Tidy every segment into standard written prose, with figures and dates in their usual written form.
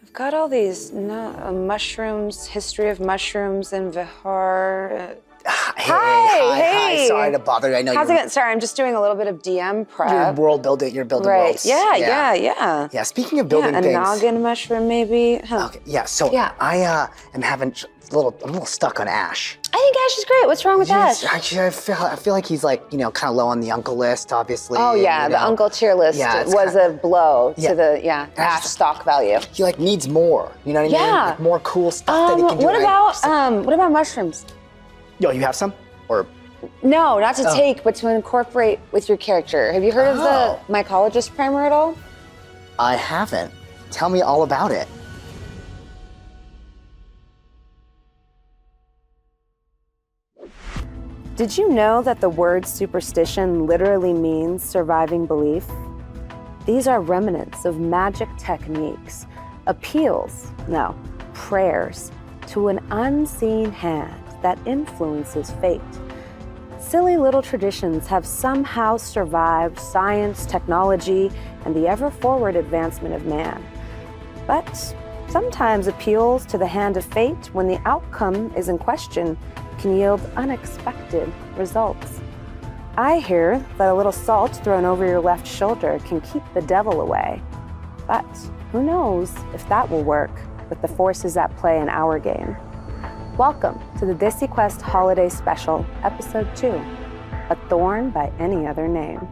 I've got all these mushrooms, history of mushrooms in Vihar. Hi. Sorry to bother you. I know How's it going? Sorry, I'm just doing a little bit of DM prep. You're building right. worlds. Yeah. Yeah, speaking of building a things. noggin mushroom maybe. Huh. Okay, I am having I'm a little stuck on Ash. I think Ash is great. What's wrong with Ash? Actually, I feel like he's like, kind of low on the uncle list, obviously. Oh yeah, the uncle tier list was a blow to the Ash stock value. He like needs more. You know what I mean? Yeah. Like more cool stuff that he can do. What about mushrooms? Yo, you have some? Or no, not to take, but to incorporate with your character. Have you heard of the mycologist primer at all? I haven't. Tell me all about it. Did you know that the word superstition literally means surviving belief? These are remnants of magic techniques, prayers to an unseen hand that influences fate. Silly little traditions have somehow survived science, technology, and the ever-forward advancement of man. But sometimes appeals to the hand of fate when the outcome is in question can yield unexpected results. I hear that a little salt thrown over your left shoulder can keep the devil away. But who knows if that will work with the forces at play in our game. Welcome to the DesiQuest Holiday Special, Episode 2, A Thorn by Any Other Name.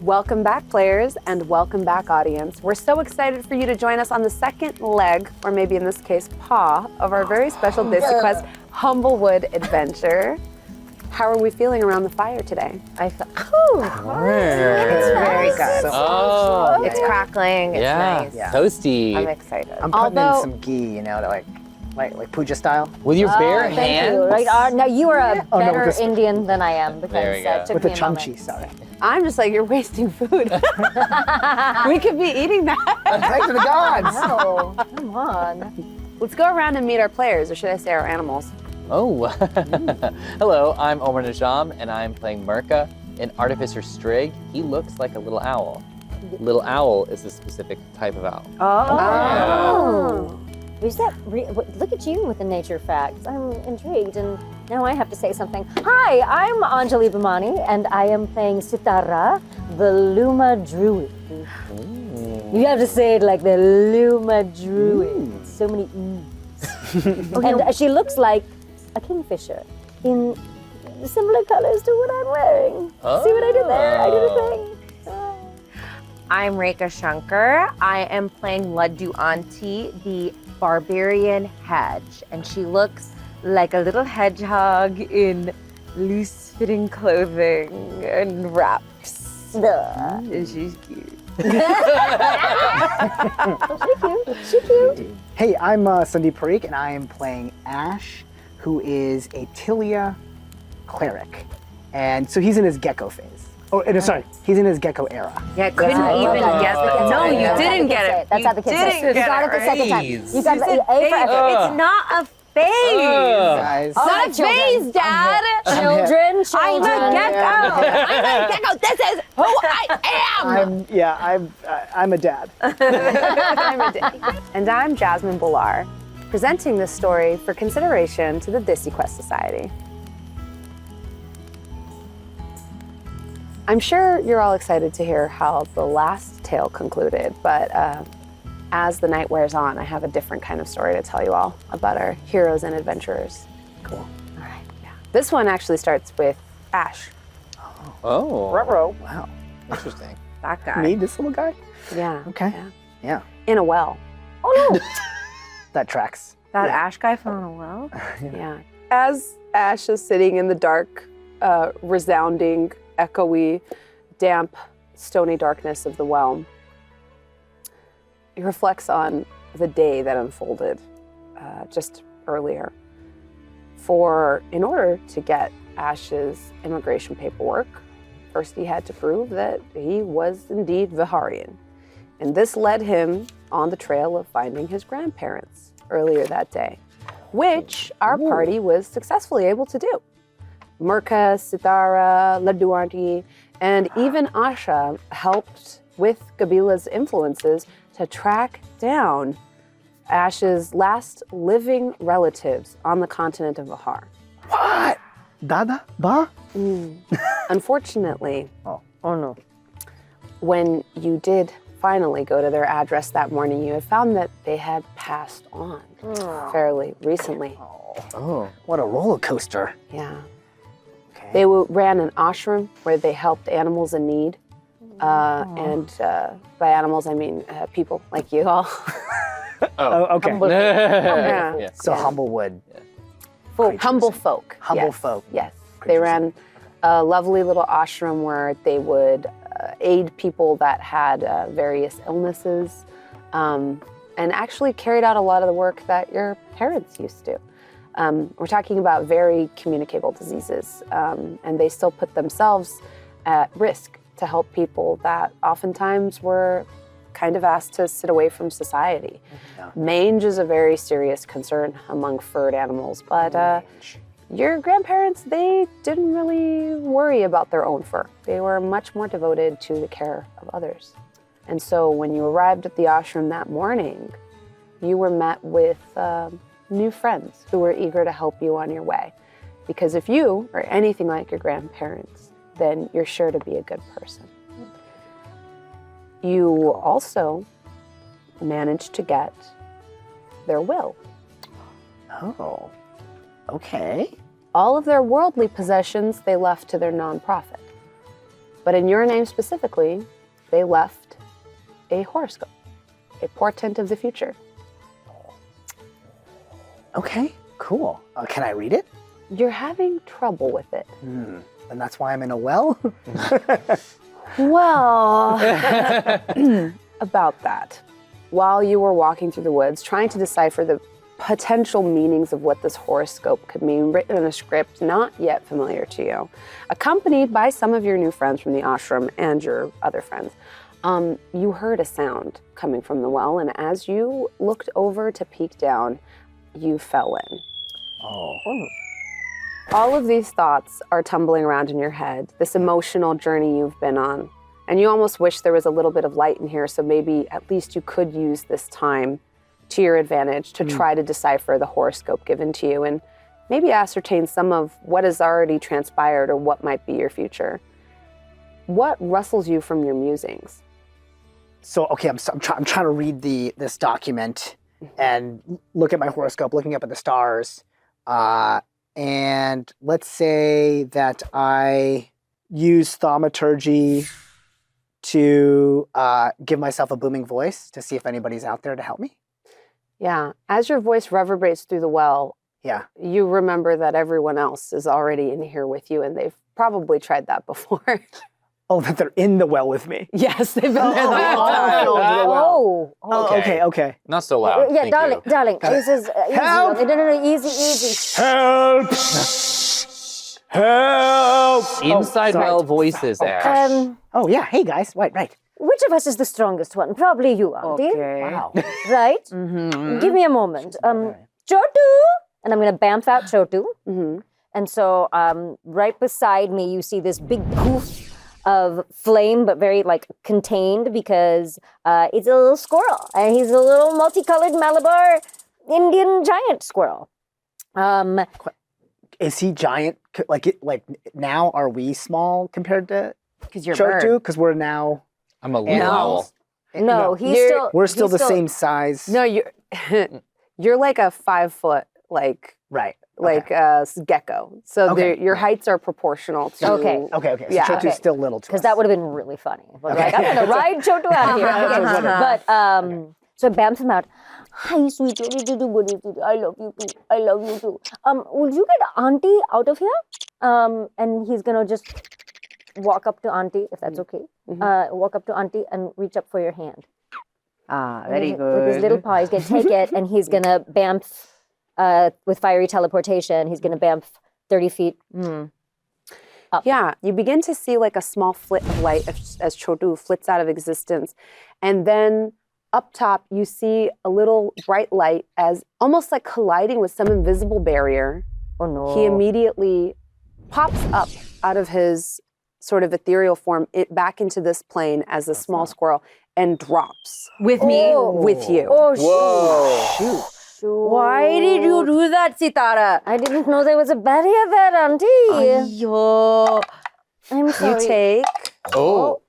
Welcome back, players, and welcome back, audience. We're so excited for you to join us on the second leg, or maybe in this case, paw, of our very special DesiQuest Humblewood adventure. How are we feeling around the fire today? It's very good. It's crackling. It's nice. Yeah. Toasty. I'm excited. I'm putting in some ghee, to like puja style. With your bare hands? No, you are a better Indian than I am because it took with me the a chumchi, moment. sorry. I'm just like, you're wasting food. We could be eating that. Thanks to the gods. No, come on. Let's go around and meet our players, or should I say our animals? Oh, hello, I'm Omar Najam, and I'm playing Murkha, an artificer strig. He looks like a little owl. Little owl is a specific type of owl. Oh. Is that look at you with the nature facts. I'm intrigued, and now I have to say something. Hi, I'm Anjali Bhimani, and I am playing Sitara, the Luma Druid. You have to say it like the Luma Druid. So many E's. And she looks like a kingfisher in similar colors to what I'm wearing. See what I did there? I did a thing. I'm Rekha Shankar. I am playing Laddoo Auntie, the barbarian hedge, and she looks like a little hedgehog in loose-fitting clothing and wraps. And she's cute. She's cute. Hey, I'm Sandeep Parikh, and I am playing Ash, who is a Tilia cleric. And so he's in his gecko phase. He's in his gecko era. Yeah, couldn't even guess it. No, you didn't get it. That's how the kids say it. You got it the second time. You got the A for effort. It's not a phase. Guys. It's not a phase, Dad. Children. I'm a gecko. I'm a gecko. This is who I am. I'm a dad. I'm a dad. And I'm Jasmine, Bhullar, presenting this story for consideration to the DesiQuest Society. I'm sure you're all excited to hear how the last tale concluded, but as the night wears on, I have a different kind of story to tell you all about our heroes and adventurers. Cool. All right. Yeah. This one actually starts with Ash. Oh. Ruh-roh. Wow. Interesting. That guy. Me, this little guy? Yeah. Okay. Yeah. Yeah. In a well. Oh no! That tracks. That Yeah. Ash guy fell in a well? Yeah. As Ash is sitting in the dark, resounding, echoey, damp, stony darkness of the well, he reflects on the day that unfolded just earlier. For in order to get Ash's immigration paperwork, first he had to prove that he was indeed Viharian. And this led him on the trail of finding his grandparents earlier that day, which our party was successfully able to do. Murkha, Sitara, Laddoo, Auntie, and even Asha helped with Gabila's influences to track down Ash's last living relatives on the continent of Vihar. What? Dada? Ba? Unfortunately, Oh no. when you did finally go to their address that morning, you had found that they had passed on fairly recently. Oh. What a roller coaster. Yeah. Okay. They ran an ashram where they helped animals in need. And by animals, I mean people like you all. Oh, okay. Yeah. Yeah. So Humblewood. Humble folk. Humble yes. folk. Yes. They ran a lovely little ashram where they would aid people that had various illnesses and actually carried out a lot of the work that your parents used to. We're talking about very communicable diseases, and they still put themselves at risk to help people that oftentimes were kind of asked to sit away from society. Yeah. Mange is a very serious concern among furred animals, but your grandparents, they didn't really worry about their own fur. They were much more devoted to the care of others. And so when you arrived at the ashram that morning, you were met with new friends who were eager to help you on your way. Because if you are anything like your grandparents, then you're sure to be a good person. You also managed to get their will. Oh, okay. All of their worldly possessions they left to their nonprofit. But in your name specifically, they left a horoscope, a portent of the future. Okay, cool. Can I read it? You're having trouble with it. And that's why I'm in a well? Well, about that. While you were walking through the woods, trying to decipher the potential meanings of what this horoscope could mean, written in a script not yet familiar to you, accompanied by some of your new friends from the ashram and your other friends, you heard a sound coming from the well, and as you looked over to peek down, you fell in. Oh. All of these thoughts are tumbling around in your head, this emotional journey you've been on. And you almost wish there was a little bit of light in here, so maybe at least you could use this time to your advantage to try to decipher the horoscope given to you and maybe ascertain some of what has already transpired or what might be your future. What rustles you from your musings? So, okay, I'm trying to read this document and look at my horoscope, looking up at the stars. And let's say that I use thaumaturgy to give myself a booming voice to see if anybody's out there to help me. Yeah, as your voice reverberates through the well, Yeah. you remember that everyone else is already in here with you and they've probably tried that before. Oh, that they're in the well with me. Yes, they've been there the whole time. Oh. Okay. Not so loud. Yeah, Thank darling, you. darling. This is easy. Help! No, easy. Help! Help! Inside sorry. well voices, Ash. Oh, yeah. Hey, guys. Right. Which of us is the strongest one? Probably you, Auntie. Okay. Wow. Right? Mm-hmm. Give me a moment. Chotu! And I'm going to bamf out Chotu. Mm-hmm. And so right beside me, you see this big poof of flame, but very contained because it's a little squirrel. And he's a little multicolored Malabar Indian giant squirrel. Is he giant? Like now, are we small compared to Because you're a Chotu? bird. Because we're now I'm a little animals. owl. No, We're still he's the same size. No, you're you're like a 5 foot Right. gecko. So Okay. your heights are proportional to. Okay. Okay. So Yeah. Chotu's still little to us. Because that would have been really funny. Like, I'm gonna ride Chotu out of here. That's what I was wondering. But so it bams him out. Hi, sweet Chotu. I love you too. I love you too. Would you get Auntie out of here? And he's gonna just walk up to Auntie, if that's okay. Walk up to Auntie and reach up for your hand. Ah, very With good. his little paw, he's gonna take it and he's gonna bamf with fiery teleportation. He's gonna bamf 30 feet. Yeah, you begin to see like a small flit of light as Chotu flits out of existence. And then up top, you see a little bright light as almost like colliding with some invisible barrier. Oh no. He immediately pops up out of his sort of ethereal form back into this plane as a small squirrel and drops With me? with you. Oh, Whoa. shoot. Why did you do that, Sitara? I didn't know there was a barrier there, Auntie. Yo. I'm You sorry. take Oh.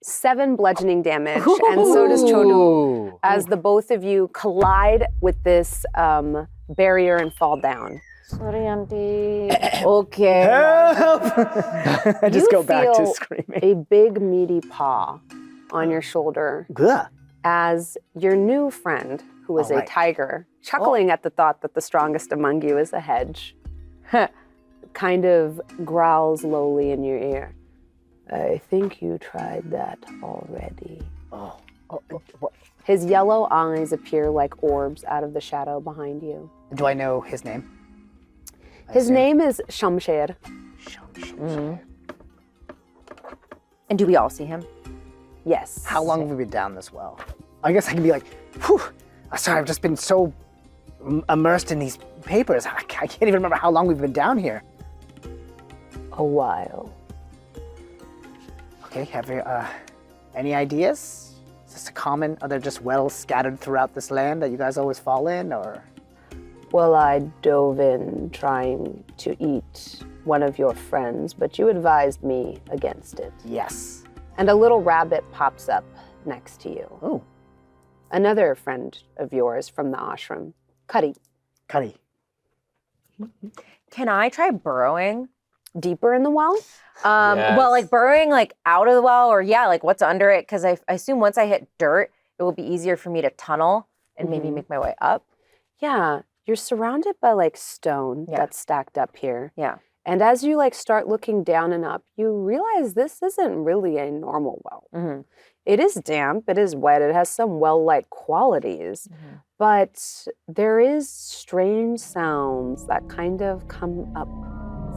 7 bludgeoning damage, and so does Chotu, Ooh. as the both of you collide with this barrier and fall down. Sorry, Auntie. Okay. Help! I just You go back to feel screaming. A big meaty paw on your shoulder Ugh. as your new friend, who is All a right. tiger, chuckling at the thought that the strongest among you is a hedge, kind of growls lowly in your ear. I think you tried that already. His yellow eyes appear like orbs out of the shadow behind you. Do I know his name? His name is Shamsher. And do we all see him? Yes. How long have we been down this well? I guess I can be like, whew, sorry, I've just been so immersed in these papers. I can't even remember how long we've been down here. A while. Okay, have you, any ideas? Is this a common, are there just wells scattered throughout this land that you guys always fall in, or? Well, I dove in trying to eat one of your friends, but you advised me against it. Yes. And a little rabbit pops up next to you. Oh, Another friend of yours from the ashram, Cuddy. Cuddy. Can I try burrowing? Deeper in the well? Well, like burrowing like out of the well, or like what's under it, because I assume once I hit dirt, it will be easier for me to tunnel and maybe make my way up. Yeah, you're surrounded by like stone Yeah. that's stacked up here. Yeah. And as you like start looking down and up, you realize this isn't really a normal well. Mm-hmm. It is damp, it is wet, it has some well-like qualities, but there is strange sounds that kind of come up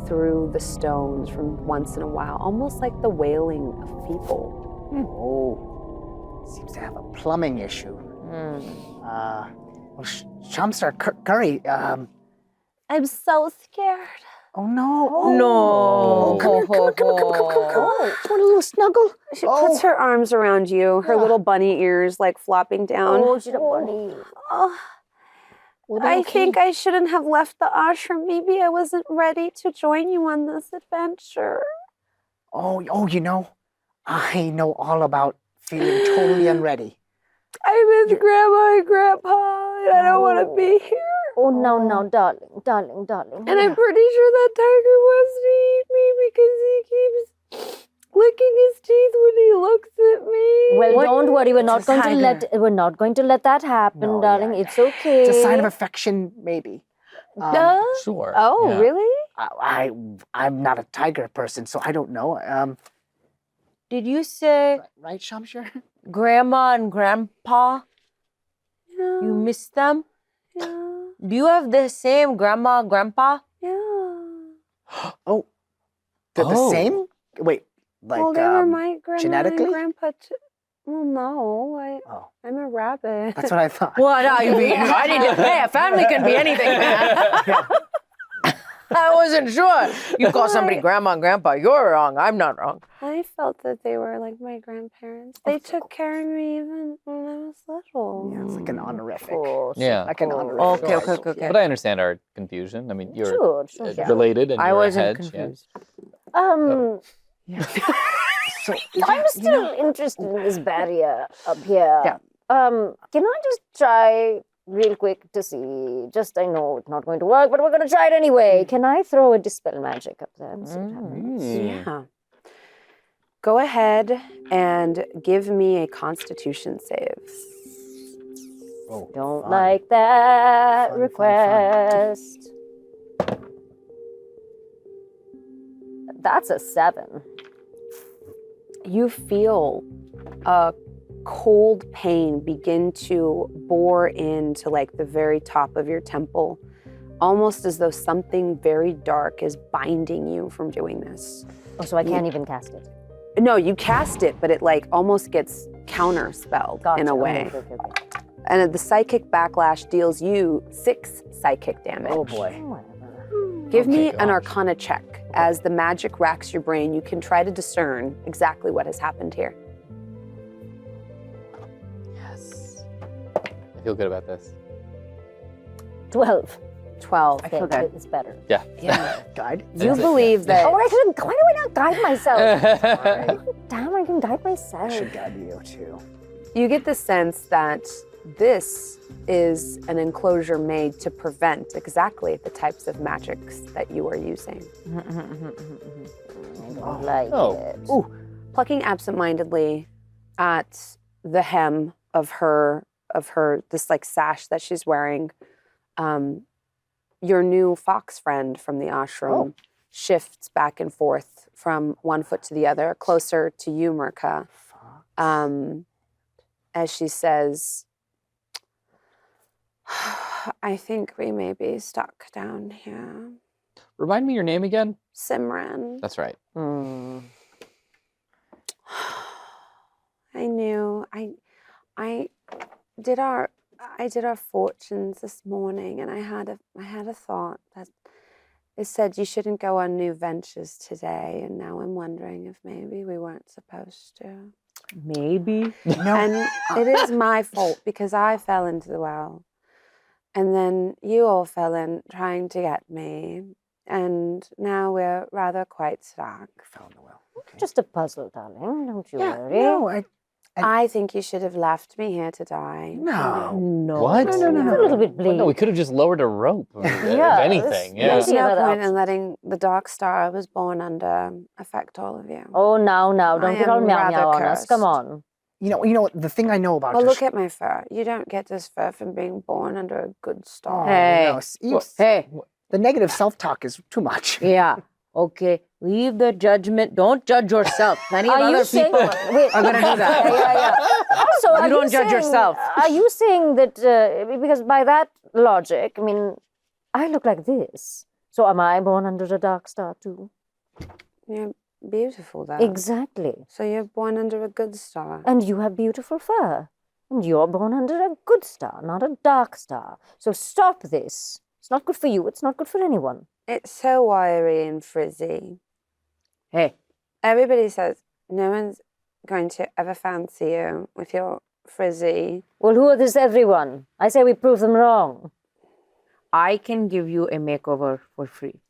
through the stones from once in a while, almost like the wailing of people. Oh, seems to have a plumbing issue. Well, Shamsar Curry, I'm so scared. oh no. No. Oh, come here. Want a little snuggle? She puts her arms around you, her little bunny ears like flopping down. Oh, she's a bunny. Oh, I think I shouldn't have left the ashram. Maybe I wasn't ready to join you on this adventure. Oh, you know, I know all about feeling totally unready. I'm with Grandma and Grandpa, and I don't want to be here. Oh, no, darling. And I'm pretty sure that tiger wants to eat me because he keeps licking his teeth when he looks at me. Well, don't worry. We're not It's a going to let that happen, No, darling. yeah. It's okay. It's a sign of affection, maybe. Sure. Oh, Yeah. really? I'm not a tiger person, so I don't know. Did you say Right, Shamsher? grandma and grandpa? Yeah. You miss them? Yeah. Do you have the same grandma and grandpa? Yeah. Oh, they're the Oh. same? Wait, like Well, they were my grandma genetically? and grandpa too. Well, no, Oh, I'm a rabbit. that's what I thought. What I mean, I didn't. Hey, a family can be anything, man. I wasn't sure. You call somebody grandma and grandpa, you're wrong. I'm not wrong. I felt that they were like my grandparents. They took care of me even when I was little. Yeah, it's like an honorific. Yeah. Like an honorific. Okay. But I understand our confusion. I mean, you're Sure. related and I you're wasn't a hedge. confused. Um, So I'm still interested in this barrier up here. Yeah. Can I just try real quick to see? Just I know it's not going to work, but we're going to try it anyway. Can I throw a dispel magic up there and see what happens? Yeah. Go ahead and give me a Constitution save. Oh, Don't fun. like that Fun, fun, fun. request. That's a 7. You feel a cold pain begin to bore into like the very top of your temple, almost as though something very dark is binding you from doing this. Oh, so I can't even cast it. No, you cast it, but it like almost gets counter-spelled Gotcha. in a way. Okay. And the psychic backlash deals you 6 psychic damage. Oh boy. Whatever. Give me Okay, an gosh. Arcana check. As the magic racks your brain, you can try to discern exactly what has happened here. Yes. I feel good about this. 12. 12. I feel good. It's better. Yeah. Yeah. Guide? You believe that Oh, why do I not guide myself? Damn, I can guide I myself. should guide you too. you get the sense that this is an enclosure made to prevent exactly the types of magics that you are using. I don't like Oh. it. Ooh, plucking absentmindedly at the hem of her this like sash that she's wearing. Your new fox friend from the ashram shifts back and forth from one foot to the other, closer to you, Murkha, as she says, I think we may be stuck down here. Remind me your name again? Simran. That's right. I knew. I did our fortunes this morning, and I had a thought that it said you shouldn't go on new ventures today, and now I'm wondering if maybe we weren't supposed to. Maybe. No. And it is my fault because I fell into the well, and then you all fell in trying to get me, and now we're rather quite stuck. Fell in the well. Okay. Just a puzzle, darling. Don't you Yeah, worry. no, I think you should have left me here to die. no. No. What? It's a little bit bleak. No, we could have just lowered a rope. Or, Yeah, if anything. Yeah. There's Yeah, no that point in helps. letting the dark star I was born under affect all of you. Oh, now, don't I get all am meow rather meow on us. Come cursed. on. You know what? The thing I know about Well, this. look at my fur. You don't get this fur from being born under a good star. Oh, Hey. no, Hey. the negative self-talk is too much. Yeah. Okay. Leave the judgment. Don't judge yourself. Plenty of Are you other saying? people Wait, are gonna do that. yeah. Also, You are don't judge saying- yourself. Are you saying that because by that logic, I mean, I look like this. So am I born under a dark star too? You're beautiful, though. Exactly. So you're born under a good star. And you have beautiful fur. And you're born under a good star, not a dark star. So stop this. It's not good for you. It's not good for anyone. It's so wiry and frizzy. Hey. Everybody says no one's going to ever fancy you with your frizzy. Well, who are this everyone? I say we prove them wrong. I can give you a makeover for free.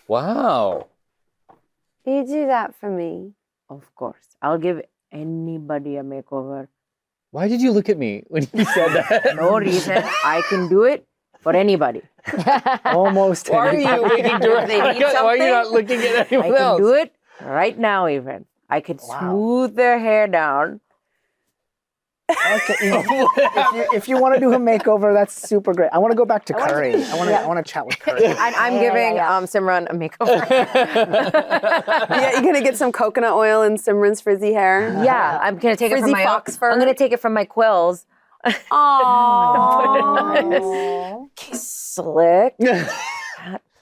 Wow. You do that for me. Of course. I'll give anybody a makeover. Why did you look at me when you said that? No reason. I can do it for anybody. Almost. Why are you looking direct? They need Why are you not something? looking at I anyone can else? do it right now, even. I can Wow. smooth their hair down. Okay, if you want to do a makeover, that's super great. I want to go back to Curry. I want to chat with Curry. And I'm Yeah, giving yeah. Simran a makeover. Yeah, you're gonna get some coconut oil in Simran's frizzy hair. Yeah, I'm gonna take it from Frizzy my fox fur. I'm gonna take it from my quills. Aww. Slick.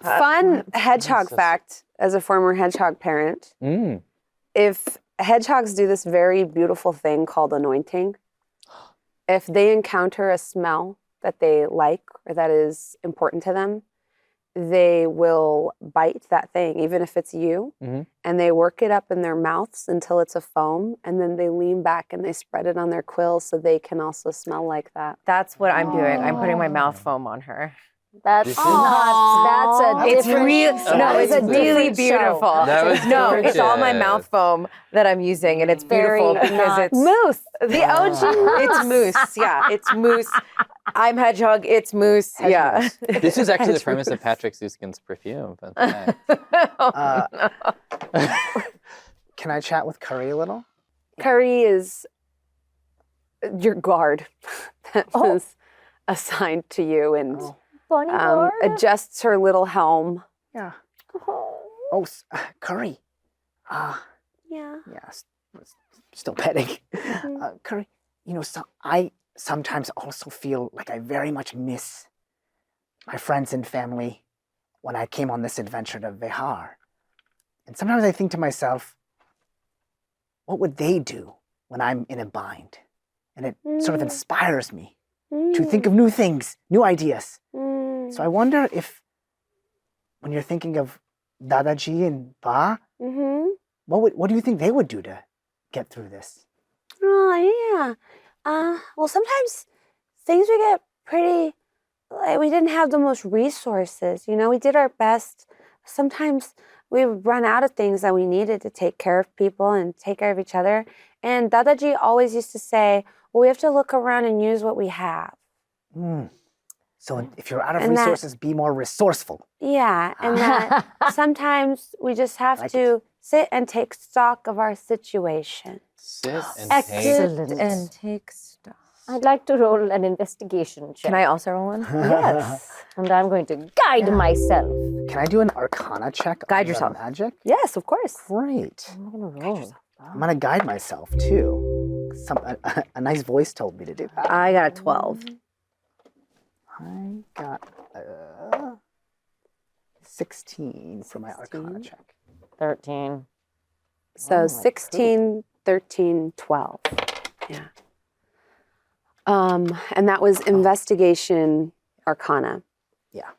Fun hedgehog fact as a former hedgehog parent. Mm. If hedgehogs do this very beautiful thing called anointing, if they encounter a smell that they like or that is important to them, they will bite that thing, even if it's you, Mhm. and they work it up in their mouths until it's a foam, and then they lean back and they spread it on their quills so they can also smell like that. That's what I'm doing. I'm putting my mouth foam on her. That's This not. That's a It's different. real. show. No, That it's is a really different show. beautiful. That was No, it's all my gorgeous. mouth foam that I'm using, and it's beautiful Very because not it's Moose. the OG. It's moose. Yeah, it's moose. I'm hedgehog. It's moose. Yeah. This is actually the premise of Patrick Suskin's perfume. Fun fact. Can I chat with Curry a little? Curry is your guard that Oh. was assigned to you and Funny word. adjusts her little helm. Yeah. Oh, Curry. Yeah. Yes. Still petting. Curry, I sometimes also feel like I very much miss my friends and family when I came on this adventure to Vihar. And sometimes I think to myself, what would they do when I'm in a bind? And it sort of inspires me to think of new things, new ideas. So I wonder if, when you're thinking of Dadaji and Ba, what do you think they would do to get through this? Oh, yeah. Well, sometimes things would get pretty, like, we didn't have the most resources. We did our best. Sometimes we would run out of things that we needed to take care of people and take care of each other. And Dadaji always used to say, well, we have to look around and use what we have. So if you're out of And that- resources, be more resourceful. Yeah, and that sometimes we just have Like to sit and take stock of our situation. Sit and Excellent. take. And take stuff. I'd like to roll an investigation check. Can I also roll one? Yes. And I'm going to guide myself. Can I do an Arcana check? Guide on the yourself. Magic? Yes, of course. Great. I'm going to roll. I'm gonna guide myself too. A nice voice told me to do that. I got a 12. I got 16 for my Arcana check. 13. So Oh, my 16, 13, 12. Yeah. And that was investigation arcana. Yeah.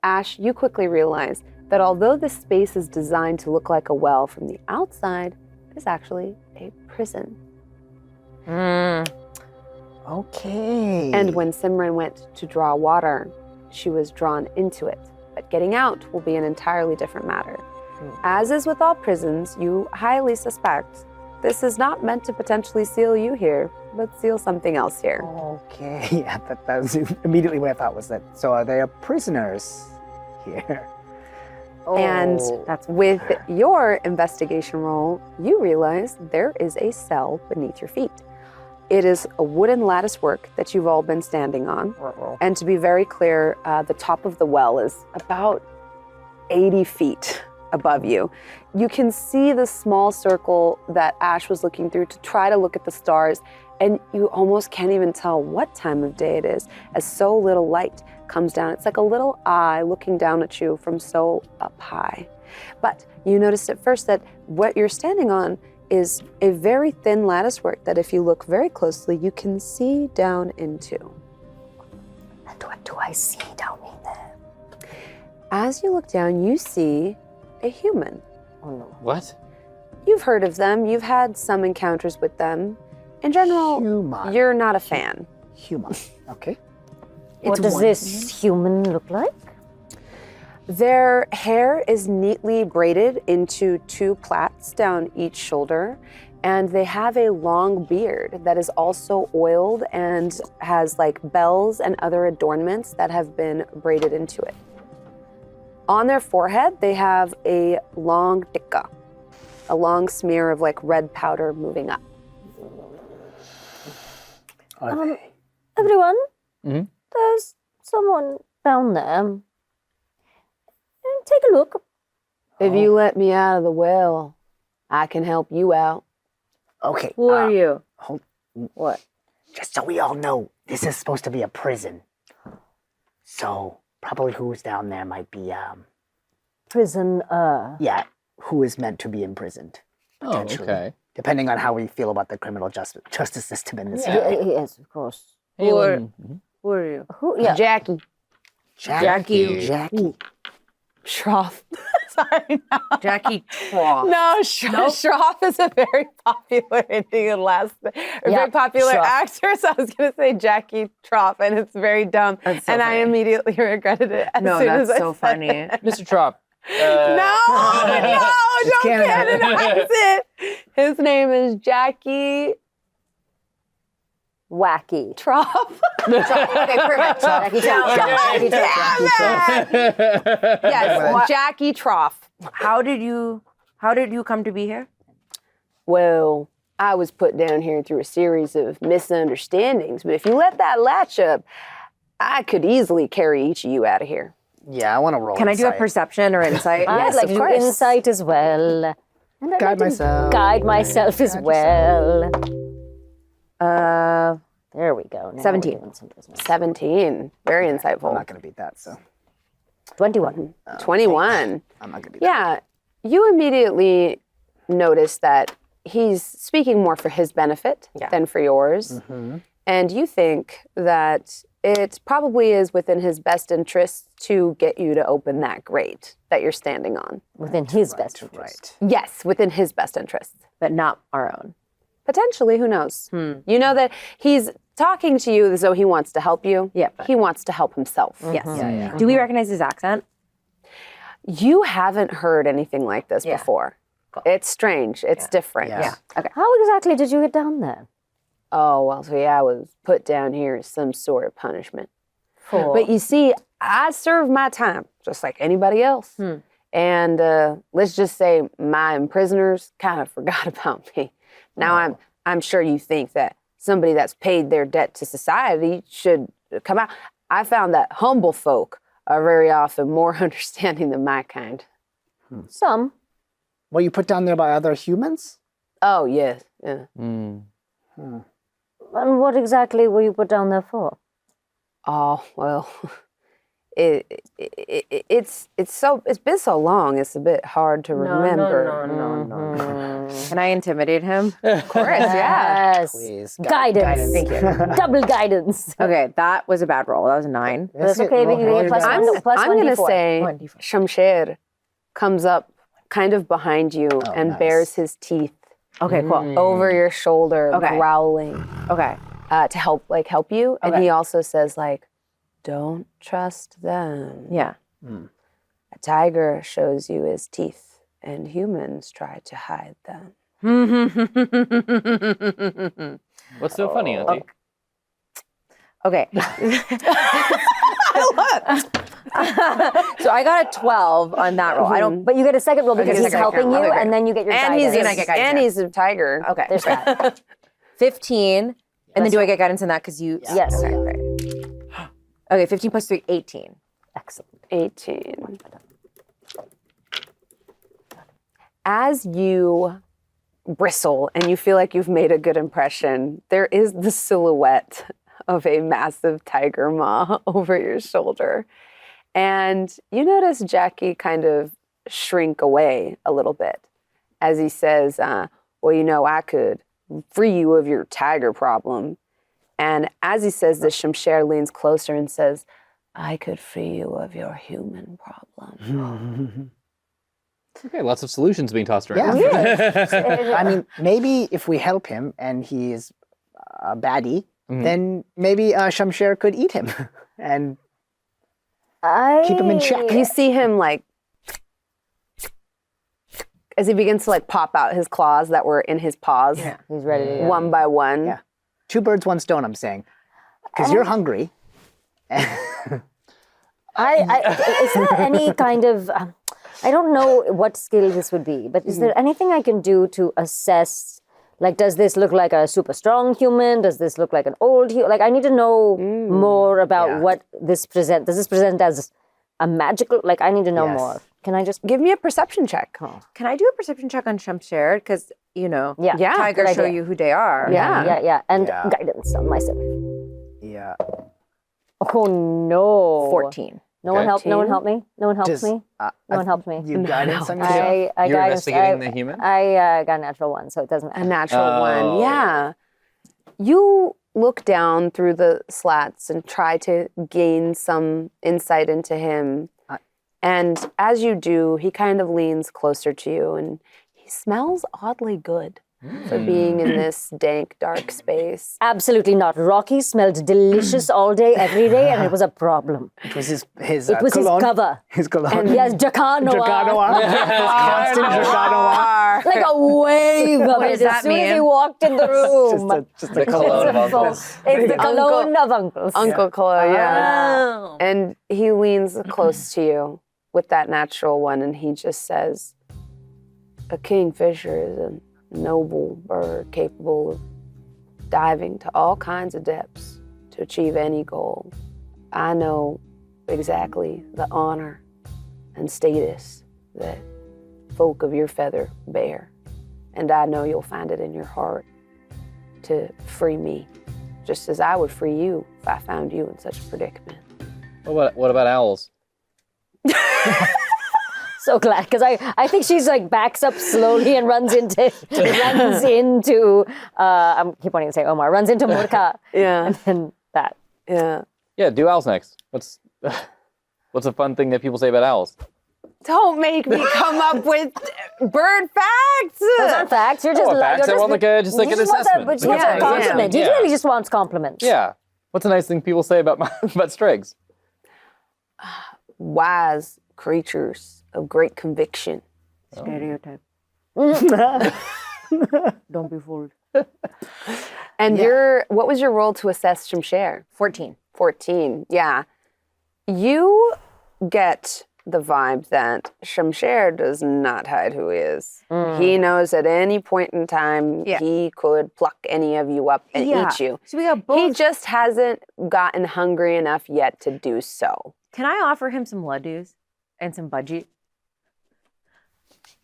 Ash, you quickly realize that although this space is designed to look like a well from the outside, it is actually a prison. Okay. And when Simran went to draw water, she was drawn into it. But getting out will be an entirely different matter. As is with all prisons, you highly suspect this is not meant to potentially seal you here, but seal something else here. Okay. Yeah, that was immediately what I thought was that. So are they prisoners here? And That's with your investigation roll, you realize there is a cell beneath your feet. It is a wooden lattice work that you've all been standing on. And to be very clear, the top of the well is about 80 feet above you. You can see the small circle that Ash was looking through to try to look at the stars, and you almost can't even tell what time of day it is, as so little light comes down. It's like a little eye looking down at you from so up high. But you noticed at first that what you're standing on is a very thin latticework that if you look very closely, you can see down into. And what do I see down in there? As you look down, you see a human. Oh no. What? You've heard of them. You've had some encounters with them. In general, Human. you're not a fan. Human. Okay. What does this human look like? Their hair is neatly braided into 2 plaits down each shoulder, and they have a long beard that is also oiled and has like bells and other adornments that have been braided into it. On their forehead, they have a long tikka, a long smear of like red powder moving up. Everyone, Mhm. there's someone down there. Take a look. If you let me out of the well, I can help you out. Okay. Who are you? Hold, What? just so we all know, this is supposed to be a prison. So probably who's down there might be, Prisoner. yeah, who is meant to be imprisoned. Oh, Potentially. okay. Depending on how we feel about the criminal justice system in this Yeah, area. yes, of course. Hey, Or- Lynn. Who are you? Who? Yeah. Jackie. Jackie. Jackie. Jackie. Trough. Sorry, no. Jackie Trough. No, Trough is a very popular Indian last name. A very popular Trough. actor, so I was going to say Jackie Trough, and it's very dumb. That's so and I funny. immediately regretted it as No, soon as that's I so said funny. it. Mr. Trough. No, don't canonize. canonize it. His name is Jackie Wacky. Trough. Okay, perfect. Jackie Trough. Jackie Trough. Yes, Jackie Trough. How did you come to be here? Well, I was put down here through a series of misunderstandings, but if you let that latch up, I could easily carry each of you out of here. Yeah, I want to roll. Can I do a insight. perception or insight? I'd Yes, like of to do course. insight as well. And I'd Guide like to myself. Guide myself as Guide well. Uh, There we go. Now 17. we're doing some business. 17. Very I'm insightful. not going to beat that, so 21. 21. I'm not going to beat that. Yeah, you immediately notice that he's speaking more for his benefit than for yours. And you think that it probably is within his best interest to get you to open that grate that you're standing on. Within his best interest. Right. Yes, within his best interest. but not our own. Potentially, who knows? You know that he's talking to you as though he wants to help you. Yeah. He wants to help himself. Yes. Yeah, yeah. Do we recognize his accent? You haven't heard anything like this before. It's strange. It's different. Yeah. Okay. How exactly did you get down there? Oh, well, so yeah, I was put down here as some sort of punishment. For But you see, I served my time just like anybody else. And let's just say my imprisoners kind of forgot about me. Now I'm sure you think that somebody that's paid their debt to society should come out. I found that humble folk are very often more understanding than my kind. some. Were you put down there by other humans? Oh, yes. Yeah. And what exactly were you put down there for? Oh, well, it's been so long, it's a bit hard to remember. No. Can I intimidate him? Of course, yeah. Yes. Please. Guidance. Thank you. Double guidance. Okay, that was a bad roll. That was a 9. That's okay. We can get plus I'm, one. Plus I'm one gonna D4. say 1d4. Shamsher comes up kind of behind you and nice. bares his teeth Okay, cool. over your shoulder, Okay. growling Okay. to help you. And Okay. he also says like, "Don't trust them. Yeah. A tiger shows you his teeth, and humans try to hide them." What's so funny, Auntie? Okay. So I got a 12 on that roll. I don't. But you get a second roll get because a he's second helping roll. you, Okay. and then you get your And guidance. he's And I get guidance, and yeah. he's a tiger. Okay. There's that. 15. And then do I get guidance on that? Because you. Yes. Okay, great. Okay, 15 plus 3, 18. Excellent. 18. As you bristle and you feel like you've made a good impression, there is the silhouette of a massive tiger maw over your shoulder. And you notice Jackie kind of shrink away a little bit as he says, well, you know, I could free you of your tiger problem. And as he says this, Shamsher leans closer and says, I could free you of your human problem. Okay, lots of solutions being tossed around. I mean, maybe if we help him and he's a baddie, then maybe Shamsher could eat him and keep him in check. You see him like, as he begins to like pop out his claws that were in his paws, He's ready to go. one by one. Yeah. 2 birds, 1 stone, I'm saying. Because you're hungry. Is there any kind of, I don't know what skill this would be, but is there anything I can do to assess, like, does this look like a super strong human? Does this look like an old human? Like, I need to know more about what this presents. Does this present as a magical, like, I need to know Yes. more. Can I just, Give me a perception check. Can I do a perception check on Shamsher? Because, you know, Yeah. Yeah, tigers good show idea. you who they are. Yeah. and Yeah. guidance on myself. Yeah. Oh, no. 14. No one helped, no one 14? helped me? No one helped Does- me? No one helped me. You guidance on yourself? I You're guidance, investigating the human? I got a natural 1, so it doesn't A matter. natural one. Oh. Yeah. You look down through the slats and try to gain some insight into him. And as you do, he kind of leans closer to you and he smells oddly good for being in this dank, dark space. Absolutely not. Rocky smelled delicious all day, every day, and it was a problem. It was his It was cologne. his cover. His cologne. Yes, Dracar Noir. Constant Dracar Noir. Like a wave of What it does that as soon as he mean? walked in the room. Just The cologne of uncles. It's the cologne of uncles. Uncle Chloe, yeah. Oh. And he leans close to you with that natural one and he just says, a kingfisher is a noble bird capable of diving to all kinds of depths to achieve any goal. I know exactly the honor and status that folk of your feather bear, and I know you'll find it in your heart to free me, just as I would free you if I found you in such a predicament. What about owls? So glad, because I think she's like backs up slowly and runs into I keep wanting to say Omar, runs into Murkha. Yeah, And then that. yeah. Yeah, do owls next. What's a fun thing that people say about owls? Don't make me come up with bird facts. Those aren't facts. You're just Facts. I want like an assessment. But she wants a compliment. He really just wants compliments. Yeah. What's a nice thing people say about about Strigs? Wise creatures of great conviction. Stereotype. Don't be fooled. And what was your role to assess Shamsher? 14. 14, yeah. You get the vibe that Shamsher does not hide who he is. He knows at any point in time he could pluck any of you up and eat you. So we got both. He just hasn't gotten hungry enough yet to do so. Can I offer him some laddoos and some budgie?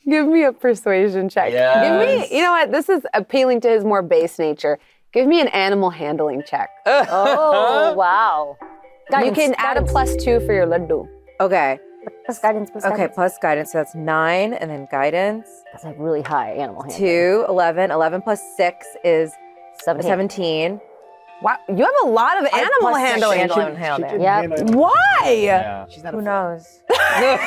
Give me a persuasion check. Yes. Give me, you know what, this is appealing to his more base nature. Give me an animal handling check. Oh, wow. You can add a +2 for your Laddoo. Okay. Plus guidance, plus Okay, guidance. plus guidance. So that's 9, and then guidance. That's like really high animal handling. 2, 11. 11 plus 6 is 17. 17. Wow, you have a lot of animal Plus handling. animal handling. Yeah. Why? Yeah. She's not Who a knows? When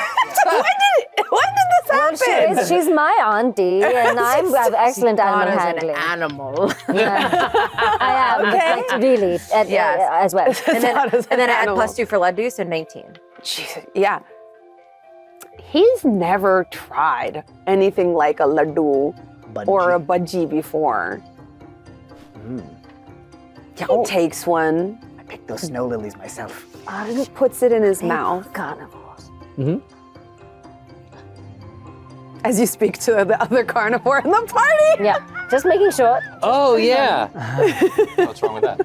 did this happen? She's my auntie, and I have excellent animal An handling. animal. I am, like, really, Yes. as well. and then I add animal. +2 for laddu, so 19. Jesus, yeah. He's never tried anything like a Laddoo or a budgie before. He takes one, I picked those snow lilies myself. puts it in his mouth. Carnivores. As you speak to the other carnivore in the party. Yeah, just making sure. Oh yeah. What's wrong with that?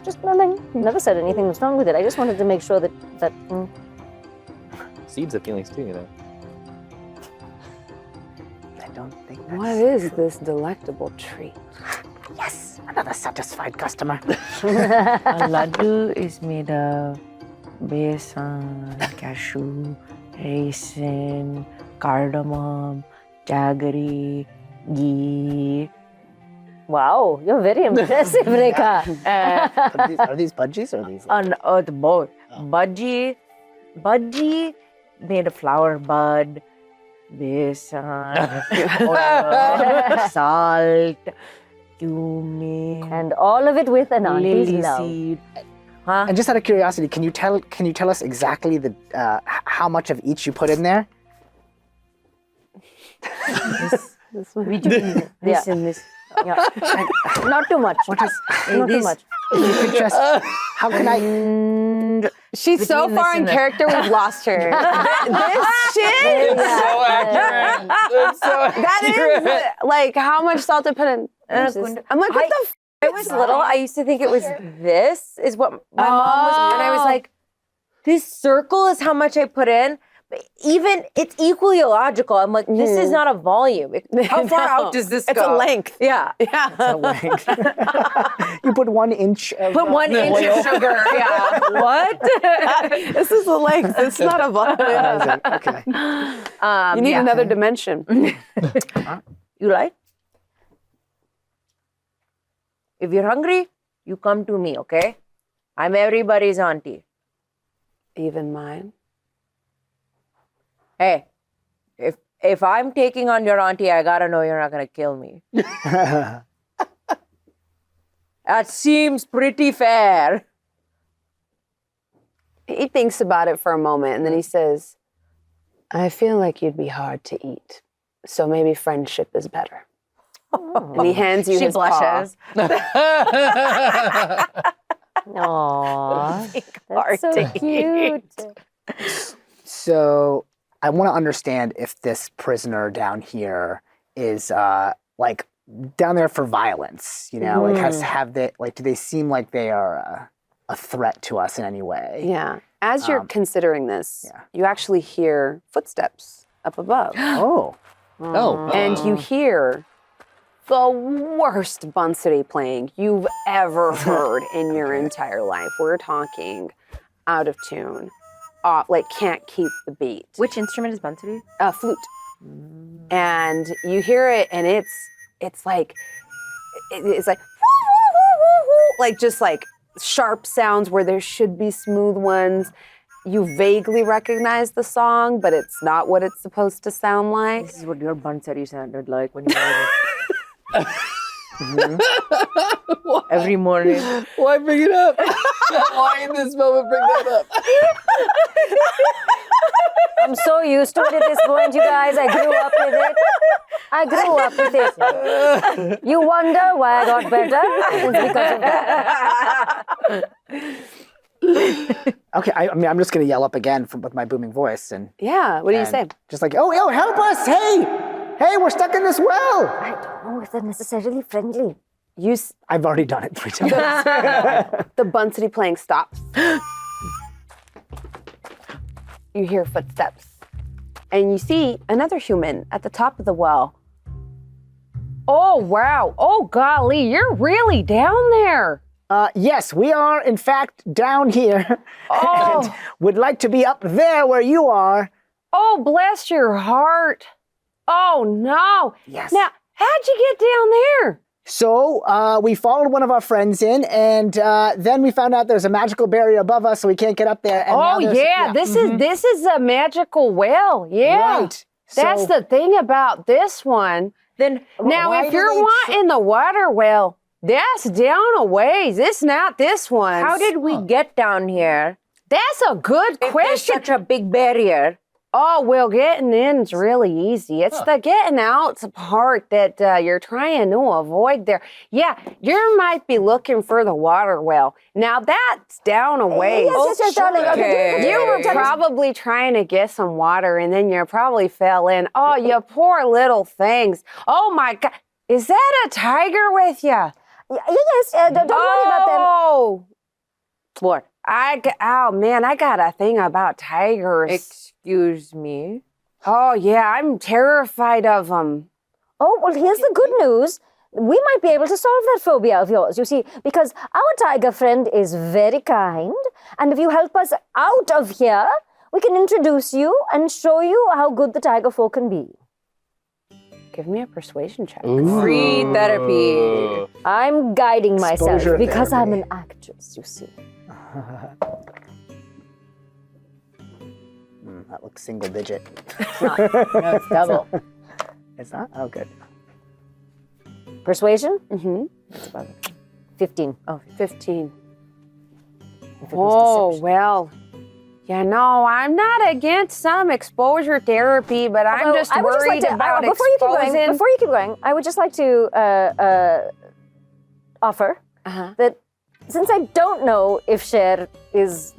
Just nothing. Never said anything was wrong with it. I just wanted to make sure that Seeds have feelings too, you know. I don't think that's... What is this delectable treat? Yes, another satisfied customer. A laddu is made of besan, cashew, raisin, cardamom, jaggery, ghee. wow, you're very impressive, Rekha. Are these budgies or are these? Unearthed both. Budgie made of flower bud, besan, oil, salt, cumin, And all of it with an auntie's lily love. seed. And just out of curiosity, can you tell us exactly the how much of each you put in there? This one. We do this Yeah. and this. Yeah. Not too much. What is? Not too much. You could just. How can I? And She's so Between far this in and that. character, we've lost her. This shit, So accurate. It's so that is like how much salt to put in. I'm like, what the I was little, I used to think it was this is what my mom was, and I was like, this circle is how much I put in. But even it's equally illogical. I'm like, this is not a volume. How far No. out does this It's go? a length. Yeah. You put 1 inch. Of, Put 1 inch of sugar. Yeah. What? This is the length. It's not a volume. Amazing. Okay. You need another dimension. You like? If you're hungry, you come to me, okay? I'm everybody's auntie. Even mine. Hey, if I'm taking on your auntie, I gotta know you're not gonna kill me. That seems pretty fair. He thinks about it for a moment and then he says, I feel like you'd be hard to eat. So maybe friendship is better. And he hands you She his blushes. Aww, that's so cute. So I want to understand if this prisoner down here is like down there for violence. You know, like do they seem like they are a threat to us in any way? Yeah. As you're considering this, you actually hear footsteps up above. Oh. And you hear the worst bunsity playing you've ever heard in your entire life. We're talking out of tune. Like can't keep the beat. Which instrument is bunsity? Flute. And you hear it and it's like like just like sharp sounds where there should be smooth ones. You vaguely recognize the song, but it's not what it's supposed to sound like. This is what your bunsari sounded like when you were every morning. Why bring it up? Why in this moment bring that up? I'm so used to it at this point, you guys. I grew up with it. You wonder why I got better? It's because of that. Okay, I mean, I'm just going to yell up again with my booming voice. And Yeah, what do you say? Just like, oh, yo, help us. Hey, we're stuck in this well. I don't know if they're necessarily friendly. I've already done it 3 times. The bunsity playing stops. You hear footsteps. And you see another human at the top of the well. Oh, wow. Oh, golly, you're really down there. Yes, we are, in fact, down here. Oh. And would like to be up there where you are. Oh, bless your heart. Oh, no. Yes. Now, how'd you get down there? So we followed one of our friends in, and then we found out there's a magical barrier above us, so we can't get up there. And now This is a magical well. Yeah. Right. That's the thing about this one. Then Now, why if do you're they wanting the water well, that's down a ways. It's not this one. how did we get down here? That's a good If there's question. such a big barrier. Oh, well, getting in's really easy. It's the getting out's part that you're trying to avoid there. Yeah, you might be looking for the water well. Now, that's down a ways. Yes, darling. Okay. You were probably trying to get some water and then you probably fell in. Oh, you poor little things. Oh, my God. Is that a tiger with you? Yes, don't worry about them. Oh, What? oh, man, I got a thing about tigers. Excuse me. Oh, yeah, I'm terrified of them. Oh, well, here's the good news. We might be able to solve that phobia of yours, you see, because our tiger friend is very kind, and if you help us out of here, we can introduce you and show you how good the tiger folk can be. Give me a persuasion check. Free therapy. I'm guiding myself Exposure because I'm therapy. an actress, you see. That looks single digit. No, it's double. It's not? Oh, good. Persuasion? Mm-hmm. 15. Oh, 15. If it was deception. Well. Yeah, no, I'm not against some exposure therapy, but I'm Although, just I would worried like to, about before you keep going, I would just like to offer Uh-huh. that since I don't know if Cher is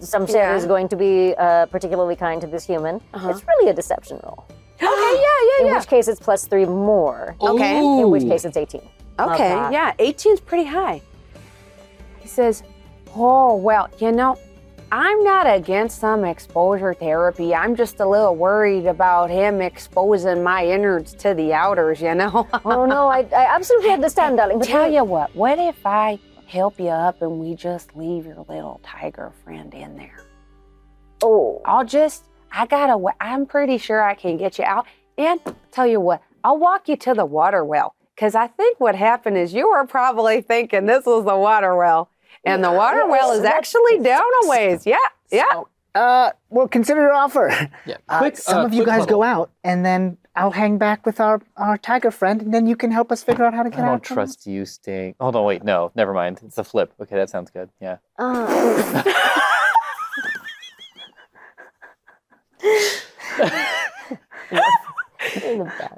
going to be particularly kind to this human, it's really a deception roll. Okay, In yeah. which case it's plus 3 more. Okay. In which case it's 18. Okay, that. yeah, 18's pretty high. He says, oh, well, I'm not against some exposure therapy. I'm just a little worried about him exposing my innards to the outers, Oh no, I absolutely understand, darling. But Tell you what if I help you up and we just leave your little tiger friend in there? Oh, I'm pretty sure I can get you out. And tell you what, I'll walk you to the water well. Because I think what happened is you were probably thinking this was the water well. And the water well is actually down a ways. Yeah. Well, consider your offer. Yeah. Some of you quick guys huddle. go out, and then I'll hang back with our tiger friend, and then you can help us figure out how to get I out. don't trust you staying. Hold on, wait, no, never mind. It's a flip. Okay, that sounds good. Yeah.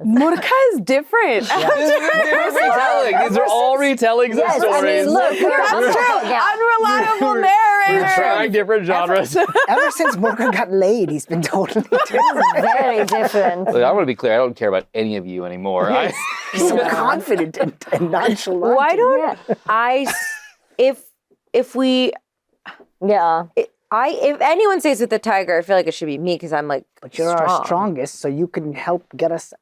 Murkha is different. These are all retellings of Yes, I stories. mean, look, Unreliable We're narrator. trying different genres. Ever since Murkha got laid, he's been totally different. very different. Look, I want to be clear. I don't care about any of you anymore. He's so confident and nonchalant. Why don't if we Yeah. if anyone stays with the tiger, I feel like it should be me because I'm like But you're our strongest, so you can help get us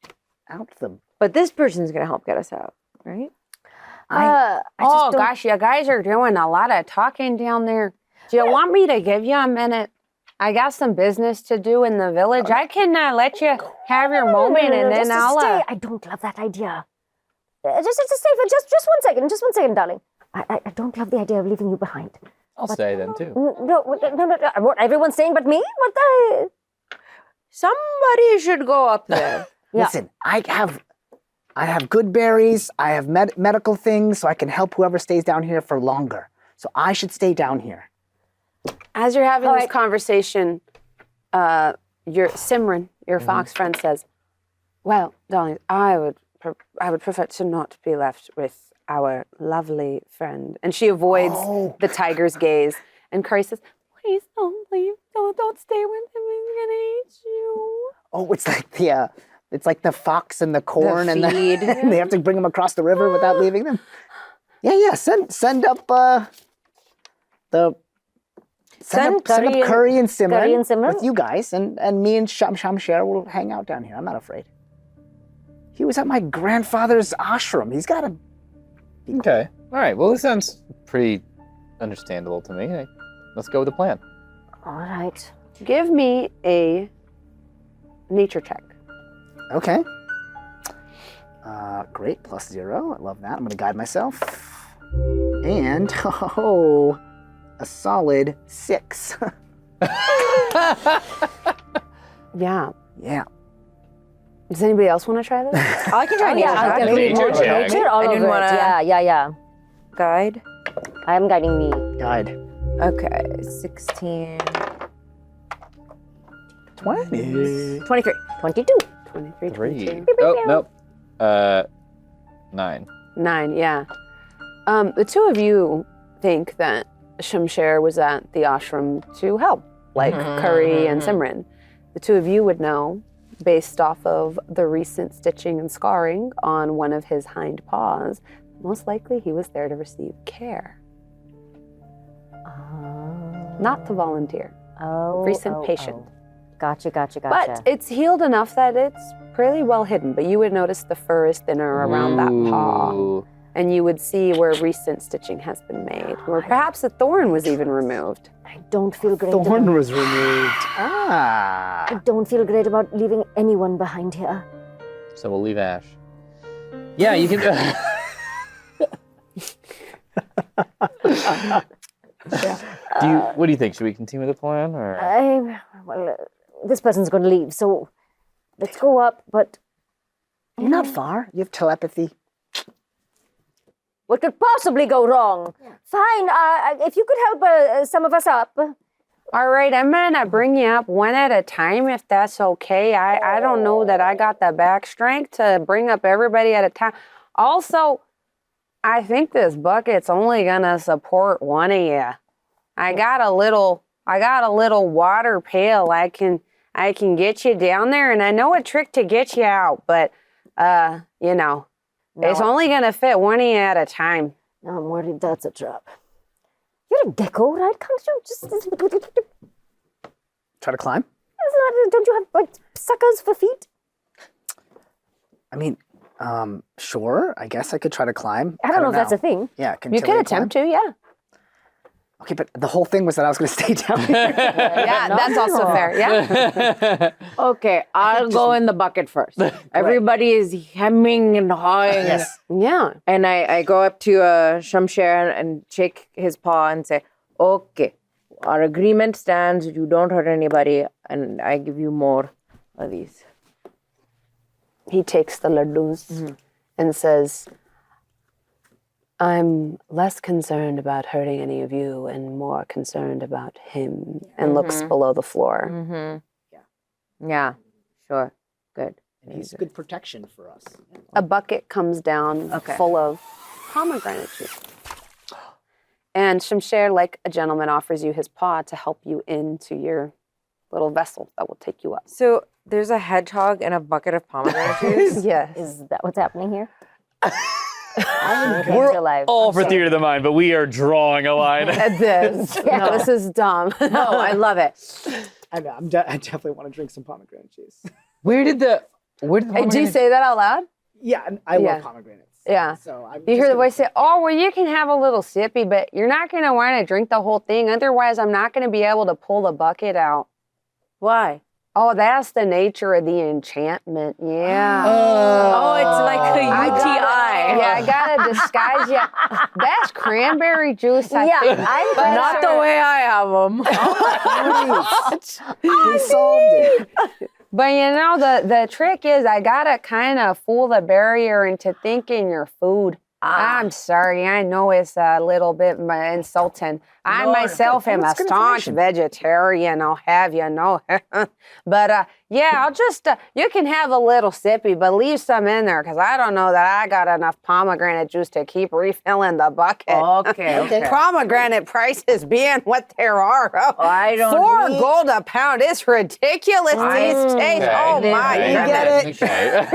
out of them. But this person's gonna help get us out, right? Oh gosh, you guys are doing a lot of talking down there. Do you want me to give you a minute? I got some business to do in the village. I can let you have your moment, and then I'll. Stay. I don't love that idea. Just stay for just 1 second. Just 1 second, darling. I don't love the idea of leaving you behind. I'll stay then too. No. What, everyone's staying but me? What the? Somebody should go up there. Yeah. Listen, I have good berries. I have medical things, so I can help whoever stays down here for longer. So I should stay down here. As you're having this conversation, your Simran, your fox friend, says, "Well, darling, I would prefer to not be left with our lovely friend." And she avoids the tiger's gaze. And Curry says, "Please don't leave. Don't stay with him. He's gonna eat you." Oh, it's like the fox and the corn and feed. and they have to bring them across the river without leaving them. Yeah. Send up Curry and Simran with you guys, and me and Shamshar will hang out down here. I'm not afraid. He was at my grandfather's ashram. He's got to. Okay. All right. Well, this sounds pretty understandable to me. Let's go with the plan. All right. Give me a nature check. Okay. Great, +0. I love that. I'm going to guide myself. And, a solid 6. Yeah. Yeah. Does anybody else want to try this? I can try nature check. Nature check. Nature all I didn't over wanna- it. Yeah. Guide. I am guiding me. Guide. Okay, 16. 20. 23. 22. 23, 3. 22. Oh, nope. 9. 9, yeah. The two of you think that Shamshar was at the ashram to help, like Curry and Simran. The two of you would know, based off of the recent stitching and scarring on one of his hind paws, most likely he was there to receive care, not to volunteer. Recent patient. Gotcha. But it's healed enough that it's pretty well hidden, but you would notice the fur is thinner around that paw. Ooh. And you would see where recent stitching has been made, or perhaps a thorn was even removed. I don't feel great. Thorn was removed. I don't feel great about leaving anyone behind here. So we'll leave Ash. Yeah, you can. What do you think? Should we continue with the plan, or? This person's going to leave, so let's go up. But You're not far. You have telepathy. what could possibly go wrong? Fine. If you could help some of us up. All right, I'm gonna bring you up one at a time if that's okay. I don't know that I got the back strength to bring up everybody at a time. Also, I think this bucket's only gonna support one of you. I got a little water pail. I can get you down there, and I know a trick to get you out, but it's only gonna fit one of you at a time. No, I'm worried that's a trap. You're a gecko, right? Can't you just... Try to climb? Don't you have, suckers for feet? I mean, sure. I guess I could try to climb. I don't know if that's a thing. Yeah, You could attempt to, yeah. Okay, but the whole thing was that I was going to stay down here. Yeah, that's also fair. Yeah. Okay, I'll go in the bucket first. Everybody is hemming and hawing. Yes. Yeah. And I go up to Shamshar and shake his paw and say, okay, our agreement stands. You don't hurt anybody, and I give you more of these. He takes the laddoos and says, I'm less concerned about hurting any of you and more concerned about him, and looks below the floor. Yeah, sure. Good. And he's good protection for us. A bucket comes down full of pomegranate juice. And Shamsher, like a gentleman, offers you his paw to help you into your little vessel that will take you up. So there's a hedgehog and a bucket of pomegranate juice. Yes. Is that what's happening here? We're alive. all for theater of the mind, but we are drawing a line. This. No, this is dumb. No, I love it. I know. I definitely want to drink some pomegranate juice. Where did the Do you say that out loud? Yeah, and I love pomegranates. Yeah. So I'm You hear the voice say, oh, well, you can have a little sippy, but you're not going to want to drink the whole thing. Otherwise, I'm not going to be able to pull the bucket out. Why? Oh, that's the nature of the enchantment. Yeah. Oh, it's like a UTI. Yeah, I got to disguise you. That's cranberry juice, I think. I'm Not the way I have them. He solved it. But you know, the trick is I got to kind of fool the barrier into thinking you're food. I'm sorry. I know it's a little bit insulting. I myself am a That's good staunch information. vegetarian, I'll have you know. But yeah, I'll just, you can have a little sippy, but leave some in there because I don't know that I got enough pomegranate juice to keep refilling the bucket. Okay. Pomegranate prices being what there are. Oh, I don't $4 gold a pound. It's ridiculous these days. Oh my goodness.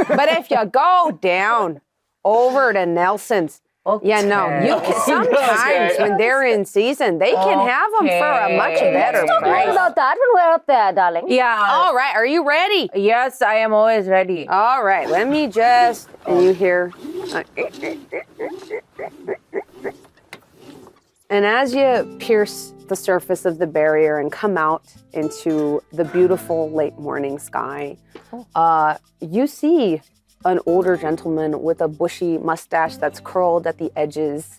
But if you go down over to Nelson's, you know, you can, sometimes when they're in season, they can have them for a much better Talk price. about that when we're up there, darling. Yeah. All right, are you ready? Yes, I am always ready. All right, let me just, and you hear, and as you pierce the surface of the barrier and come out into the beautiful late morning sky, you see an older gentleman with a bushy mustache that's curled at the edges.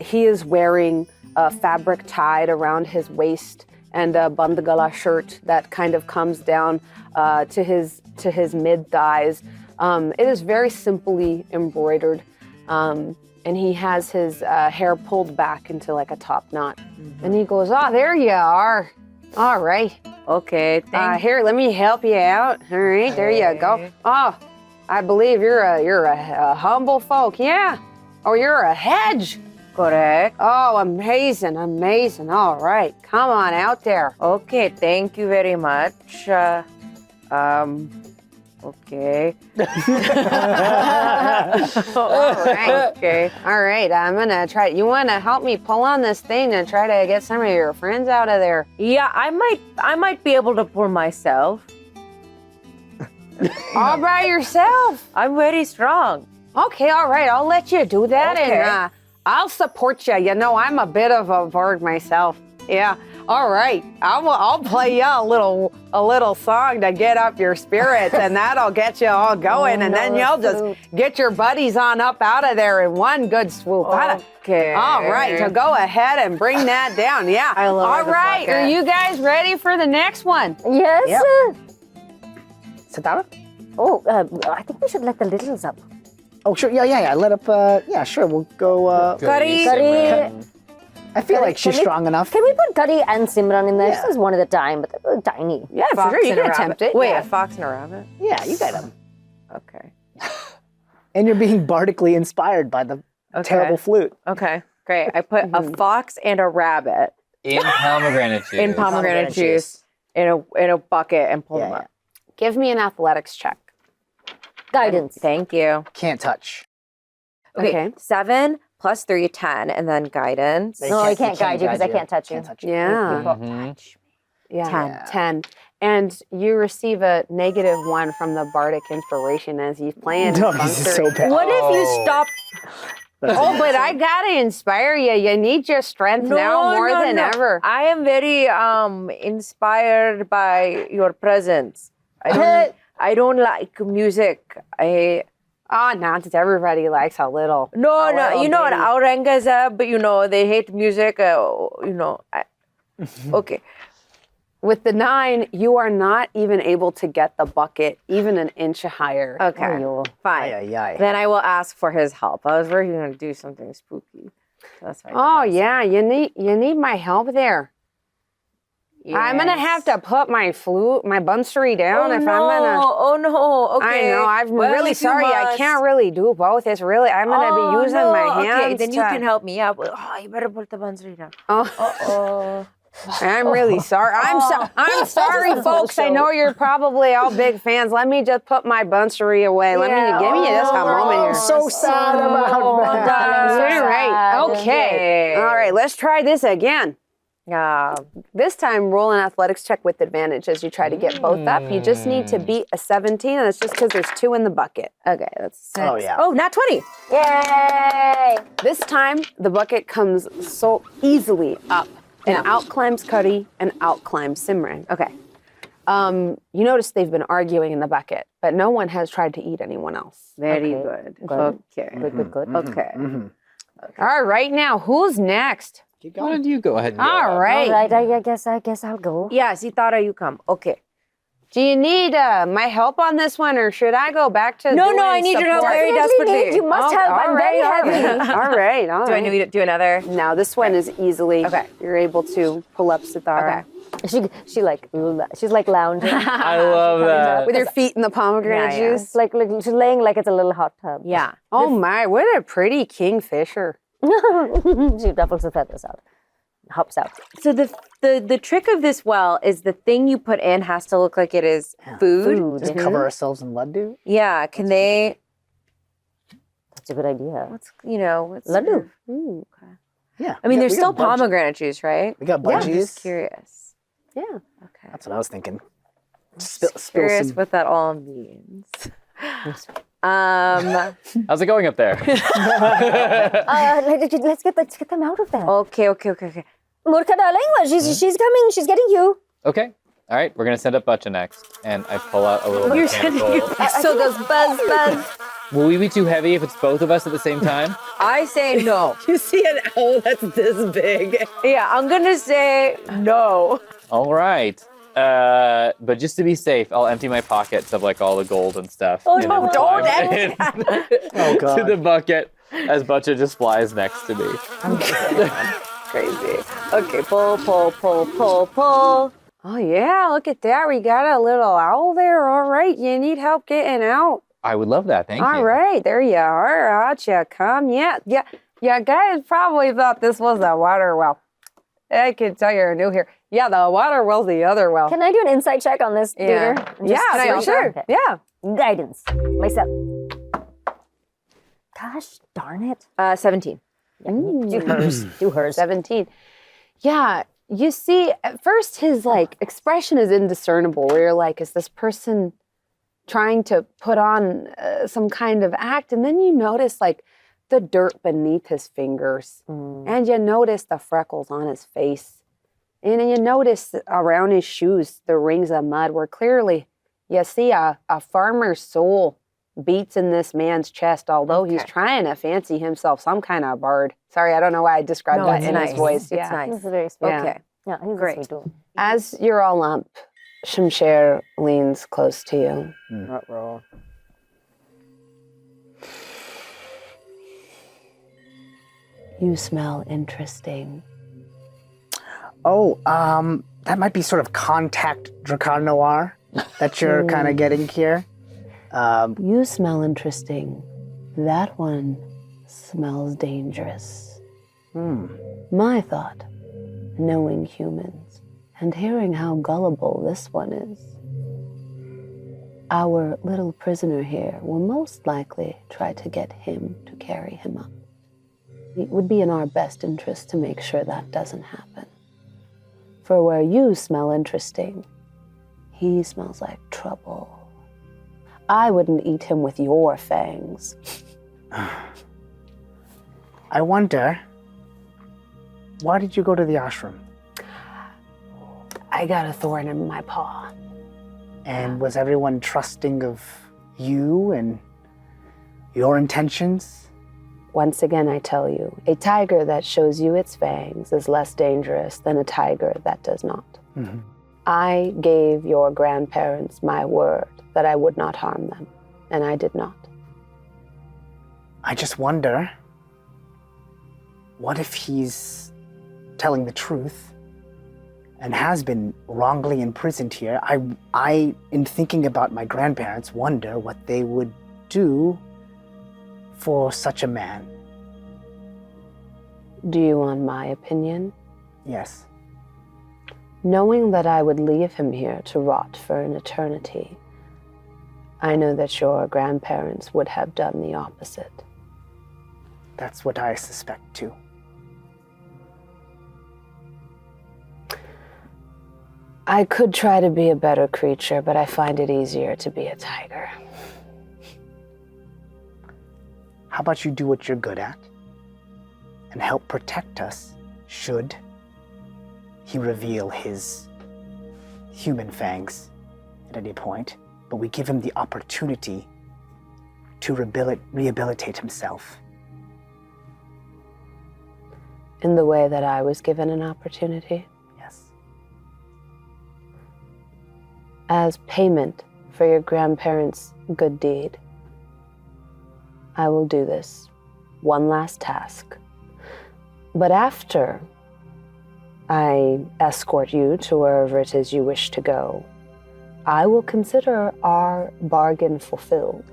He is wearing a fabric tied around his waist and a bandagala shirt that kind of comes down to his mid thighs. It is very simply embroidered, and he has his hair pulled back into like a top knot. And he goes, "Oh, there you are. All right. Okay, Here, let me help you out. All right, there you go. Oh, I believe you're a humble folk, yeah. Oh, you're a hedge. correct. Oh, amazing. All right, come on out there. Okay, thank you very much. Okay. All right, I'm gonna try. You wanna help me pull on this thing and try to get some of your friends out of there? Yeah, I might be able to pull myself. All by yourself? I'm very strong. Okay, all right, I'll let you do that, Okay. and I'll support you. You know, I'm a bit of a bird myself. Yeah. All right, I'll play you a little song to get up your spirits, and that'll get you all going, and then you'll just get your buddies on up out of there in one good swoop. Okay. All right, so go ahead and bring that down. Yeah. I love all the right, bucket. are you guys ready for the next one? Yes. Yep. Sitara? Oh, I think we should let the littles up. Oh, sure. Yeah. Let up. Yeah, sure. We'll go. Curry. I feel like she's strong enough. Can we put Curry and Simran in there? This is one at a time, but they're tiny. Yeah, for sure. You can attempt it. Wait, Yeah. a fox and a rabbit? Yeah, you got them. Okay. And you're being bardically inspired by the terrible flute. Okay, great. I put a fox and a rabbit In pomegranate juice. in pomegranate juice in a bucket and pull them up. Give me an athletics check. Guidance. Thank you. Can't touch. Okay. 7 plus 3, 10, and then guidance. No, I can't guide you because I can't touch you. Yeah. Mhm. Yeah. 10. 10. And you receive a -1 from the bardic inspiration as he's playing. No, this is so bad. What if you stop? Oh, but I gotta inspire you. You need your strength now more than ever. I am very inspired by your presence. I don't like music. Oh, not that everybody likes a little. No, little you know what bitty. Aurangas are, but they hate music. Okay. With the 9, you are not even able to get the bucket even an inch higher. Okay. Fine. Ay, ay, ay. Then I will ask for his help. I was working on to do something spooky. That's fine. Oh yeah, you need my help there. I'm gonna have to put my flute, my bunsery down if I'm gonna. Oh no! Okay. I know. I'm Well, really if you sorry. I must. can't really do both. It's really. I'm gonna be using my hands. Okay, then you to- can help me out. Oh, you better put the bunsry down. Oh, Oh. I'm really sorry. I'm sorry, folks. I know you're probably all big fans. Let me just put my bunsery away. Give me just a moment here. I'm so sad about that. All right. Okay. All right. Let's try this again. Yeah. This time, roll an athletics check with advantage as you try to get both up. You just need to beat a 17, and that's just because there's 2 in the bucket. Okay, that's 6. Oh, yeah. Oh, not 20. Yay! This time, the bucket comes so easily up, and out climbs Cuddy, and out climbs Simran. Okay. You notice they've been arguing in the bucket, but no one has tried to eat anyone else. Very Okay. good. Good. Okay. Good. Okay. All right, now who's next? Why don't you go ahead and go All up? right. All right, I guess I'll go. Yeah, Sitara, you come. Okay. Do you need my help on this one, or should I go back to? No, doing I need your help support? very Definitely desperately. need- You must Oh, help. all I'm very right, all heavy. right, all right, all Do I right. need to do another? Now this one is easily. Okay. You're able to pull up Sitara. Okay. She's like lounging I love that. With your feet in the pomegranate Yeah, yeah. juice. It's like she's laying like it's a little hot tub. Yeah. Oh my, what a pretty kingfisher. She ruffles the feathers out, hops out. So the trick of this well is the thing you put in has to look like it is food. Just cover ourselves in Laddoo. Yeah. Can they? That's a good idea. What's what's Laddoo. Yeah. I mean, we there's got still budgie- pomegranate juice, right? We got I'm budgies. just curious. Yeah. Okay. That's what I was thinking. Spill Spill curious some. what that all means. How's it going up there? Let's get them out of there. Okay. Murkha, darling, she's coming. She's getting you. Okay. All right. We're gonna send up Butcha next, and I pull out a little mechanical. So it goes buzz. Will we be too heavy if it's both of us at the same time? I say no. You see an owl that's this big. Yeah, I'm gonna say no. All right. But just to be safe, I'll empty my pockets of like all the gold and stuff. Oh, and then no, climb don't in Oh, to God. the bucket as Butcha just flies next to me. Crazy. Okay, pull. Oh yeah, look at that. We got a little owl there. All right, you need help getting out. I would love that. Thank you. All right, there you are. Out you come. Yeah. Guys probably thought this was a water well. I can tell you're new here. Yeah, the water well's the other well. Can I do an insight check on this Yeah. duder? Yeah, for sure. Okay. Yeah. Guidance. Myself. Gosh darn it. 17. Do hers. Do hers. 17. Yeah, you see, at first his expression is indiscernible. Where you're like, is this person trying to put on some kind of act? And then you notice the dirt beneath his fingers, and you notice the freckles on his face, and you notice around his shoes the rings of mud. Where clearly you see a farmer's soul beats in this man's chest, although he's trying to fancy himself some kind of bard. Sorry, I don't know why I described that in his voice. It's Yeah. nice. This is very sweet. Yeah. Okay. Yeah, he's Great. a sweet dude. As you're all up, Shamsher leans close to you. Roll. You smell interesting. Oh, that might be sort of contact Dracar Noir that you're kind of getting here. You smell interesting. That one smells dangerous. My thought, knowing humans and hearing how gullible this one is, our little prisoner here will most likely try to get him to carry him up. It would be in our best interest to make sure that doesn't happen. For where you smell interesting, he smells like trouble. I wouldn't eat him with your fangs. I wonder, why did you go to the ashram? I got a thorn in my paw. And was everyone trusting of you and your intentions? Once again, I tell you, a tiger that shows you its fangs is less dangerous than a tiger that does not. Mhm. I gave your grandparents my word that I would not harm them, and I did not. I just wonder, what if he's telling the truth and has been wrongly imprisoned here? I, in thinking about my grandparents, wonder what they would do for such a man. Do you want my opinion? Yes. Knowing that I would leave him here to rot for an eternity, I know that your grandparents would have done the opposite. That's what I suspect too. I could try to be a better creature, but I find it easier to be a tiger. How about you do what you're good at and help protect us should he reveal his human fangs at any point, but we give him the opportunity to rehabilitate himself. In the way that I was given an opportunity? Yes. As payment for your grandparents' good deed, I will do this one last task. But after I escort you to wherever it is you wish to go, I will consider our bargain fulfilled.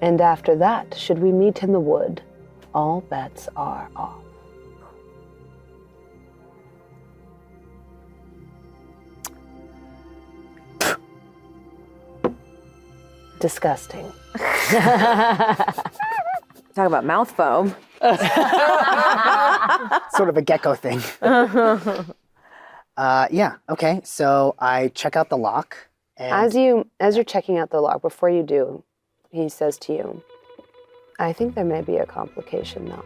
And after that, should we meet in the wood, all bets are off. Disgusting. Talk about mouth foam. Sort of a gecko thing. Yeah, okay. So I check out the lock. And As you're checking out the lock, before you do, he says to you, I think there may be a complication though.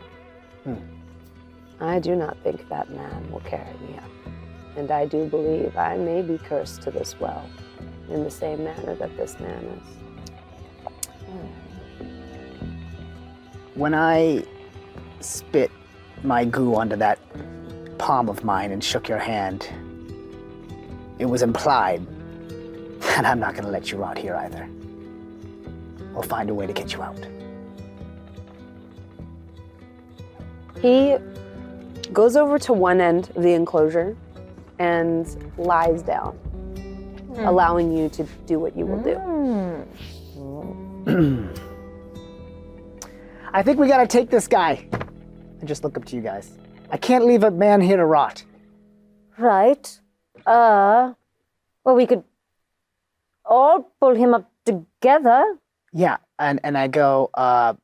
I do not think that man will carry me up. And I do believe I may be cursed to this well in the same manner that this man is. When I spit my goo onto that palm of mine and shook your hand, it was implied that I'm not going to let you rot here either. We'll find a way to get you out. He goes over to one end of the enclosure and lies down, allowing you to do what you will do. I think we gotta take this guy. I just look up to you guys. I can't leave a man here to rot. Right. Well, we could all pull him up together. Yeah, and I go I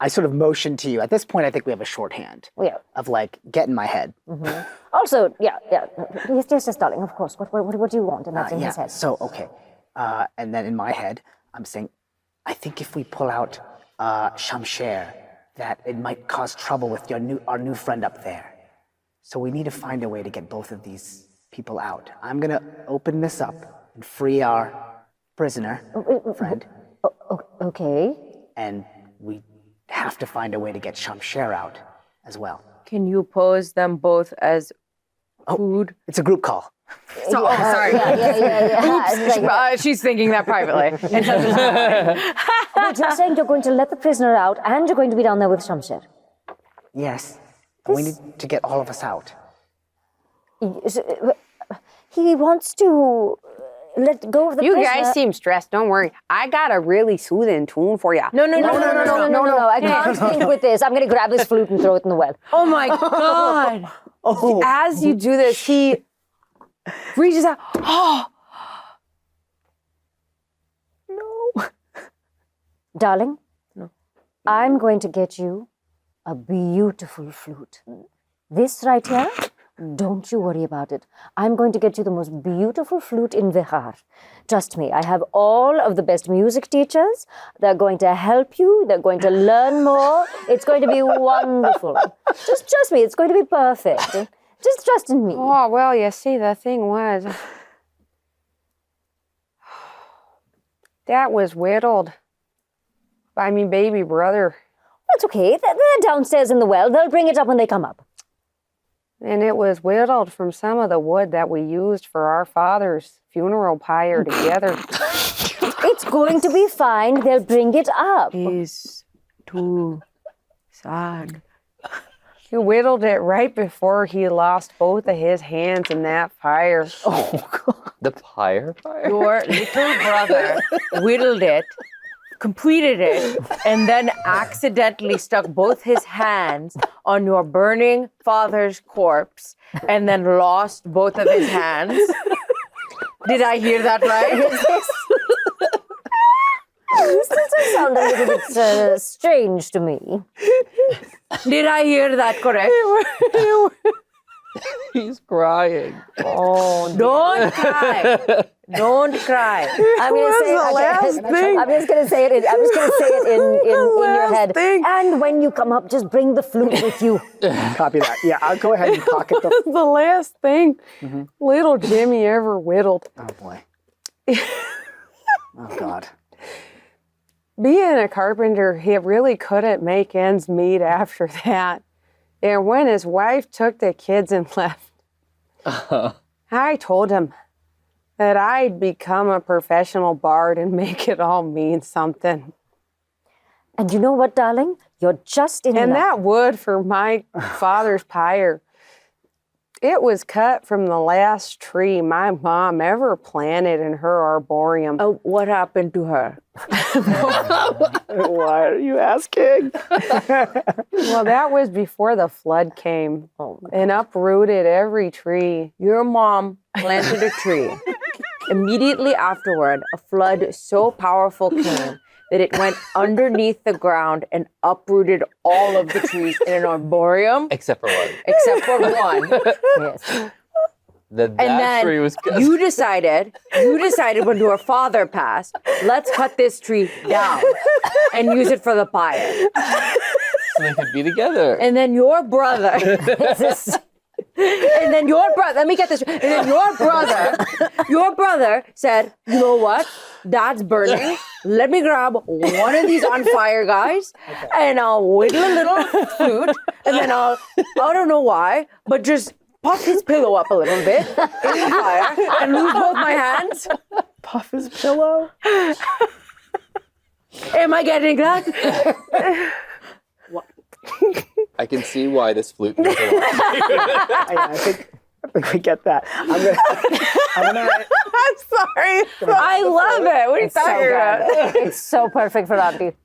sort of motion to you. At this point, I think we have a shorthand Yeah. of like, get in my head. Also, yeah. Yes, darling, of course. What do you want? And that's in his head. So, okay. And then in my head, I'm saying, I think if we pull out Shamsher, that it might cause trouble with our new friend up there. So we need to find a way to get both of these people out. I'm gonna open this up and free our prisoner friend. Okay. And we have to find a way to get Shamsher out as well. Can you pose them both as food? It's a group call. So, sorry. Yeah. She's thinking that privately. But you're saying you're going to let the prisoner out and you're going to be down there with Shamsher. Yes. We need to get all of us out. He wants to let go of the You prisoner. guys seem stressed. Don't worry. I got a really soothing tune for you. No. No. I can't think with this. I'm going to grab this flute and throw it in the well. Oh my God. As you do this, he reaches out. Oh. No. Darling, I'm going to get you a beautiful flute. This right here, don't you worry about it. I'm going to get you the most beautiful flute in Vihar. Trust me, I have all of the best music teachers. They're going to help you. They're going to learn more. It's going to be wonderful. Just trust me, it's going to be perfect. Just trust in me. Oh, well, you see, the thing was, that was whittled by me baby brother. That's okay. They're downstairs in the well. They'll bring it up when they come up. And it was whittled from some of the wood that we used for our father's funeral pyre together. It's going to be fine. They'll bring it up. He's too sad. He whittled it right before he lost both of his hands in that fire. Oh, God. The fire? Your little brother whittled it, completed it, and then accidentally stuck both his hands on your burning father's corpse and then lost both of his hands. Did I hear that right? This does sound a little bit strange to me. Did I hear that correct? He's crying. Oh, Don't cry. Don't cry. I'm going to say I'm just going to say it. I'm just going to say it in your head. And when you come up, just bring the flute with you. Copy that. Yeah, I'll go ahead and pocket the... That's the last thing little Jimmy ever whittled. Oh, boy. Oh, God. Being a carpenter, he really couldn't make ends meet after that. And when his wife took the kids and left, I told him that I'd become a professional bard and make it all mean something. And you know what, darling? You're just in And luck. that wood for my father's pyre, it was cut from the last tree my mom ever planted in her arboreum. What happened to her? Why are you asking? Well, that was before the flood came and uprooted every tree. Your mom planted a tree. Immediately afterward, a flood so powerful came that it went underneath the ground and uprooted all of the trees in an arboreum. Except for one. Except for one. Yes. That tree was good. you decided when your father passed, let's cut this tree down and use it for the pyre. So they could be together. And then your brother, let me get this. And then your brother said, you know what? That's burning. Let me grab one of these on fire guys and I'll wiggle a little flute and then I don't know why, but just puff his pillow up a little bit in the fire and lose both my hands. Puff his pillow? Am I getting that? I can see why this flute means a lot. I think we get that. I'm gonna I'm sorry. I love it. What are you talking about? It's so perfect for Auntie.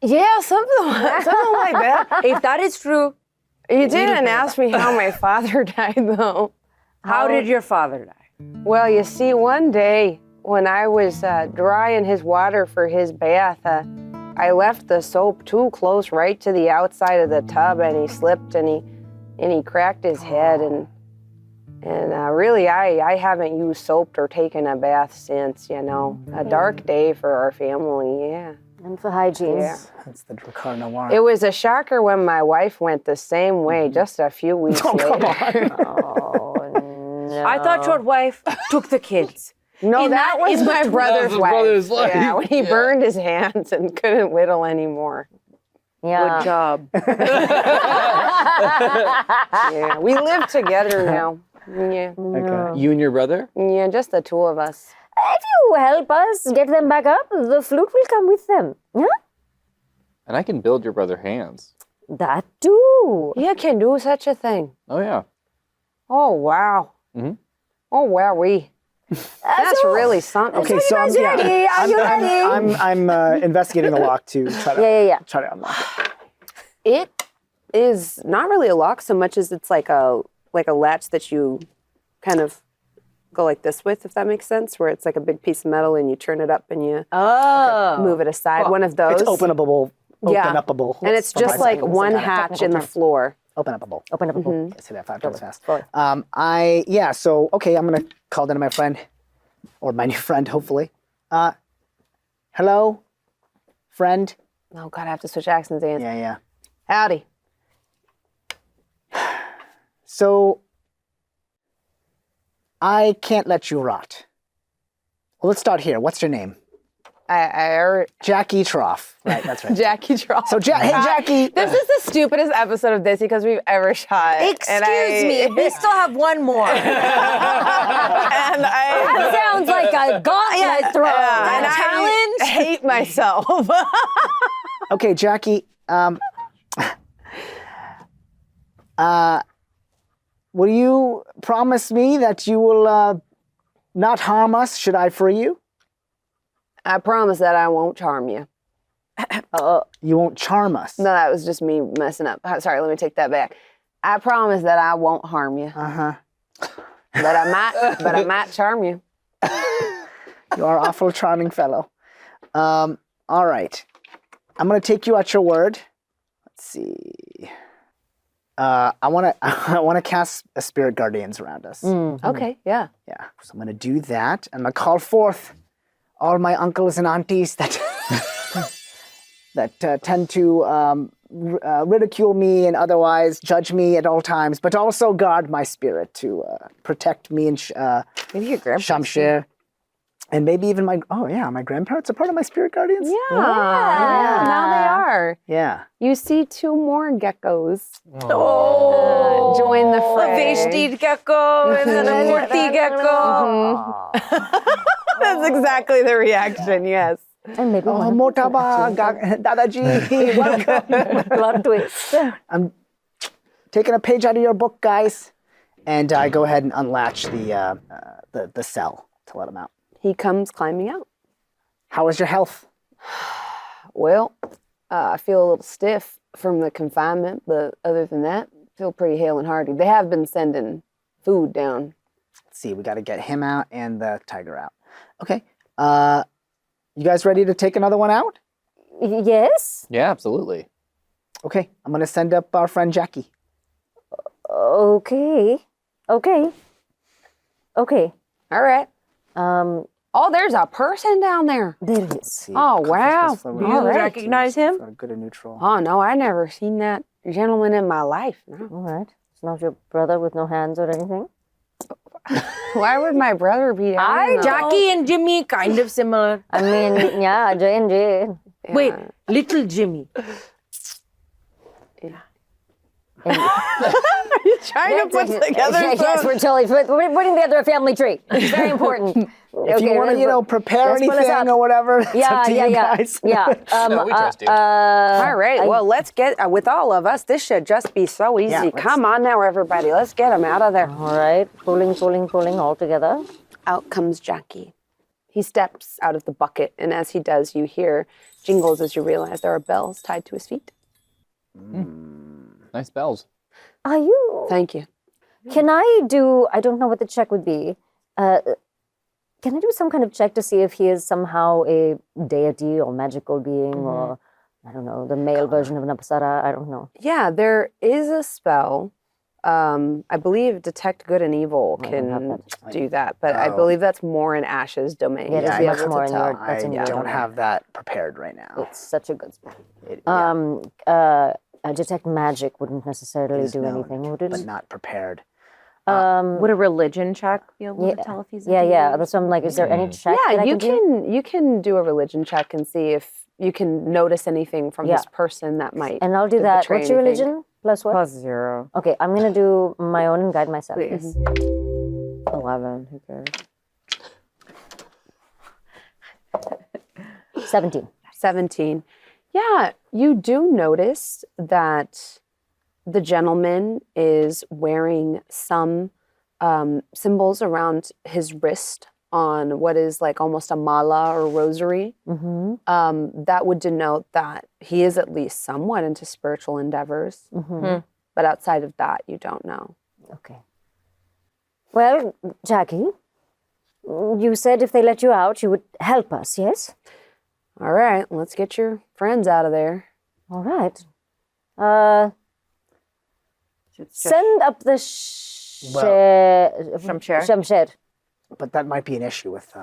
Yeah, something like that. If that is true, You didn't ask me how my father died, though. how did your father die? Well, you see, one day when I was drying his water for his bath, I left the soap too close right to the outside of the tub, and he slipped and he cracked his head, and really I haven't used soap or taken a bath since. You know, a dark day for our family. Yeah. And for hygiene. Yeah. That's the Dracar Noir. It was a shocker when my wife went the same way just a few weeks later. Come on. Oh, no. I thought your wife took the kids. No, And that that was is my brother's his wife. brother's wife. Yeah, when he Yeah. burned his hands and couldn't whittle anymore. Yeah. Good job. Yeah, we live together now. Yeah, Okay. You and your brother? yeah, just the two of us. If you help us get them back up, the flute will come with them. Yeah? And I can build your brother hands. That too. You can do such a thing. Oh, yeah. Oh, wow. Mhm. Oh, wowee. That's really something. Okay, so I'm, ready? Are you ready? I'm investigating the lock to try to Yeah. try to unlock it. It is not really a lock so much as it's like a latch that you kind of go like this with, if that makes sense, where it's like a big piece of metal and you turn it up and you move it aside. One of those. It's openable. Yeah. Open-upable. And it's just like one hatch in the floor. Open-upable. Open up a book. I say that 5 times fast. Forward. So okay, I'm gonna call down to my friend, or my new friend, hopefully. Hello, friend. Oh, God, I have to switch accents, Ann. Yeah. Howdy. So I can't let you rot. Well, let's start here. What's your name? Jackie Trough. Right, that's right. Jackie Trough. So, hey, Jackie. This is the stupidest episode of Desi because we've ever shot. Excuse me, we still have one more. That sounds like a gauntlet throw. and challenge? I hate myself. Okay, Jackie. Will you promise me that you will not harm us should I free you? I promise that I won't charm you. You won't charm us. No, that was just me messing up. Sorry, let me take that back. I promise that I won't harm you. Uh-huh. But I might charm you. You are an awful charming fellow. All right. I'm going to take you at your word. Let's see. I want to cast a spirit guardians around us. Okay, yeah. Yeah. So I'm going to do that. I'm going to call forth all my uncles and aunties that that tend to ridicule me and otherwise judge me at all times, but also guard my spirit to protect me and Maybe your grandparents. Shamshir. And maybe even my grandparents are part of my spirit guardians? Yeah, now they are. Yeah. You see 2 more geckos Oh, join the A fray. Veshti gecko and then a Murti gecko. That's exactly the reaction, yes. And maybe Oh, Motaba, Dadaji, welcome. plot twist. I'm taking a page out of your book, guys. And I go ahead and unlatch the cell to let him out. He comes climbing out. How is your health? Well, I feel a little stiff from the confinement, but other than that, feel pretty hale and hearty. They have been sending food down. Let's see, we got to get him out and the tiger out. Okay. You guys ready to take another one out? Yes. Yeah, absolutely. Okay, I'm going to send up our friend Jackie. Okay. Okay. All right. Oh, there's a person down there. There is. See, Oh, wow. Do Do you recognize him? Good or neutral. Oh, no, I never seen that gentleman in my life. No. All right. It's not your brother with no hands or anything? Why would my brother be down there? Jackie and Jimmy, kind of similar. I mean, yeah, J&J. Wait, little Jimmy. Trying to put together Yes, we're totally we're putting together a family tree. It's very important. If you want to, prepare let's split us anything up. or whatever, it's up to you guys. Yeah. We trust you. All right, well, let's get, with all of us, this should just be so easy. let's- Come on now, everybody. Let's get him out of there. All right. Pulling all together. Out comes Jackie. He steps out of the bucket, and as he does, you hear jingles as you realize there are bells tied to his feet. Nice bells. Are you... Thank you. Can I do... I don't know what the check would be. Can I do some kind of check to see if he is somehow a deity or magical being or, I don't know, the male version of an apsara? I don't know. Yeah, there is a spell. I believe Detect Good and Evil I don't have can that. do that, but I believe that's more in Ash's domain. Yeah, to that's be much able to more in tell. your... That's in your I don't domain. have that prepared right now. It's such a good spell. Yeah, Detect magic wouldn't necessarily is do known, anything, would it? but not prepared. Would a religion check be able to tell if he's a Yeah. deity? That's what I'm like, is there any check that Yeah, I you can do? you can do a religion check and see if you can notice anything from this person that might. And I'll do could that. betray What's your anything. religion? Plus what? +0. Okay, I'm going to do my own and guide myself. Please. 11. Who cares? 17. 17. Yeah, you do notice that the gentleman is wearing some symbols around his wrist on what is like almost a mala or rosary. Mm-hmm. That would denote that he is at least somewhat into spiritual endeavors. Mm-hmm. But outside of that, you don't know. Okay. Well, Jackie, you said if they let you out, you would help us, yes? All right, let's get your friends out of there. All right. Send up the Shamshir? Shamshir. But that might be an issue with,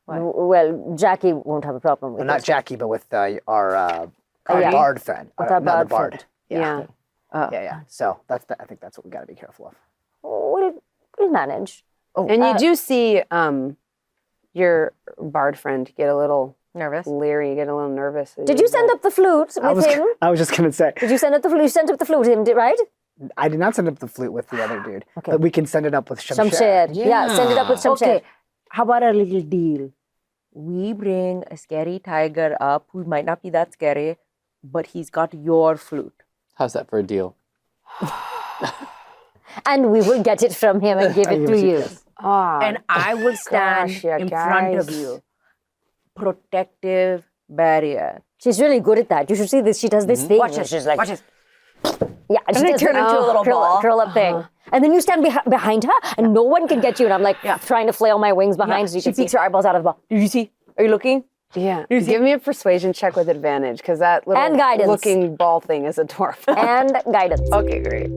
Well, Jackie won't have a problem with well, not it. Jackie, but with our yeah. bard friend. With our Another bard bard. friend. Yeah. Yeah. So I think that's what we got to be careful of. We'll manage. And you do see your bard friend get a little Nervous? leery, get a little nervous. Did you send up the flute with him? I was just gonna say. Did you send up the flute? You sent up the flute with him, right? I did not send up the flute with the other dude, but we can send it up with Shamsher. Shamsher. Yeah, send it up with Shamsher. Okay, how about a little deal? We bring a scary tiger up who might not be that scary, but he's got your flute. How's that for a deal? And we will get it from him and give it to you. And I will stand gosh, you in front of guys. you. Protective barrier. She's really good at that. You should see this. She does this thing. Watch where this. She's like, Watch this. yeah, and she I does turn the into a little ball. curl up thing. And then you stand behind her, and no one can get you. And I'm like trying to flail my wings behind so you She can see. peeks her eyeballs out of the ball. Did you see? Are you looking? Yeah. Give me a persuasion check with advantage, because that little And guidance. looking ball thing is adorable. And guidance. Okay, great.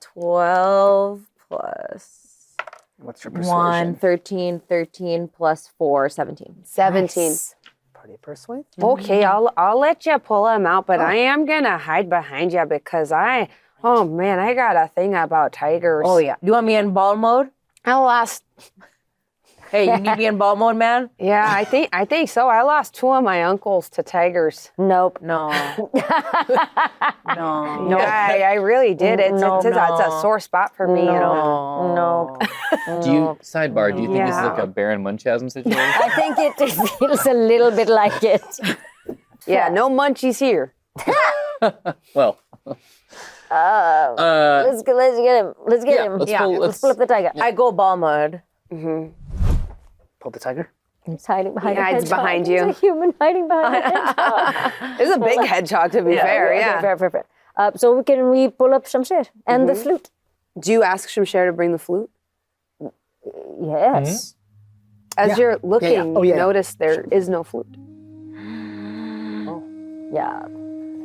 12 plus What's your 1, persuasion? 13 plus 4, 17. 17. Party persuade? Okay, I'll let you pull him out, but I am gonna hide behind you because I got a thing about tigers. Oh, yeah. Do you want me in ball mode? I lost. Hey, you need me in ball mode, man? Yeah, I think so. I lost 2 of my uncles to tigers. Nope. No. No. No, I really did. It's No, it's a sore spot for me. No. Do you sidebar? Do you think this is like Yeah. a Baron Munchausen situation? I think it feels a little bit like it. Yeah, no munchies here. Well, Let's get him. Let's get him. let's pull up the tiger. I go ball mode. Pull the tiger? It's hiding behind a Yeah, it's hedgehog. behind you. It's a human hiding behind a hedgehog. It's a big hedgehog, to be fair. Okay, Yeah. fair. So can we pull up Shamsher and the flute? Do you ask Shamsher to bring the flute? Yes. As you're looking, Oh, yeah. you notice there is no flute. Yeah.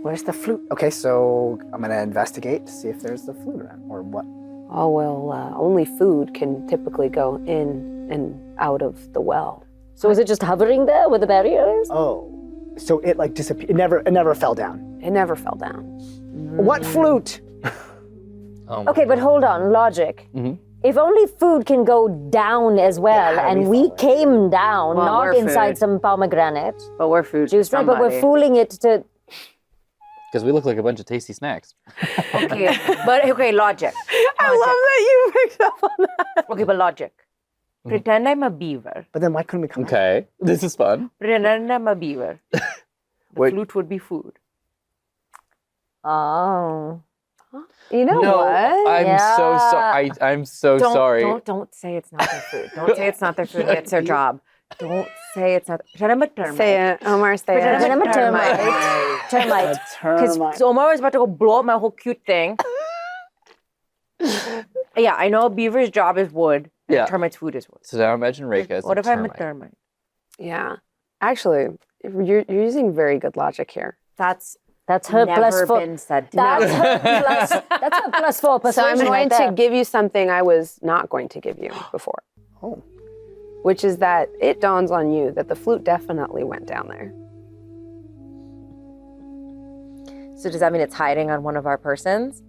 Where's the flute? Okay, so I'm gonna investigate to see if there's the flute around or what. Oh, well, only food can typically go in and out of the well. So is it just hovering there where the barrier is? Oh, so it like disappeared. It never fell down. It never fell down. What flute? Oh my Okay, but hold on. Logic. Mhm. If only food can go down as well, Yeah, and we we fall came down, Well, not we're inside food. some pomegranate But we're food. juice, right? But we're fooling it to. Because we look like a bunch of tasty snacks. Okay, but okay, logic. I love that you picked up on that. Okay, but logic. Pretend I'm a beaver. But then why couldn't we come? Okay, this is fun. Pretend I'm a beaver. The Wait. flute would be food. Oh. You know no, what? I'm so sorry. I'm so sorry. Don't say it's not their food. Don't say it's not their food. It's their job. Don't say it's not. Pretend I'm a termite. Say it, Omar. Say Pretend it. I'm a termite. A Termite. termite. Because Omar was about to go blow up my whole cute thing. Yeah, I know a beaver's job is wood. Yeah. A termite's food is wood. So now imagine Rekha as What a if I'm a termite. termite? Yeah. Actually, you're using very good logic here. That's That's her never plus 4. been said to That's me. her plus. That's her plus 4 So I'm persuasion going right to there. give you something I was not going to give you before. Oh. Which is that it dawns on you that the flute definitely went down there. So does that mean it's hiding on one of our persons?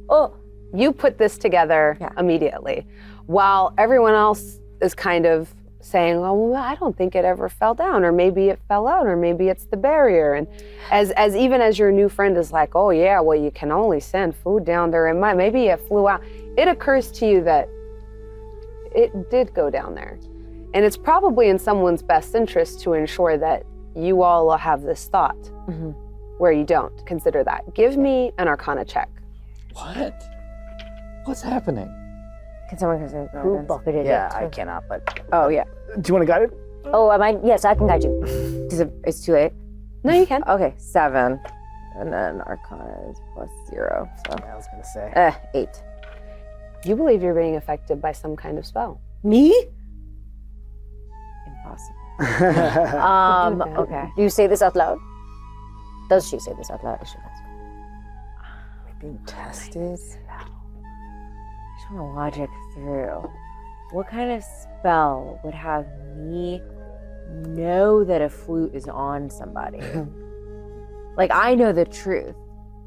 Oh, you put this together immediately, while everyone else is kind of saying, "Oh, well, I don't think it ever fell down, or maybe it fell out, or maybe it's the barrier." And as even as your new friend is like, "Oh yeah, well you can only send food down there, and maybe it flew out." It occurs to you that it did go down there, and it's probably in someone's best interest to ensure that you all will have this thought, where you don't. Consider that. Give me an Arcana check. What? What's happening? Can someone Who bucketed Yeah, it? I cannot. But Oh yeah. do you want to guide it? Oh, am I? Yes, I can guide you. It's too late. No, you can. Okay, 7. And then Arcana is plus 0. So I was gonna say. 8. You believe you're being affected by some kind of spell. Me? Impossible. Okay. Do you say this out loud? Does she say this out loud? I should ask. Being tested. I just want to logic through. What kind of spell would have me know that a flute is on somebody? Like, I know the truth,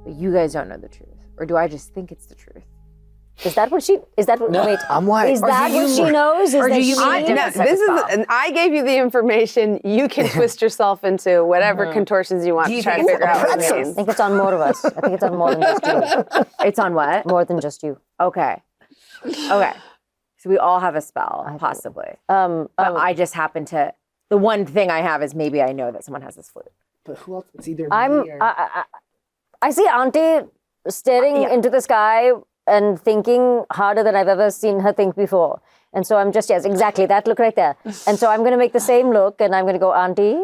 but you guys don't know the truth. Or do I just think it's the truth? Is that what she? Is that what? No, wait. I'm white. Is that what she knows? Is Or that do you she? mean No, this is. I gave you the information. You can twist yourself into whatever contortions you want Do to you try to think figure out what it pretzels? I means. think it's on more of us. I think it's on more than just you. It's on what? More than just you. Okay. Okay. So we all have a spell, possibly. But I just happen to. The one thing I have is maybe I know that someone has this flute. But who else? It's either I'm. me or... I see Auntie staring into the sky and thinking harder than I've ever seen her think before. And so I'm just, yes, exactly, that look right there. And so I'm going to make the same look and I'm going to go, Auntie,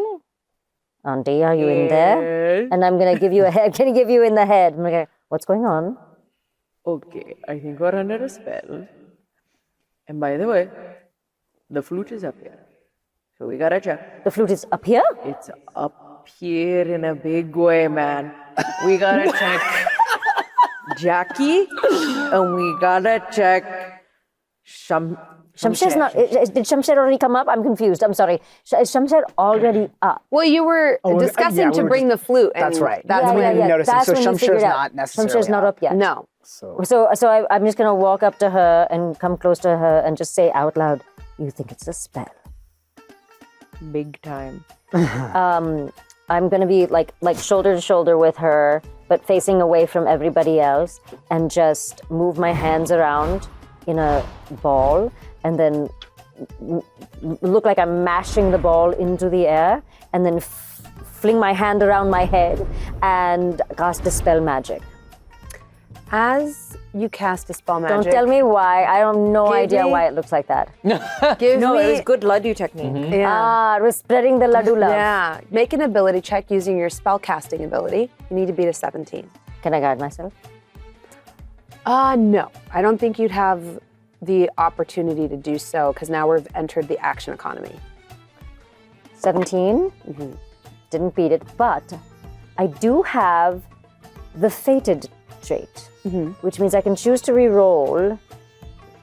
are you in there? And I'm going to give you a head, going to give you in the head. I'm going to go, what's going on? Okay, I think we're under a spell. And by the way, the flute is up here. So we gotta check. The flute is up here? It's up here in a big way, man. We gotta check Jackie and we gotta check Shamsher's not, did Shamsher already come up? I'm confused, I'm sorry. Is Shamsher already up? Well, you were discussing yeah, we to were bring the flute. And That's right. That's That's when when you you notice it. That's So when you Shamsher's figured out. not necessarily Shamsher's not up yet. No. So I'm just going to walk up to her and come close to her and just say out loud, you think it's a spell? big time. I'm going to be like shoulder to shoulder with her, but facing away from everybody else, and just move my hands around in a ball, and then look like I'm mashing the ball into the air, and then fling my hand around my head and cast Dispel Magic. As you cast Dispel Magic... Don't tell me why. I have no idea me- why it looks like that. Give No, me, it was good Laddoo technique. Yeah. We're spreading the Laddoo love. Yeah. Make an ability check using your spell casting ability. You need to beat a 17. Can I guide myself? No. I don't think you'd have the opportunity to do so because now we've entered the action economy. 17. Didn't beat it, but I do have the Fated trait, which means I can choose to re-roll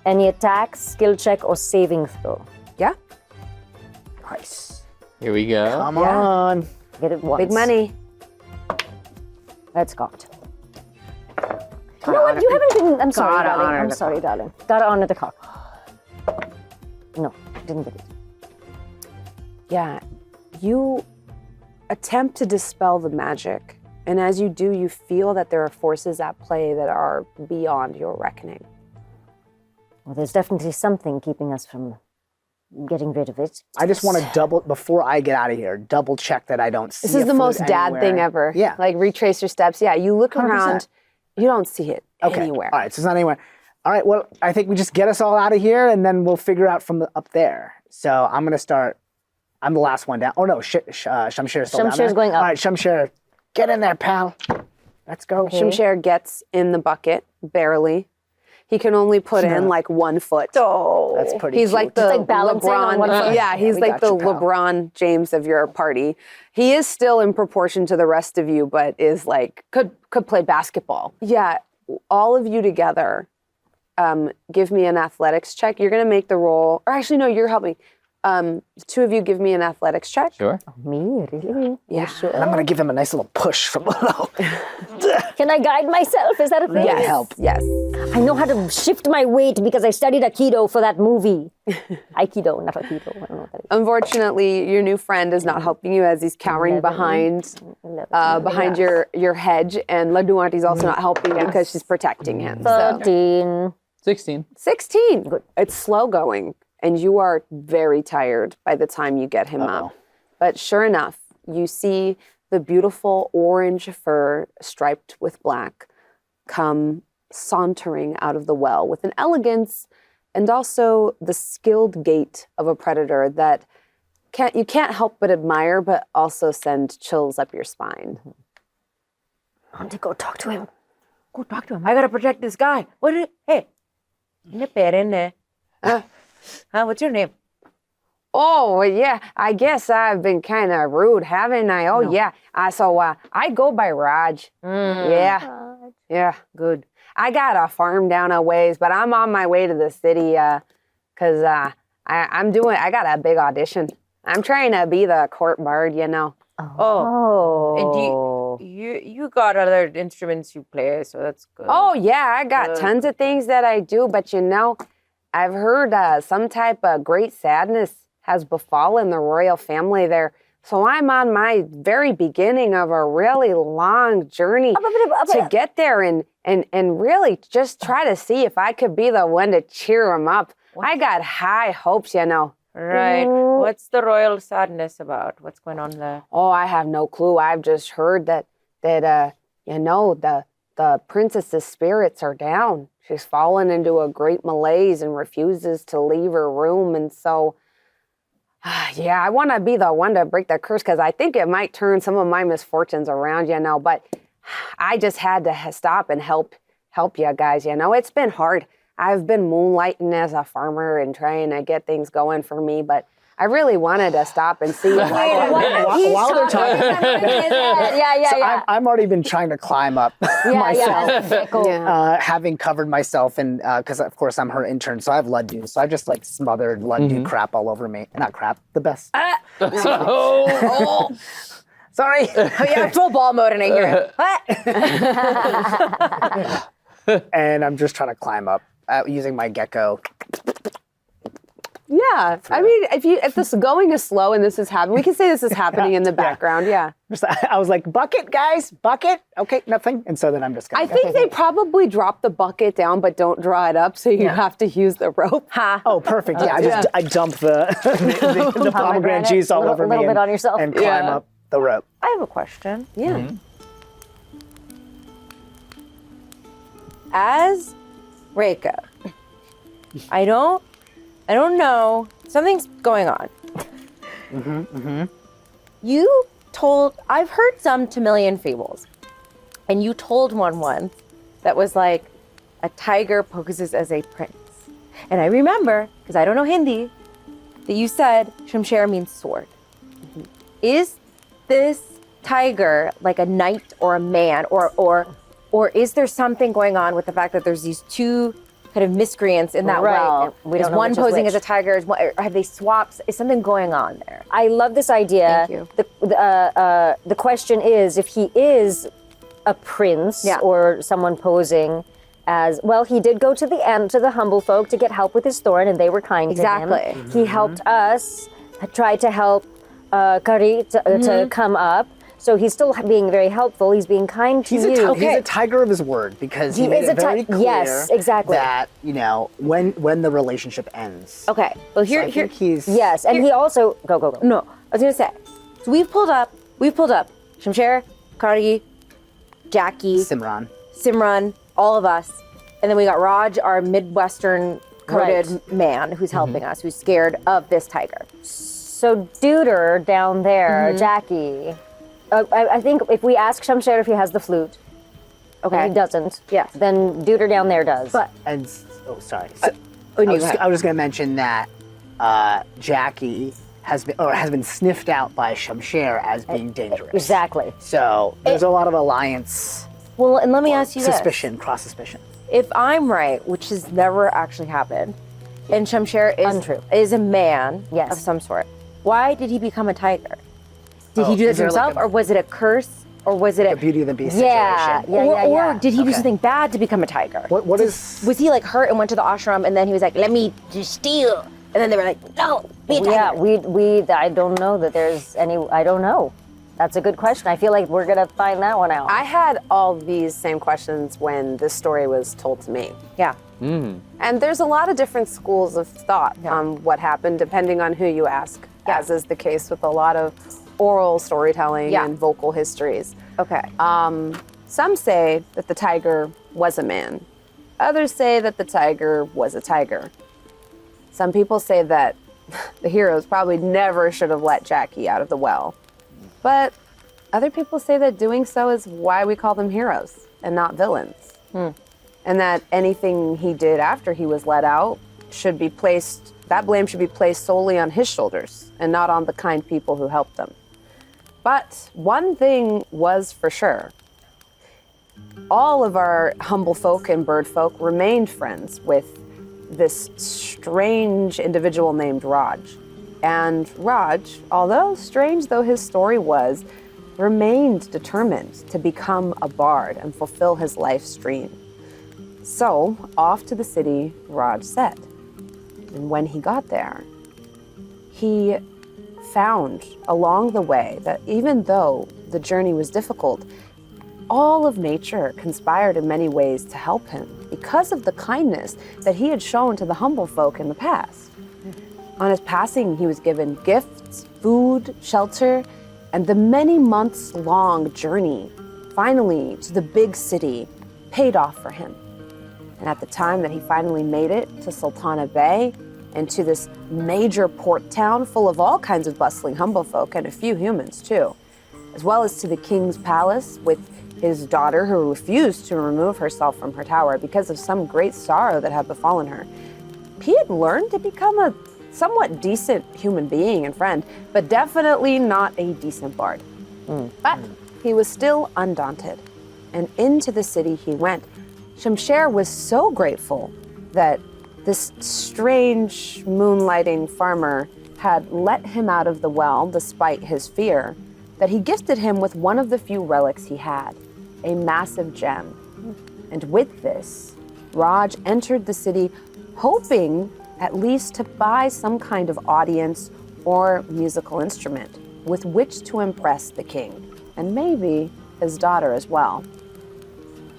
any attack, skill check, or saving throw. Yeah. Nice. Here we go. Come on. Get it once. Big money. Let's go. You know what? You haven't been. I'm sorry, Gotta darling. honor I'm the sorry, darling. Gotta honor the cock. No, didn't get it. Yeah. You attempt to dispel the magic. And as you do, you feel that there are forces at play that are beyond your reckoning. Well, there's definitely something keeping us from getting rid of it. I just want to double, before I get out of here, double check that I don't see This is a the flute most dad thing anywhere. ever. Yeah. Like retrace your steps. Yeah, you look 100%. around, you don't see it Okay. anywhere. All right, so it's not anywhere. All right, well, I think we just get us all out of here and then we'll figure out from up there. So I'm going to start. I'm the last one down. Oh, no, Shamsher's still down there. Shamsher's going up. All right, Shamsher, get in there, pal. Let's go. Shamsher gets in the bucket, barely. He can only put in like 1 foot. Oh, that's pretty He's cute. like the like balancing on LeBron. one foot. Yeah, he's we like got the you, pal. LeBron James of your party. He is still in proportion to the rest of you, but is like could play basketball. Yeah, all of you together. Give me an athletics check. You're gonna make the roll, or actually no, you're helping. 2 of you give me an athletics check. Sure. Me, really? Yeah. And I'm going to give him a nice little push from below. Can I guide myself? Is that a thing? Yes. help. Yes. I know how to shift my weight because I studied Aikido for that movie. Aikido, not Aikido. I don't know what that is. Unfortunately, your new friend is not helping you as he's cowering behind your hedge, and Laddoo Auntie's also not helping because she's protecting him. So. 13. 16. 16. Good. It's slow going, and you are very tired by the time you get him up. But sure enough, you see the beautiful orange fur striped with black come sauntering out of the well with an elegance and also the skilled gait of a predator that you can't help but admire, but also send chills up your spine. Auntie, go talk to him. Go talk to him. I gotta protect this guy. Hey, in there. What's your name? Oh, yeah, I guess I've been kind of rude, haven't I? Oh, yeah. So I go by Raj. Yeah. Yeah, good. I got a farm down a ways, but I'm on my way to the city because I got a big audition. I'm trying to be the court bard, you know. Oh. And Oh. You got other instruments you play, so that's good. Oh, yeah, I got tons of things that I do, but I've heard some type of great sadness has befallen the royal family there. So I'm on my very beginning of a really long journey to get there and really just try to see if I could be the one to cheer them up. I got high hopes, Right. What's the royal sadness about? What's going on there? Oh, I have no clue. I've just heard that the princess's spirits are down. She's fallen into a great malaise and refuses to leave her room. And so, I want to be the one to break the curse because I think it might turn some of my misfortunes around, but I just had to stop and help you guys, It's been hard. I've been moonlighting as a farmer and trying to get things going for me, but I really wanted to stop and see. While they're talking, Yeah. I'm already been trying to climb up myself, having covered myself, and because of course I'm her intern, so I have Laddoo, so I just like smothered Laddoo crap all over me. Not crap, the best. Sorry. Full ball mode in here. And I'm just trying to climb up using my gecko. Yeah, I mean, if this going is slow and this is happening, we can say this is happening in the background. Yeah. I was like, bucket, guys, bucket. Okay, nothing. And so then I'm just gonna I think they probably drop the bucket down, but don't draw it up, so you have to use the rope. Oh, perfect. Yeah, I dump the pomegranate juice all over me little bit on yourself. and climb up the rope. I have a question. Yeah. As Rekha, I don't know. Something's going on. You told, I've heard some Tamilian fables, and you told one once that was like a tiger poses as a prince. And I remember, because I don't know Hindi, that you said Shamsher means sword. Is this tiger like a knight or a man, or is there something going on with the fact that there's these two kind of miscreants in that Well, way? Is one posing as a tiger? Or have they swapped? Is something going on there? I love this idea. Thank you. The question is, if he is a prince or someone posing as, well, he did go to the humble folk to get help with his thorn, and they were kind to him. He helped us, tried to help Kari to come up. So he's still being very helpful. He's being kind to you. He's a tiger of his word because he made it very clear yes, exactly. that, when the relationship ends. Okay. Well, here he's... Yes, and he also... Go. No, I was going to say, so we've pulled up Shamsher, Kari, Jackie, Simran, all of us. And then we got Raj, our Midwestern coded man who's helping us, who's scared of this tiger. So Duder down there, Jackie... I think if we ask Shamsher if he has the flute, and he doesn't, then Duder down there does. Sorry. I was just going to mention that Jackie has been sniffed out by Shamsher as being dangerous. Exactly. So there's a lot of alliance. Well, and let me ask you suspicion, cross suspicion. If I'm right, which has never actually happened, and Shamsher is a man of some sort, why did he become a tiger? Did he do this himself, or was it a curse, or was it a Beauty and the Beast situation? Or did he do something bad to become a tiger? Was he like hurt and went to the ashram, and then he was like, "Let me just steal," and then they were like, "No, be a tiger." Yeah, I don't know that there's any. I don't know. That's a good question. I feel like we're gonna find that one out. I had all these same questions when this story was told to me. Yeah. And there's a lot of different schools of thought on what happened, depending on who you ask, as is the case with a lot of oral storytelling and vocal histories. Okay. Some say that the tiger was a man. Others say that the tiger was a tiger. Some people say that the heroes probably never should have let Jackie out of the well. But other people say that doing so is why we call them heroes and not villains. And that anything he did after he was let out that blame should be placed solely on his shoulders and not on the kind people who helped them. But one thing was for sure. All of our humble folk and bird folk remained friends with this strange individual named Raj. And Raj, although strange though his story was remained determined to become a bard and fulfill his life's dream. So, off to the city Raj set. And when he got there, he found along the way that even though the journey was difficult, all of nature conspired in many ways to help him because of the kindness that he had shown to the humble folk in the past. On his passing, he was given gifts, food, shelter, and the many months-long journey, finally to the big city, paid off for him. And at the time that he finally made it to Sultana Bay and to this major port town full of all kinds of bustling humble folk and a few humans too, as well as to the king's palace with his daughter who refused to remove herself from her tower because of some great sorrow that had befallen her. He had learned to become a somewhat decent human being and friend, but definitely not a decent bard. But he was still undaunted, and into the city he went. Shamsher was so grateful that this strange moonlighting farmer had let him out of the well despite his fear, that he gifted him with one of the few relics he had, a massive gem. And with this, Raj entered the city hoping at least to buy some kind of audience or musical instrument with which to impress the king, and maybe his daughter as well.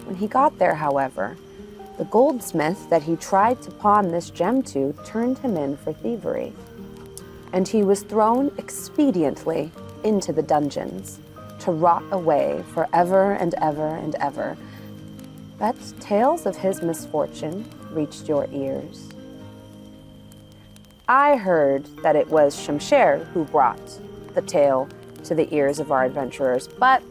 When he got there, however, the goldsmith that he tried to pawn this gem to turned him in for thievery, and he was thrown expediently into the dungeons to rot away forever and ever and ever. But tales of his misfortune reached your ears. I heard that it was Shamsher who brought the tale to the ears of our adventurers, but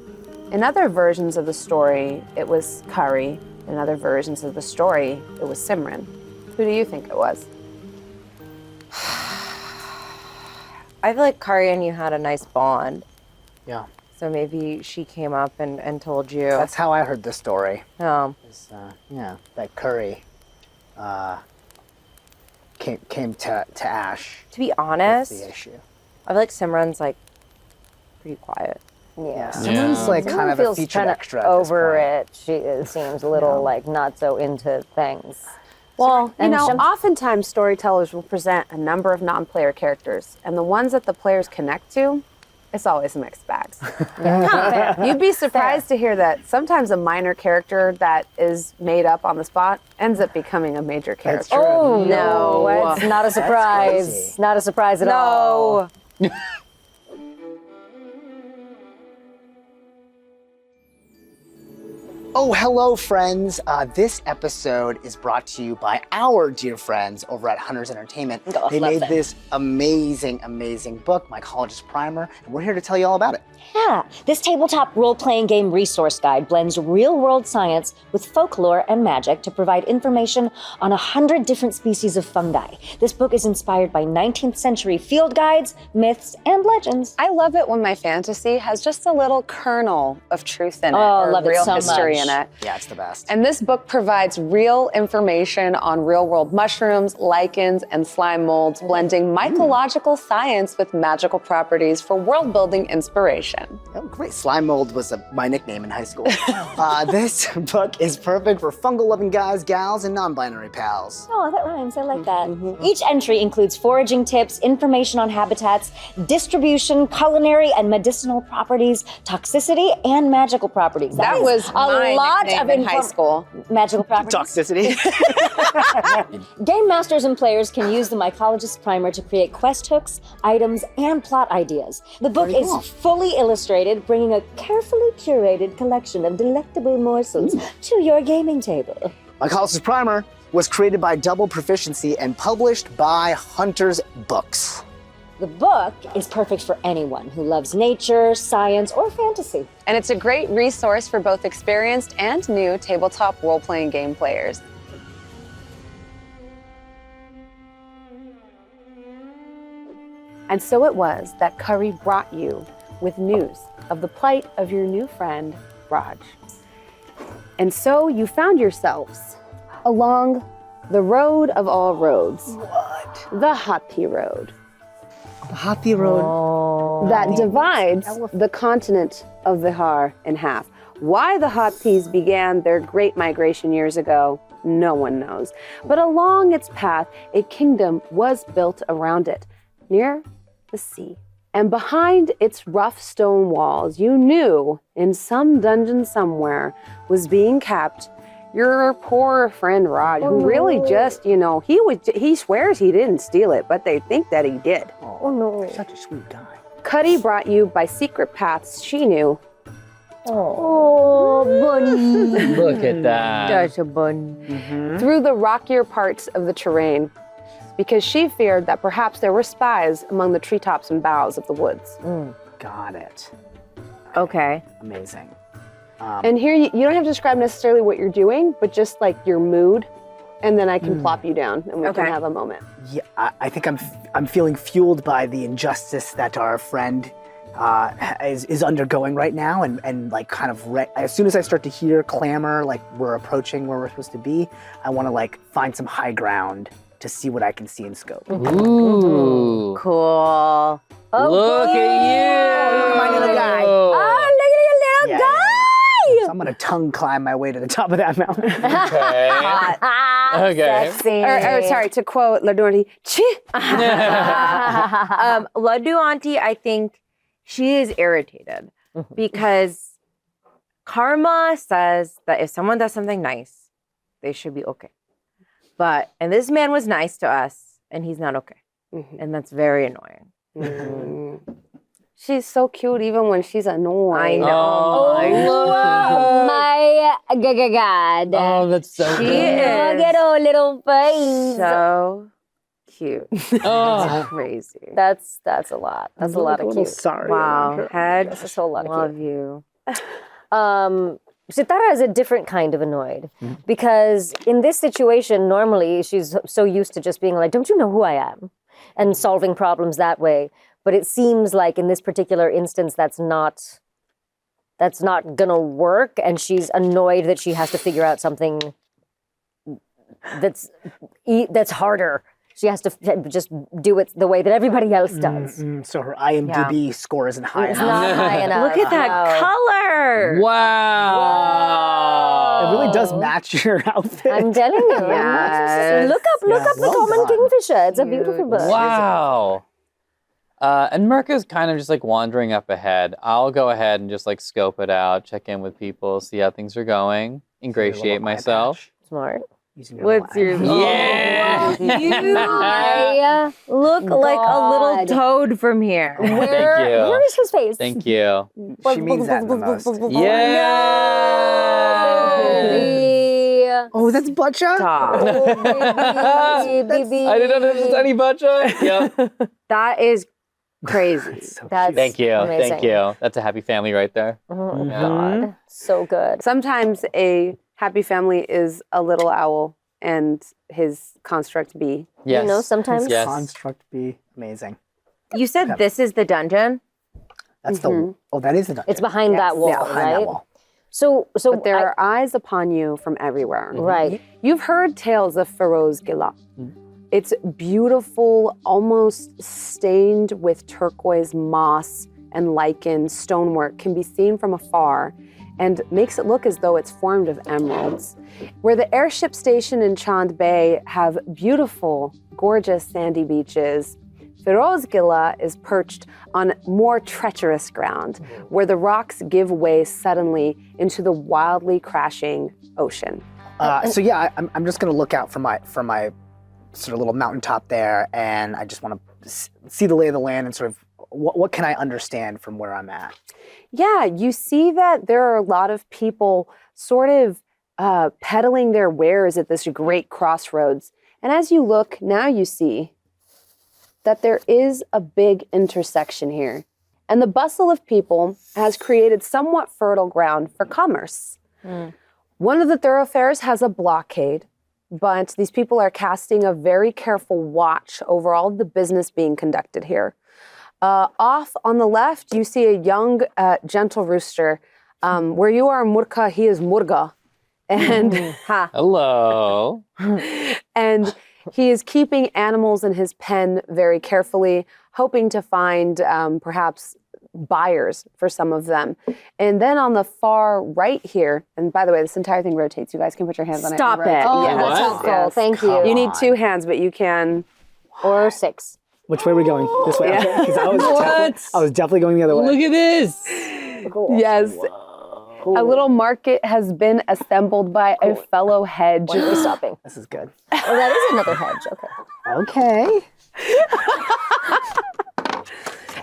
in other versions of the story, it was Kari. In other versions of the story, it was Simran. Who do you think it was? I feel like Kari and you had a nice bond. Yeah. So maybe she came up and told you. That's how I heard the story. Oh. That Curry came to Ash. To be honest, with the issue. I feel like Simran's like pretty quiet. Yeah. Someone's like kind of a feels featured kinda extra at over this point. it. She seems a little like not so into things. Well, you And know, Sham- oftentimes storytellers will present a number of non-player characters, and the ones that the players connect to, it's always mixed bags. You'd be surprised to hear that sometimes a minor character that is made up on the spot ends up becoming a major character. That's true. Oh no, it's not a surprise. crazy. Not a surprise at all. No. Oh, hello, friends. This episode is brought to you by our dear friends over at Hunters Entertainment. Oh, They love made them. this amazing, amazing book, Mycologist Primer, and we're here to tell you all about it. Yeah, this tabletop role-playing game resource guide blends real-world science with folklore and magic to provide information on 100 different species of fungi. This book is inspired by 19th century field guides, myths, and legends. I love it when my fantasy has just a little kernel of truth in it, Oh, or love it real so history much. in it. Yeah, it's the best. And this book provides real information on real-world mushrooms, lichens, and slime molds, blending mycological science with magical properties for world-building inspiration. Oh, great. Slime mold was my nickname in high school. This book is perfect for fungal-loving guys, gals, and non-binary pals. Oh, that rhymes. I like that. Each entry includes foraging tips, information on habitats, distribution, culinary and medicinal properties, toxicity, and magical properties. That is was a my lot nickname of in high school. Magical properties. Toxicity. Game masters and players can use the Mycologist Primer to create quest hooks, items, and plot ideas. The book is fully illustrated, bringing a carefully curated collection of delectable morsels to your gaming table. Mycologist Primer was created by Double Proficiency and published by Hunters Books. The book is perfect for anyone who loves nature, science, or fantasy. And it's a great resource for both experienced and new tabletop role-playing game players. And so it was that Curry brought you with news of the plight of your new friend, Raj. And so you found yourselves along the road of all roads. What? The Hathi Road. The Hathi Road. that divides the continent of Bihar in half. Why the Hathis began their great migration years ago, no one knows. But along its path, a kingdom was built around it, near the sea. And behind its rough stone walls, you knew in some dungeon somewhere was being kept your poor friend Raj, who really just, he swears he didn't steal it, but they think that he did. Oh no. Such a sweet guy. Cuddy brought you by secret paths she knew. Oh, bunny. Look at that. Such a bun. Through the rockier parts of the terrain, because she feared that perhaps there were spies among the treetops and boughs of the woods. Got it. Okay. Amazing. And here, you don't have to describe necessarily what you're doing, but just like your mood, and then I can plop you down and we can have a moment. Yeah, I think I'm feeling fueled by the injustice that our friend is undergoing right now, and like kind of as soon as I start to hear clamor, like we're approaching where we're supposed to be, I want to like find some high ground to see what I can see in scope. Ooh. Cool. Look at you. Look at my little guy. Oh, look at your little guy. So I'm gonna tongue climb my way to the top of that mountain. Okay. Okay. Sexy. Or sorry, to quote Laddoo, Laddoo Auntie, I think she is irritated because karma says that if someone does something nice, they should be okay. And this man was nice to us, and he's not okay. And that's very annoying. She's so cute even when she's annoying. I know. Oh, my God. Oh, that's so She good. is Look at her little face. so cute. Oh. Crazy. That's a lot. That's a lot of cute. Sorry. Wow. Hedge, That's a whole lot of love cute. you. Sitara is a different kind of annoyed because in this situation, normally she's so used to just being like, don't you know who I am? And solving problems that way. But it seems like in this particular instance, that's not gonna work. And she's annoyed that she has to figure out something that's harder. She has to just do it the way that everybody else does. So her IMDb score isn't high It's enough. not high enough. Look at that color. Wow. It really does match your outfit. I'm telling you. Yes. Look up the Well common done. kingfisher. It's a beautiful bird. Wow. And Murkha's kind of just like wandering up ahead. I'll go ahead and just like scope it out, check in with people, see how things are going, ingratiate myself. Smart. What's your Yeah. My look like a little God. toad from here? Thank you. Where is his face? Thank you. She means that the most. Yeah. Oh, that's Butcha? Stop. I didn't know this was any Butcha. Yep. That is crazy. So That's Thank you. amazing. Thank you. That's a happy family right there. Oh, God. So good. Sometimes a happy family is a little owl and his construct bee. Yes. You know, sometimes. Yes. Construct be amazing. You said this is the dungeon? That's the. Oh, that is the dungeon. It's behind that wall, behind right? that wall. So But there are eyes upon you from everywhere. right. You've heard tales of Feroz Gila. It's beautiful, almost stained with turquoise moss and lichen stonework, can be seen from afar and makes it look as though it's formed of emeralds. Where the airship station in Chand Bay have beautiful, gorgeous sandy beaches, Feroz Gila is perched on more treacherous ground, where the rocks give way suddenly into the wildly crashing ocean. So yeah, I'm just gonna look out for my sort of little mountaintop there, and I just want to see the lay of the land and sort of what can I understand from where I'm at. Yeah, you see that there are a lot of people sort of peddling their wares at this great crossroads. And as you look, now you see that there is a big intersection here. And the bustle of people has created somewhat fertile ground for commerce. One of the thoroughfares has a blockade, but these people are casting a very careful watch over all of the business being conducted here. Off on the left, you see a young, gentle rooster. Where you are, Murkha, he is Murga. And Hello. and He is keeping animals in his pen very carefully, hoping to find perhaps buyers for some of them. And then on the far right here, and by the way, this entire thing rotates. You guys can put your hands on Stop it. it. Oh, Yeah, that's What? helpful. Yes. Thank you. Come You need on. 2 hands, but you can. Or 6. Which way are we going? This way? Okay. Because I was definitely going the other way. Look at this. Yes. A little market has been assembled by a fellow hedge. When are we stopping? This is good. Oh, that is another hedge. Okay. Okay.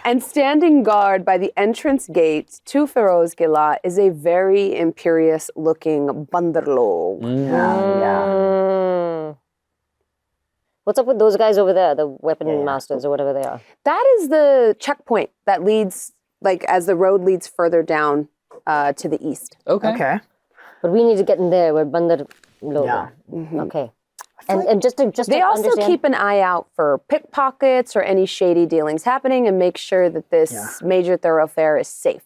And standing guard by the entrance gate to Feroz Gila is a very imperious looking bandarlog. Yeah. What's up with those guys over there, the weapon masters or whatever they are? That is the checkpoint that leads, like, as the road leads further down to the east. Okay. Okay. But we need to get in there. We're bandar logo. Yeah. Okay. And just to They also understand, keep an eye out for pickpockets or any shady dealings happening and make sure that this major thoroughfare is safe.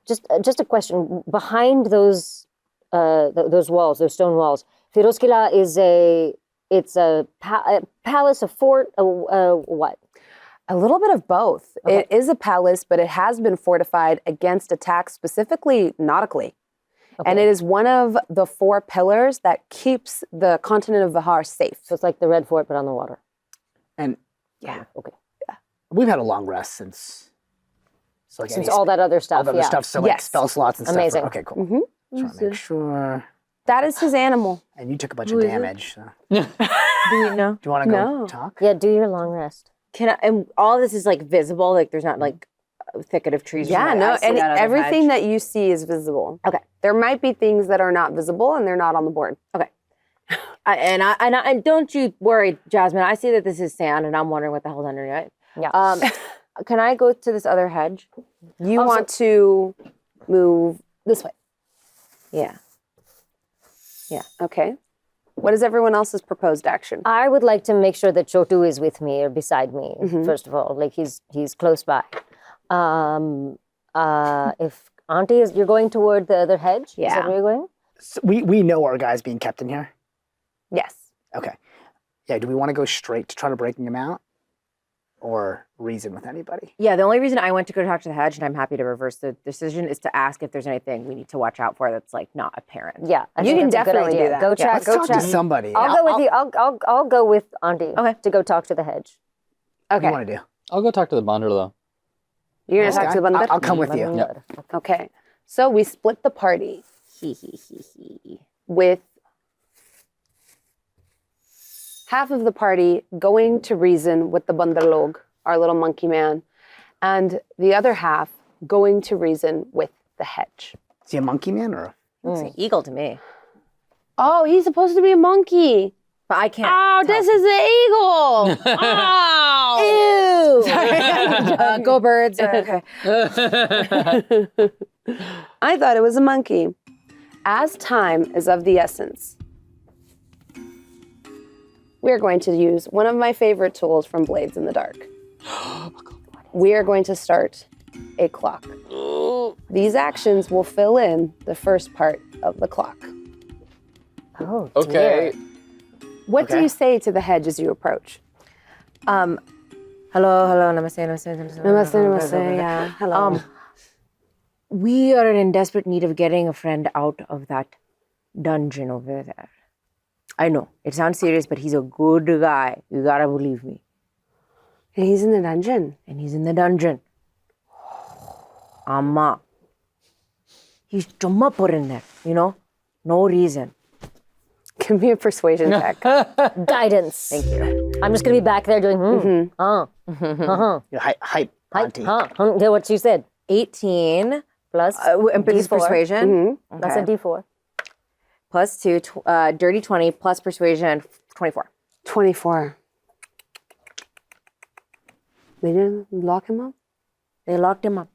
just a question. Behind those walls, those stone walls, Feroz Kila is a palace, a fort, what? A little bit of both. Okay. It is a palace, but it has been fortified against attacks, specifically nautically. And it is one of the 4 pillars that keeps the continent of Vihar safe. So it's like the Red Fort, but on the water. And Okay. we've had a long rest since. So like Since all that other stuff. all the other stuff. So like Yes. spell slots and Amazing. stuff. Okay, cool. Just want to make sure. That is his animal. And you took a bunch of damage. So. Do we know? Do you want to go No. talk? Yeah, do your long rest. Can I, and all this is like visible, like there's not like a thicket of trees. Yeah, or no, I see and out of the everything hedge. that you see is visible. Okay. There might be things that are not visible and they're not on the board. And don't you worry, Jasmine. I see that this is sand, and I'm wondering what the hell's underneath it. Yeah. Can I go to this other hedge? You want to move this way. Yeah. Okay. What is everyone else's proposed action? I would like to make sure that Chotu is with me or beside me, Mm-hmm. first of all. Like he's close by. If Auntie you're going toward the other hedge? Is Yeah. that where you're going? So we know our guy's being kept in here. Yes. Okay. Yeah. Do we want to go straight to try to breaking him out, or reason with anybody? Yeah, the only reason I went to go talk to the hedge, and I'm happy to reverse the decision, is to ask if there's anything we need to watch out for that's like not apparent. Yeah. I You think can that's a good definitely do idea. that. Go Yeah, check. Let's Go talk check. to somebody. I'll go with you. I'll go with Auntie to go talk to the hedge. What do you want to do? I'll go talk to the Bandarlo. You're going to talk to the bandar? I'll come with you. Bandar. Okay. So we split the party with half of the party going to reason with the bandarlog, our little monkey man, and the other half going to reason with the hedge. Is he a monkey man or? It's an eagle to me, Oh, he's supposed to be a monkey. but I can't. Oh, this is the eagle. Oh. Ew. Go birds. Okay. I thought it was a monkey. As time is of the essence, we're going to use one of my favorite tools from Blades in the Dark. We are going to start a clock. These actions will fill in the first part of the clock. Oh, Okay. dear. What do you say to the hedge as you approach? Hello, namaste, namaste. Namaste, namaste, yeah. Hello. We are in desperate need of getting a friend out of that dungeon over there. I know, it sounds serious, but he's a good guy. You gotta believe me. And he's in the dungeon. And he's in the dungeon. Amma. He's chumma put in there, No reason. Give me a persuasion check. Guidance. Thank you. I'm just going to be back there doing, Yeah, hype, Auntie. Yeah, what you said. 18 Plus and D4. persuasion. That's a D4. Plus 2, dirty 20, plus persuasion, 24. 24. They didn't lock him up? They locked him up.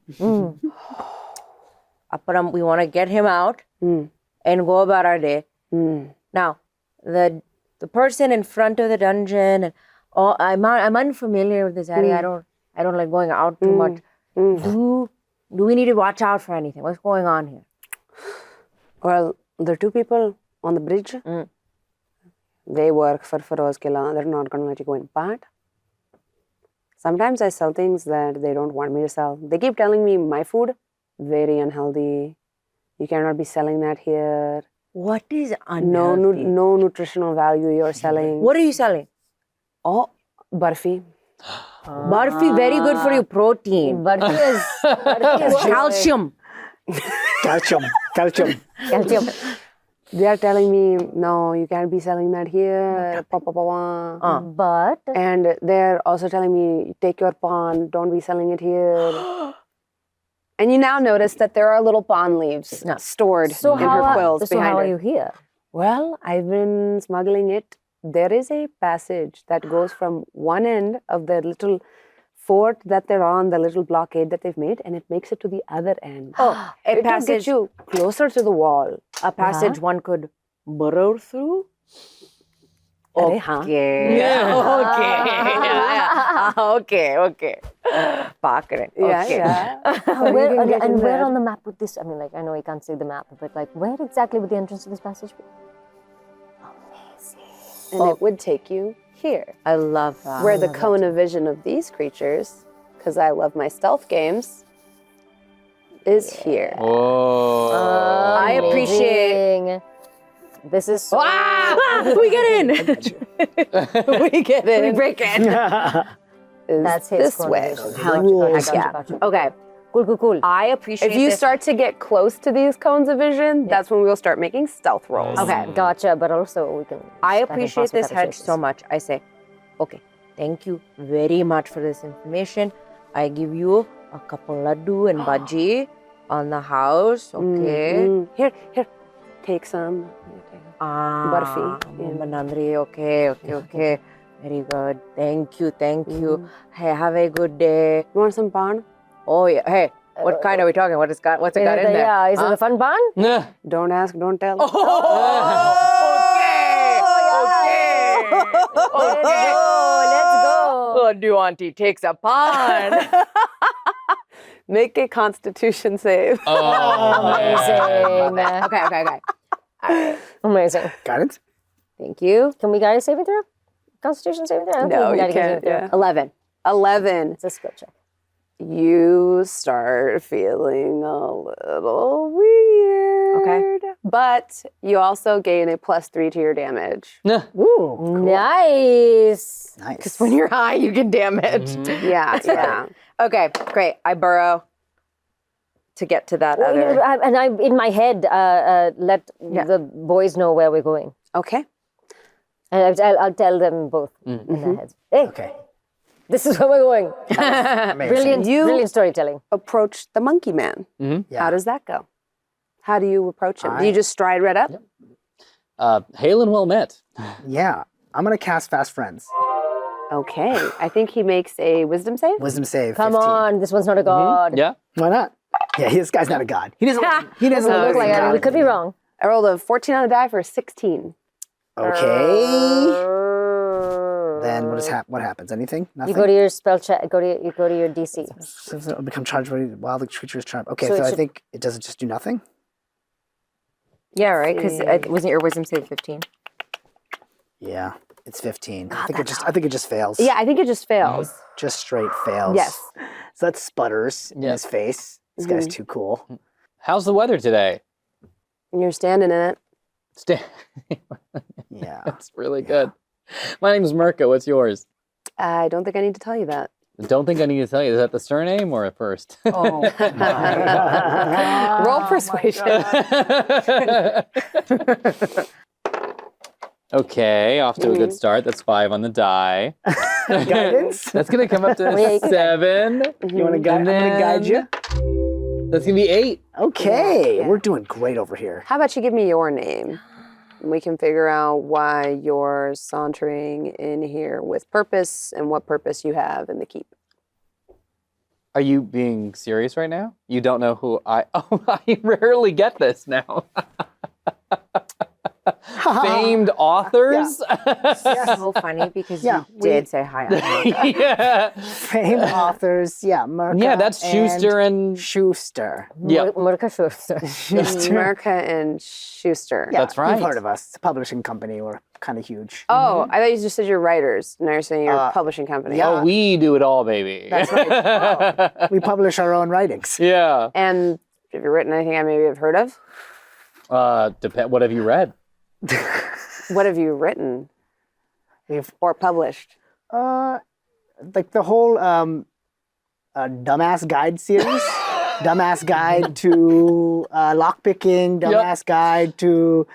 But we want to get him out and go about our day. Now, the person in front of the dungeon, and I'm unfamiliar with this area. I don't like going out too much. Do we need to watch out for anything? What's going on here? Well, there are 2 people on the bridge. they work for Feroz Killa. They're not going to let you go in. But sometimes I sell things that they don't want me to sell. They keep telling me my food, very unhealthy. You cannot be selling that here. What is No, unhealthy? no nutritional value you're selling. What are you selling? Oh, barfi. Barfi, very good for your protein. Barfi is Calcium. Calcium. Calcium. calcium. They are telling me, no, you can't be selling that here. Pa, pa, pa, pa. But And they're also telling me, take your pawn, don't be selling it here. And you now notice that there are little pawn leaves stored in her quills so behind how her. are you here? Well, I've been smuggling it. There is a passage that goes from one end of the little fort that they're on, the little blockade that they've made, and it makes it to the other end. Oh, a It will passage. get you closer to the wall. A passage one could burrow through. Arey, haan. Okay. Okay. Pakre. Yeah, Okay. yeah. Where, can get in and where there. on the map would this? I mean, like I know you can't see the map, but like where exactly would the entrance to this passage be? And it would take you here, I love that. where the cone of vision of these creatures, because I love my stealth games, is here. Whoa. I appreciate- Amazing. This is so We get in. We get in. We break in. Is That's his this corner way. vision. How Rules. Yeah. Okay. Cool. I appreciate If you this. start to get close to these cones of vision, that's when we'll start making stealth rolls. Okay. Gotcha, but also we can. I think appreciate possibly this better hedge choices. so much. I say, okay, thank you very much for this information. I give you a couple laddu and bhaji on the house. Okay. Here, take some. Barfi. Manandri. Okay. Very good. Thank you. Hey, have a good day. You want some pan? Oh yeah. Hey, what kind are we talking? What's it got in there? Yeah, is it the fun barn? Nah. Don't ask, don't tell. Okay. Let's go. Laddoo Auntie takes a pan. Make a constitution save. Oh, Amazing. Okay. Amazing. Got it? Thank you. Can we guys save it through? Constitution saving throw? I don't think No, we you gotta save can't. it through. Yeah. 11. 11. It's a skill check. You start feeling a little weird. Okay. But you also gain a +3 to your damage. Nah. Nice. Nice. Because when you're high, you can damage. Yeah. Okay, great. I burrow to get to that Well, other. and I, in my head, let the boys know where we're going. Okay. And I'll tell them both in their heads. Hey, Okay. this is where we're going. Amazing. Brilliant storytelling. Approach the monkey man. Yeah. How does that go? How do you approach him? Do you just stride right up? Hail and well met. Yeah. I'm going to cast Fast Friends. Okay. I think he makes a wisdom save. Wisdom save. Come 15. on, this one's not a god. Yeah. Why not? Yeah, this guy's not a god. He doesn't Doesn't look look like it. We could be wrong. I rolled a 14 on the die for a 16. Okay. Then what happens? Anything? Nothing? You go to your spell check. You go to your DC. So it'll become charged while the creature is charmed. Okay, So so it I should- think it doesn't just do nothing? Yeah, right? Because wasn't your wisdom save 15? Yeah, it's 15. I think it just fails. Yeah, I think it just fails. Just straight fails. Yes. So that sputters in his face. This guy's too cool. How's the weather today? And you're standing in it. Yeah. That's really good. My name is Murkha. What's yours? I don't think I need to tell you that. Don't think I need to tell you. Is that the surname or a first? Oh, Roll persuasion. Okay, off to a good start. That's 5 on the die. Guidance? That's gonna come up to Yeah, you can 7. You want to guide? I'm going to guide you. That's gonna be 8. Okay, Yeah. we're doing great over here. How about you give me your name? And we can figure out why you're sauntering in here with purpose and what purpose you have in the keep. Are you being serious right now? You don't know who I... Oh, I rarely get this now. Famed authors? so funny because Yeah, you did say hi. Yeah. Famed authors, yeah, Murkha. Yeah, that's Schuster and... Schuster. Yep. Murkha Schuster. Murkha and Schuster. Yeah, That's right. You've heard of us. It's a publishing company. We're kind of huge. Oh, I thought you just said you're writers. Now you're saying you're a publishing company. yeah. Oh, we do it all, baby. That's right. We publish our own writings. Yeah. And have you written anything I maybe have heard of? What have you read? What have you written or published? Like the whole Dumbass Guide series. Dumbass Guide to Lockpicking, Dumbass Guide to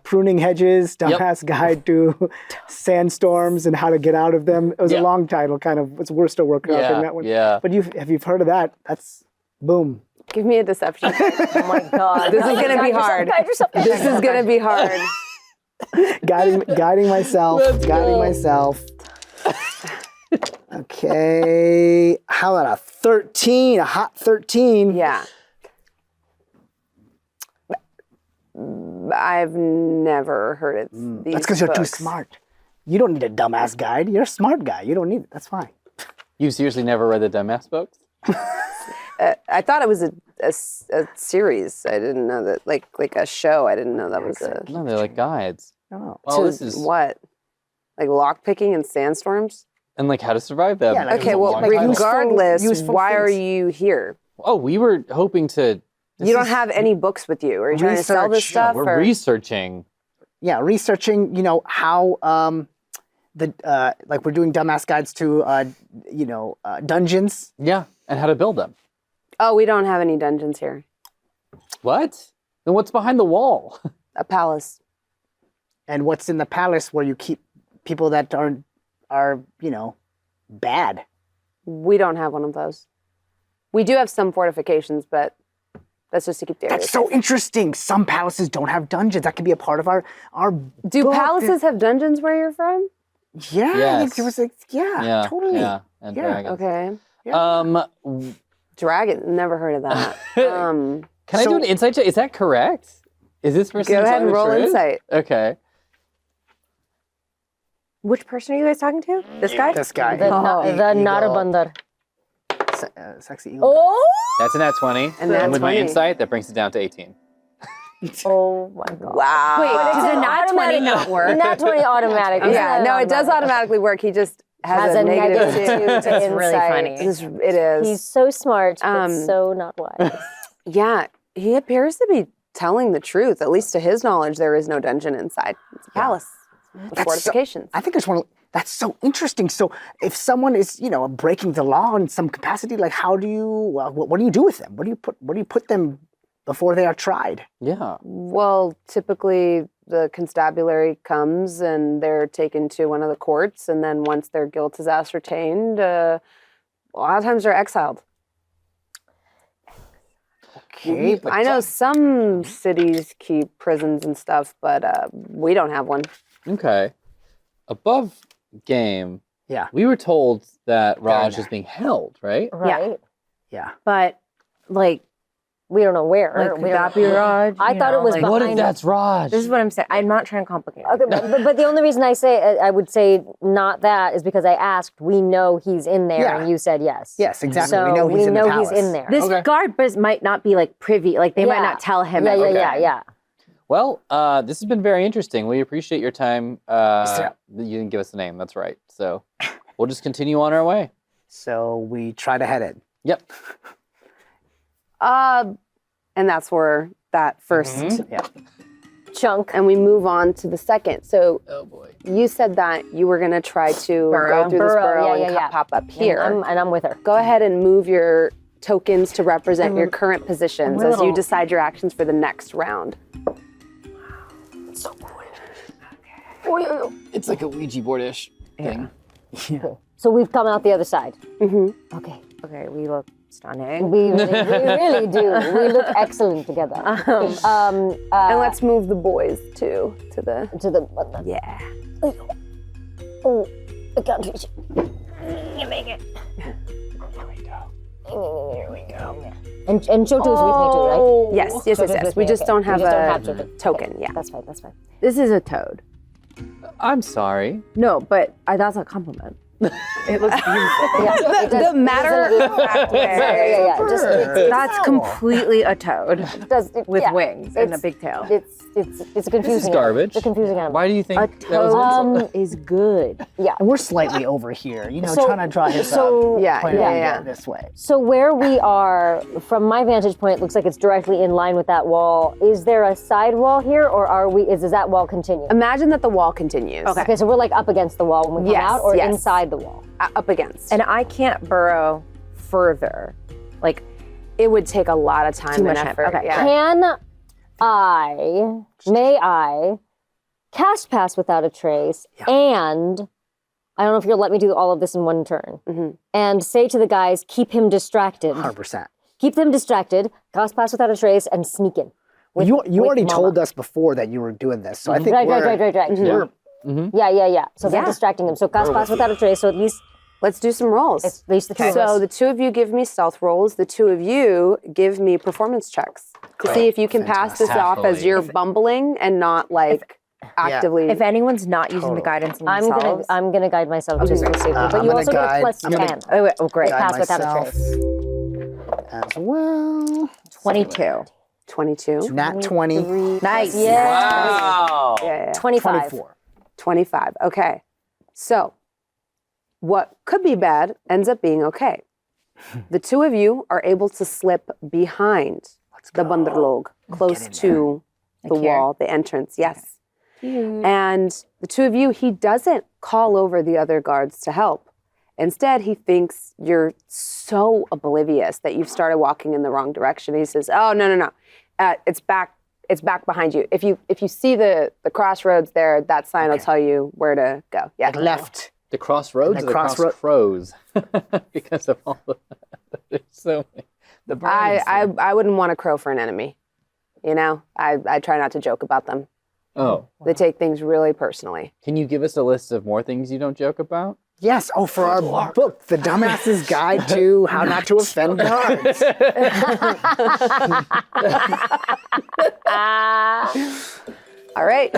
Pruning Hedges, Dumbass Guide to Sandstorms and How to Get Out of Them. It was a long title, kind of. We're still working on that one. Yeah. But if you've heard of that, that's boom. Give me a deception. Oh my God. This is going to be hard. This is going to be hard. guiding myself. Okay. How about a 13? A hot 13? Yeah. I've never heard it. That's because you're too smart. You don't need a dumbass guide. You're a smart guy. You don't need it. That's fine. You seriously never read the dumbass books? I thought it was a series. I didn't know that, like a show. I didn't know that was a. No, they're like guides. Oh. Well, this is what? Like lockpicking and sandstorms? and like how to survive them. Yeah, like Okay, well, regardless, useful why are things. you here? Oh, we were hoping to. You don't have any books with you. Are you trying to sell this Research. stuff? We're or? researching. Yeah, researching. How like we're doing dumbass guides to dungeons. Yeah, and how to build them. Oh, we don't have any dungeons here. What? Then what's behind the wall? A palace. And what's in the palace where you keep people that are bad. We don't have one of those. We do have some fortifications, but that's just to keep the area That's so safe. interesting. Some palaces don't have dungeons. That could be a part of our Do book. palaces have dungeons where you're from? Yeah, Yes. it was like Yeah, totally. Yeah, and Yeah. dragons. Okay. Dragon. Never heard of that. Can I do an insight check? Is that correct? Is this person Go ahead and telling the roll truth? insight. Okay. Which person are you guys talking to? This guy? This guy. The Narabandar. Sexy eagle. Oh! That's an at 20. And that's with my 20. insight, that brings it down to 18. Oh my God. Wow. Wait, does a nat 20 automatic- not work? Nat 20 automatic. Yeah, no, it does automatically work. He just has a negative two to That's really insight. funny. It is. He's so smart, but so not wise. Yeah, he appears to be telling the truth. At least to his knowledge, there is no dungeon inside. It's a palace with fortifications. I think that's so interesting. So if someone is, breaking the law in some capacity, like how do you, what do you do with them? Where do you put them before they are tried? Yeah. Well, typically the constabulary comes and they're taken to one of the courts, and then once their guilt is ascertained, a lot of times they're exiled. Okay, but I know some cities keep prisons and stuff, but we don't have one. Okay. Above game, Yeah. we were told that Raj is being held, right? Right? Yeah. But, like, We don't know where. could We don't that know. be Raj? I thought it was like, behind. What if that's Raj? This is what I'm saying. I'm not trying to complicate it. Okay, but the only reason I would say not that is because I asked. We know he's in there, Yeah. and you said yes. Yes, exactly. So we know he's in the palace. he's in there. This guard might not be, like, privy. Like, they might Yeah. not tell him Yeah, everything. yeah. Well, this has been very interesting. We appreciate your time. You didn't give us the name. That's right. So we'll just continue on our way. So we try to head in. Yep. And that's where that first, Yeah. Chunk. and we move on to the second. So Oh boy. you said that you were going to try to Burrow. go through this Burrow, burrow yeah, and yeah. pop up here. And I'm with her. Go ahead and move your tokens to represent your current positions as you little- decide your actions for the next round. It's like a Ouija board-ish thing. So we've come out the other side. Mm-hmm. Okay. Okay, we look stunning. We really do. We look excellent together. And let's move the boys too to the. Yeah. Oh, I can't reach it. You make it. Here we go. And Chotu is with me too, right? Yes, yes, Chotu's yes. with We me, just okay. don't have We just don't a have Chotu. token. Okay. Yeah. That's fine. That's fine. This is a toad. I'm sorry. No, but that's a compliment. It looks beautiful. Yeah, it does- The matter it does- of fact way. Yeah. Just, That's completely a toad with yeah, wings and a it's- big tail. It's a confusing. This is garbage. It's a confusing animal. Why do you think A that was an insult? toad is good. Yeah. And we're slightly over here, So- trying to draw his so- Yeah, point yeah, of yeah. view this way. So where we are, from my vantage point, it looks like it's directly in line with that wall. Is there a side wall here, or does that wall continue? Imagine that the wall continues. Okay, so we're like up against the wall when we come Yes, out, or yes. inside the wall? Up against. And I can't burrow further. Like, it would take a lot of time Too and much time. effort. Okay. Yeah. May I cast Pass Without a Trace, and I don't know if you'll let me do all of this in one turn, and say to the guys, keep him distracted. 100%. Keep them distracted, cast Pass Without a Trace, and sneak in. You already Mama. told us before that you were doing this, so I think Right. we're Yeah. So they're distracting him. So cast Pass Without a Trace, so at least Let's do some rolls. at least the two of So us. the two of you give me stealth rolls. The two of you give me performance checks to see if you can pass this off as Happily. you're bumbling and not like actively. if anyone's not using the guidance themselves. I'm gonna guide myself to safety, but I'm you gonna also get a guide- plus I'm gonna 10. Oh, great. guide Pass without a myself as well. 22. 22. Nat 20. Nice. Yeah. Wow. Yeah. 25. 24. 25. Okay. So what could be bad ends up being okay. The two of you are able to slip behind the Banderlog, close to the Like here? wall, the entrance. Yes. And the two of you, he doesn't call over the other guards to help. Instead, he thinks you're so oblivious that you've started walking in the wrong direction. He says, "Oh, no. It's back behind you. If you see the crossroads there, that sign will tell you where to go." Yeah. Like left. The crossroads And or the the crossroads? Because of all the there's so many. The birds. I wouldn't want a crow for an enemy. You know, I try not to joke about them. Oh, They take things really personally. can you give us a list of more things you don't joke about? Yes. Oh, for our book, The Dumbass's Guide to How Not to Offend Guards. All right.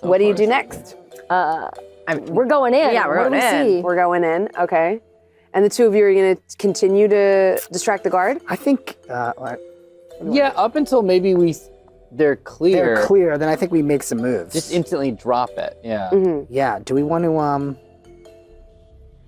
What do you do next? We're going in. Yeah, we're What do going we in. see? We're going in. Okay. And the two of you are going to continue to distract the guard? I think Yeah, up until maybe they're clear. they're clear. Then I think we make some moves. Just instantly drop it. Yeah. Yeah. Do we want to?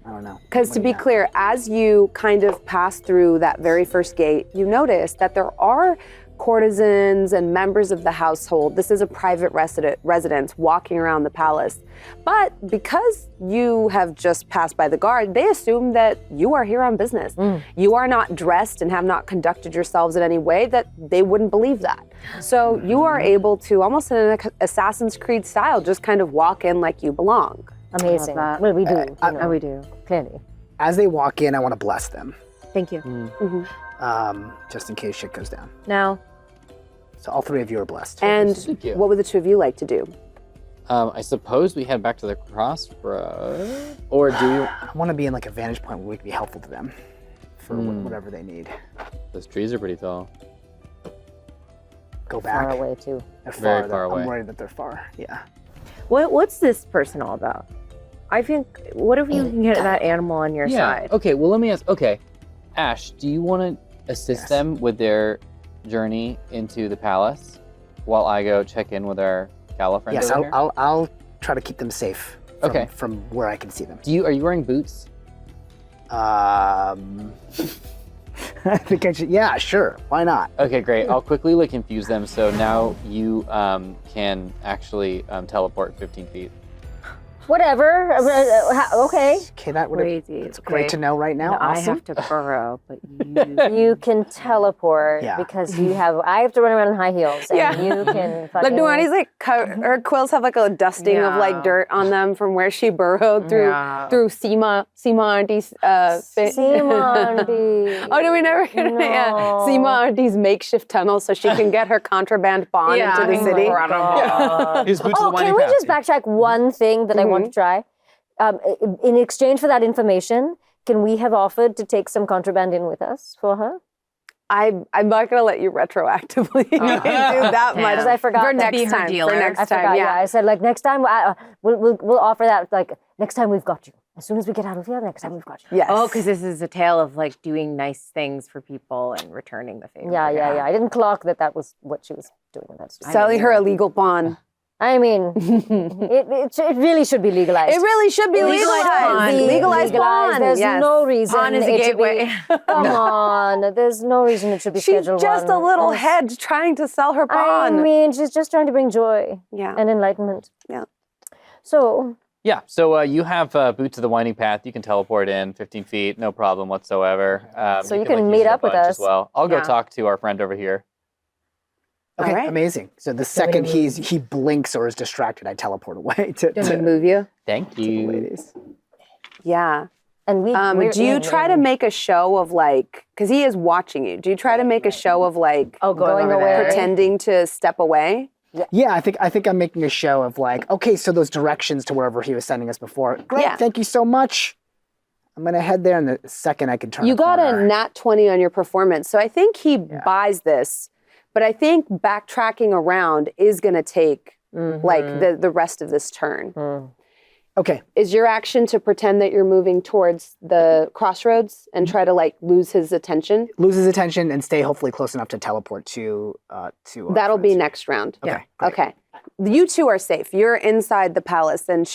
I don't know. Because to be clear, as you kind of pass through that very first gate, you notice that there are courtesans and members of the household. This is a private residence walking around the palace. But because you have just passed by the guard, they assume that you are here on business. You are not dressed and have not conducted yourselves in any way that they wouldn't believe that. So you are able to, almost in an Assassin's Creed style, just kind of walk in like you belong. Amazing. that. What do we do? Oh, we do. Clearly. As they walk in, I want to bless them, Thank you. just in case shit goes down. Now, So all three of you are blessed. And Thank you. what would the two of you like to do? I suppose we head back to the crossroads, or do you? I want to be in like a vantage point where we can be helpful to them for whatever they need. Those trees are pretty tall. Go back. Far away too. They're far. Very far I'm away. worried that they're far. Yeah. what's this person all about? I think, what if you can get that animal on your side? Okay. Well, let me ask. Okay, Ash, do you want to assist them with their journey into the palace while I go check in with our gala friends Yes. over here? I'll try to keep them safe. From where I can see them. Are you wearing boots? I think I should. Yeah, sure. Why not? Okay, great. I'll quickly confuse them. So now you can actually teleport 15 feet. Whatever. Okay. Okay, that would. Crazy. It's great to know right now. Now, I Awesome. have to burrow, but you... You can teleport Yeah. because you have. I have to run around in high heels, and Yeah. you can. Fucking, Like like her quills have like a dusting of like Yeah. dirt on them from where she burrowed through Yeah. Seema Auntie's Seema. Oh, do we never get it? Yeah. No. Seema Auntie's makeshift tunnel so she can get her contraband bond into the city. His boots Oh, can we just backtrack one thing that I want to try? In exchange for that information, can we have offered to take some contraband in with us for her? I'm not gonna let you retroactively do that much. Because I forgot for to next be her time. dealer. For next I time, forgot. yeah. I said like next time we'll offer that like next time we've got you. As soon as we get out of here, next time we've got you. Yes. Oh, because this is a tale of like doing nice things for people and returning the favor. Yeah. I didn't clock that was what she was doing with that. selling her a legal pawn. I mean, it really should be legalized. It really should be legalized. Legalized pawn. There's yes. no reason. Pawn is a it should gateway. be- come on, there's no reason it should be She's Schedule just 1. a little Honest- hedge trying to sell her I pawn. mean, she's just trying to bring joy yeah. and enlightenment. Yeah. So Yeah, so you have Boot to the Winding Path. You can teleport in 15 feet, no problem whatsoever. So you can use meet it a up with bunch us. as well. I'll go Yeah. talk to our friend over here. Okay, All right. amazing. So the second he blinks or is distracted, I teleport away Does it to move you? Thank the you. ladies. Yeah. and we Do you try to make a show of like, because he is watching you, do you try to make a show of like going away? pretending to step away? Yeah, I think I'm making a show of like, okay, so those directions to wherever he was sending us before. Great, Yeah. thank you so much. I'm gonna head there in the second I can turn. You a got a corner. nat 20 on your performance. So I think he buys this, but I think backtracking around is going to take like the rest of this turn. Okay, Is your action to pretend that you're moving towards the crossroads and try to like lose his attention? lose his attention and stay hopefully close enough to teleport to. Our That'll be friends. next round. Okay, great. Okay. You two are safe. You're inside the palace, and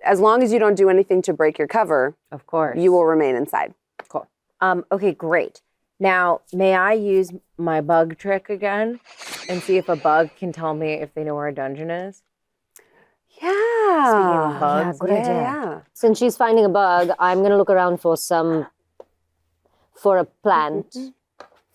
as long as you don't do anything to break your cover, Of course. you will remain inside. Okay, great. Now, may I use my bug trick again and see if a bug can tell me if they know where a dungeon is? Yeah. Speaking of bugs, good idea. Yeah. Since she's finding a bug, I'm gonna look around for a plant.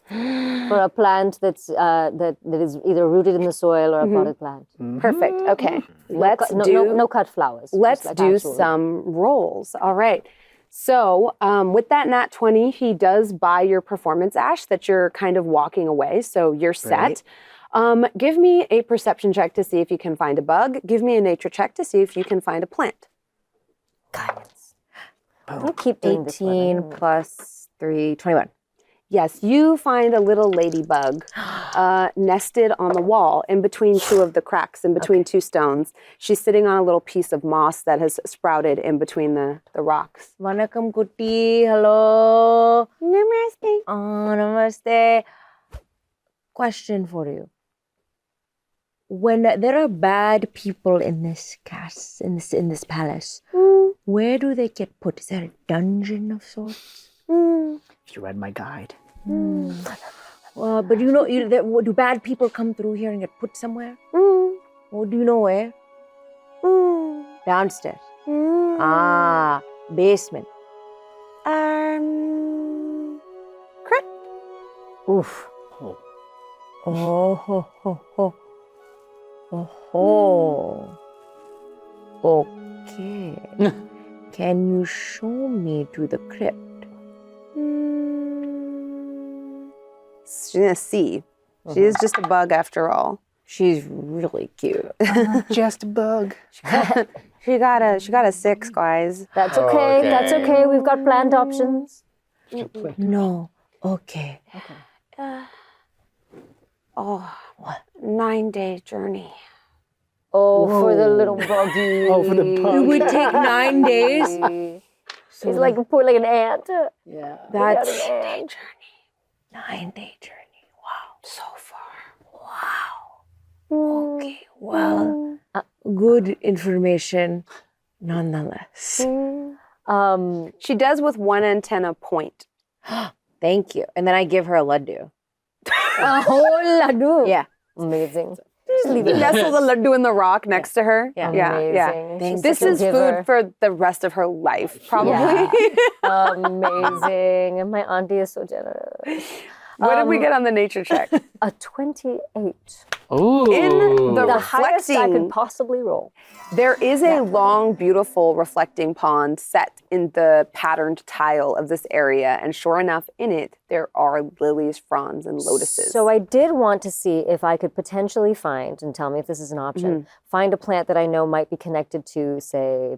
For a plant that's that is either rooted in the soil or a potted plant. Perfect. Okay. Let's No cut flowers. just Let's like do actual- some rolls. All right. So with that nat 20, he does buy your performance, Ash, that you're kind of walking away. So you're set. Give me a perception check to see if you can find a bug. Give me a nature check to see if you can find a plant. Guidance. We'll keep doing this one. 18 plus 3, 21. Yes, you find a little ladybug nested on the wall in between two of the cracks, in between two stones. She's sitting on a little piece of moss that has sprouted in between the rocks. Vanakkam Kuti, hello. Namaste. Oh, namaste. Question for you. When there are bad people in this in this palace, where do they get put? Is there a dungeon of sorts? If you read my guide. But you know, do bad people come through here and get put somewhere? Or do you know where? Downstairs. Ah, basement. Crit. Oof. Oh, ho, ho, ho. Oh, ho. Okay. Can you show me to the crypt? She's gonna see. She is just a bug after all. She's really cute. Just a bug. She got a 6, guys. That's okay. That's okay. We've got plant options. No. Okay. 9-day journey. Oh, for the little buggy. Oh, for the It bug. would take 9 days. She's like like an ant. Yeah. That's Journey. 9-day journey. Wow. So far. Wow. Okay. Well, good information nonetheless. She does with one antenna point. Thank you. And then I give her a Laddoo. A whole Laddoo. Yeah. Amazing. You nestle the ladoo in the rock next to her. Yeah. Amazing. She's This such a is giver. food for the rest of her life, probably. Yeah. Amazing. And my auntie is so generous. What did we get on the nature check? A 28. Ooh. In the The highest I reflecting, could possibly roll. there is a long, beautiful reflecting pond set in the patterned tile of this area, and sure enough, in it there are lilies, fronds, and lotuses. So I did want to see if I could potentially find, and tell me if this is an option, find a plant that I know might be connected to, say,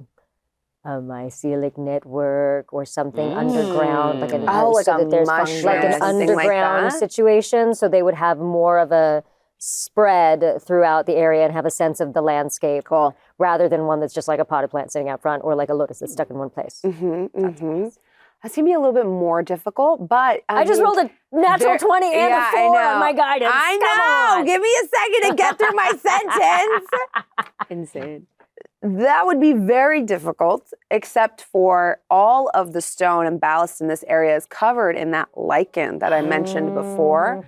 mycelic network or something underground, like an like so a that there's mushroom, like an something like underground that? situation. So they would have more of a spread throughout the area and have a sense of the landscape, rather than one that's just like a potted plant sitting out front or like a lotus that's stuck in one place. That's gonna be a little bit more difficult, but I just rolled a natural 20 and a 4 on my guidance. I Come know. on. Give me a second to get through my sentence. Insane. That would be very difficult, except for all of the stone and ballast in this area is covered in that lichen that I mentioned before.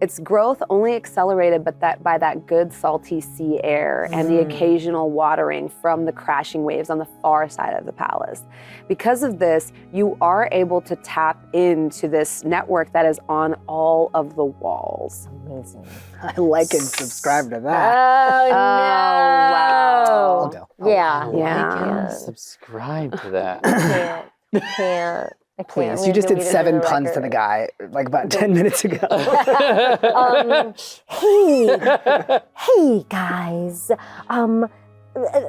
Its growth only accelerated by that good salty sea air and the occasional watering from the crashing waves on the far side of the palace. Because of this, you are able to tap into this network that is on all of the walls. Amazing. I like and subscribe to Oh, that. no. I'll go. Yeah. Yeah. Subscribe to that. I can't. Please, you just did 7 puns to the guy like about 10 minutes ago. Hey guys.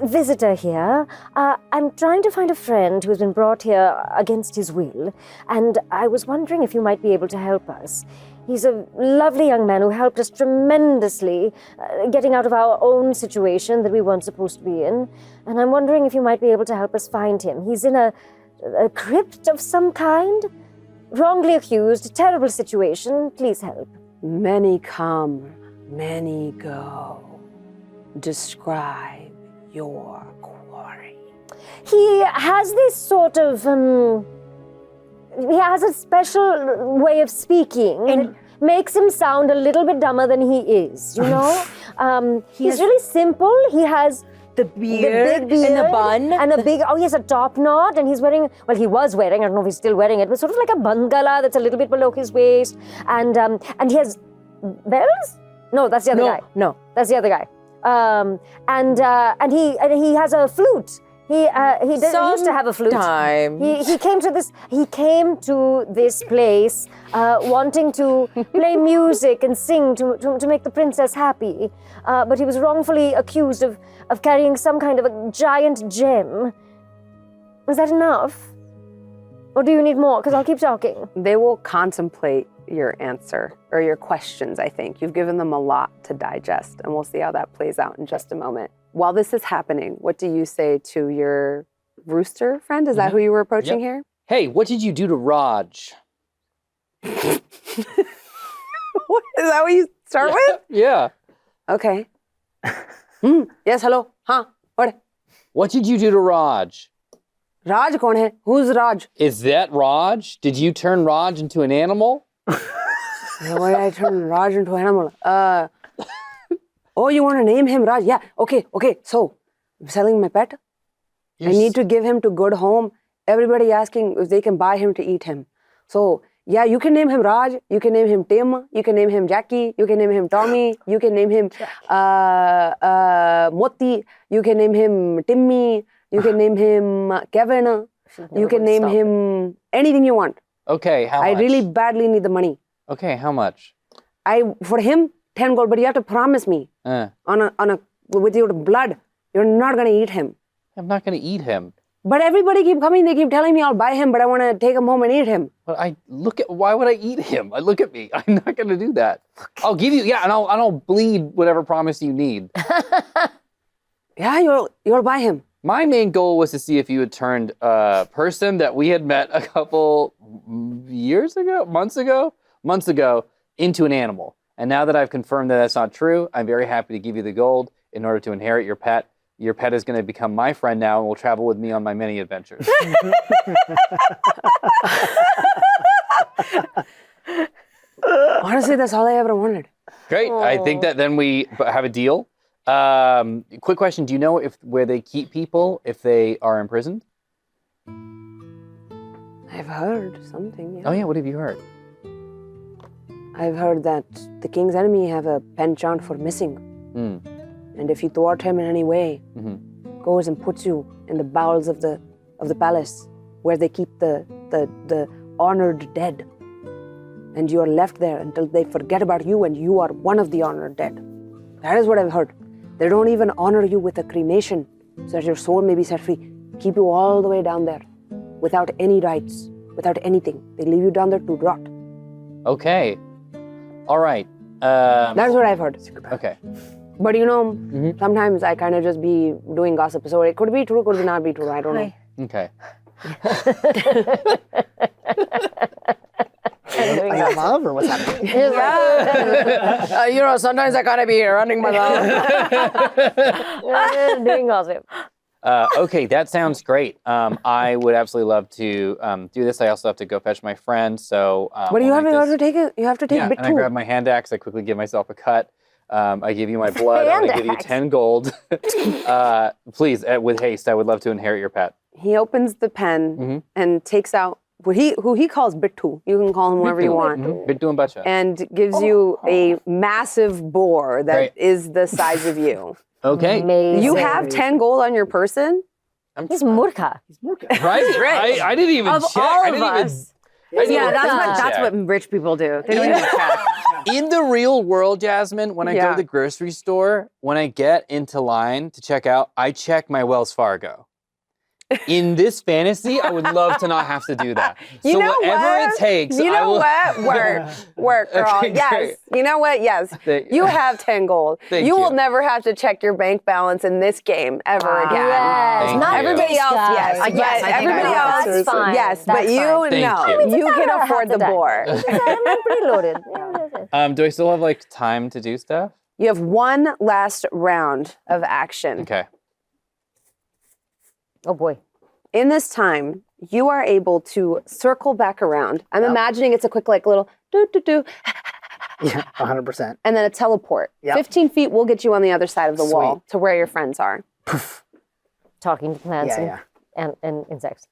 Visitor here. I'm trying to find a friend who's been brought here against his will, and I was wondering if you might be able to help us. He's a lovely young man who helped us tremendously getting out of our own situation that we weren't supposed to be in, and I'm wondering if you might be able to help us find him. He's in a crypt of some kind, wrongly accused, terrible situation. Please help. Many come, many go. Describe your quarry. He has this sort of, he has a special way of speaking, and it makes him sound a little bit dumber than he is, you know? He's really simple. He has The beard, big beard and the bun. and a big, he has a top knot, and he's wearing, well, he was wearing, I don't know if he's still wearing it, but sort of like a bangala that's a little bit below his waist, and he has bells? No, that's the other guy. No. That's the other guy. And he has a flute. He used to have a flute. He came to this place wanting to play music and sing to make the princess happy, but he was wrongfully accused of carrying some kind of a giant gem. Is that enough? Or do you need more? Because I'll keep talking. They will contemplate your answer or your questions, I think. You've given them a lot to digest, and we'll see how that plays out in just a moment. While this is happening, what do you say to your rooster friend? Is that who you were approaching here? Hey, what did you do to Raj? What? Is that what you start with? Yeah. Okay. Yes, hello. Huh? What? What did you do to Raj? Raj kaun hai? Who's Raj? Is that Raj? Did you turn Raj into an animal? Why did I turn Raj into an animal? Oh, you want to name him Raj? Yeah, okay. So, I'm selling my pet. I need to give him to good home. Everybody asking if they can buy him to eat him. So, yeah, you can name him Raj. You can name him Tim. You can name him Jackie. You can name him Tommy. You can name him Moti. You can name him Timmy. You can name him Kevin. You can name him anything you want. Okay, how much? I really badly need the money. Okay, how much? For him, 10 gold, but you have to promise me with your blood, you're not gonna eat him. I'm not going to eat him. But everybody keep coming, they keep telling me I'll buy him, but I want to take him home and eat him. But why would I eat him? Look at me. I'm not going to do that. I'll give you, and I'll bleed whatever promise you need. Yeah, you'll buy him. My main goal was to see if you had turned a person that we had met a couple months ago, into an animal. And now that I've confirmed that that's not true, I'm very happy to give you the gold in order to inherit your pet. Your pet is going to become my friend now and will travel with me on my many adventures. Honestly, that's all I ever wanted. Great. Aww. I think that then we have a deal. Quick question. Do you know where they keep people if they are imprisoned? I've heard something, yeah. Oh, yeah. What have you heard? I've heard that the king's enemy have a penchant for missing. And if you thwart him in any way, goes and puts you in the bowels of the palace where they keep the honored dead. And you are left there until they forget about you and you are one of the honored dead. That is what I've heard. They don't even honor you with a cremation so that your soul may be set free. keep you all the way down there without any rights, without anything. They leave you down there to rot. Okay. All right. That's what I've heard. Okay. But sometimes I kind of just be doing gossip. So it could be true, could not be true. I don't know. Okay. Are you in love or what's happening? Sometimes I gotta be running my mouth. Doing gossip. Okay, that sounds great. I would absolutely love to do this. I also have to go fetch my friend. So What do you have? we'll You make have to take it. You have to take Yeah, a bit and I too. grab my hand axe. I quickly give myself a cut. I give you my blood. I'm gonna give you 10 gold. Please, with haste. I would love to inherit your pet. He opens the pen and takes out who he calls Bittu. You can call him whatever you want. Bittu and Bacha. And gives you a massive boar that is the size of you. Okay. Amazing. You have 10 gold on your person? He's Murkha. Right? I didn't even Of check. all I of didn't even. us. I didn't Yeah, even that's check. what rich people do. They don't even check. In the real world, Jasmine, when I go to the grocery store, when I get into line to check out, I check my Wells Fargo. In this fantasy, I would love to not have to do that. You So know whatever what? it takes, You I know will. what? Work, girl. Okay, Yes. great. You know what? Yes. You have 10 gold. Thank you will you. never have to check your bank balance in this game ever again. Yes, Thank not you. Everybody else, guys. yes. Yes, But I think everybody I know. else, That's fine. yes. That's But you, fine. Thank no. you. You can Half afford the time. boar. I'm pretty loaded. Do I still have like time to do stuff? You have one last round of action. Okay. Oh boy. In this time, you are able to circle back around. I'm imagining it's a quick, like, little do-do-do, Yeah, 100%. and then a teleport. Yep. 15 feet will get you on the other side of the wall to where your friends are. Talking to plants Yeah, and insects.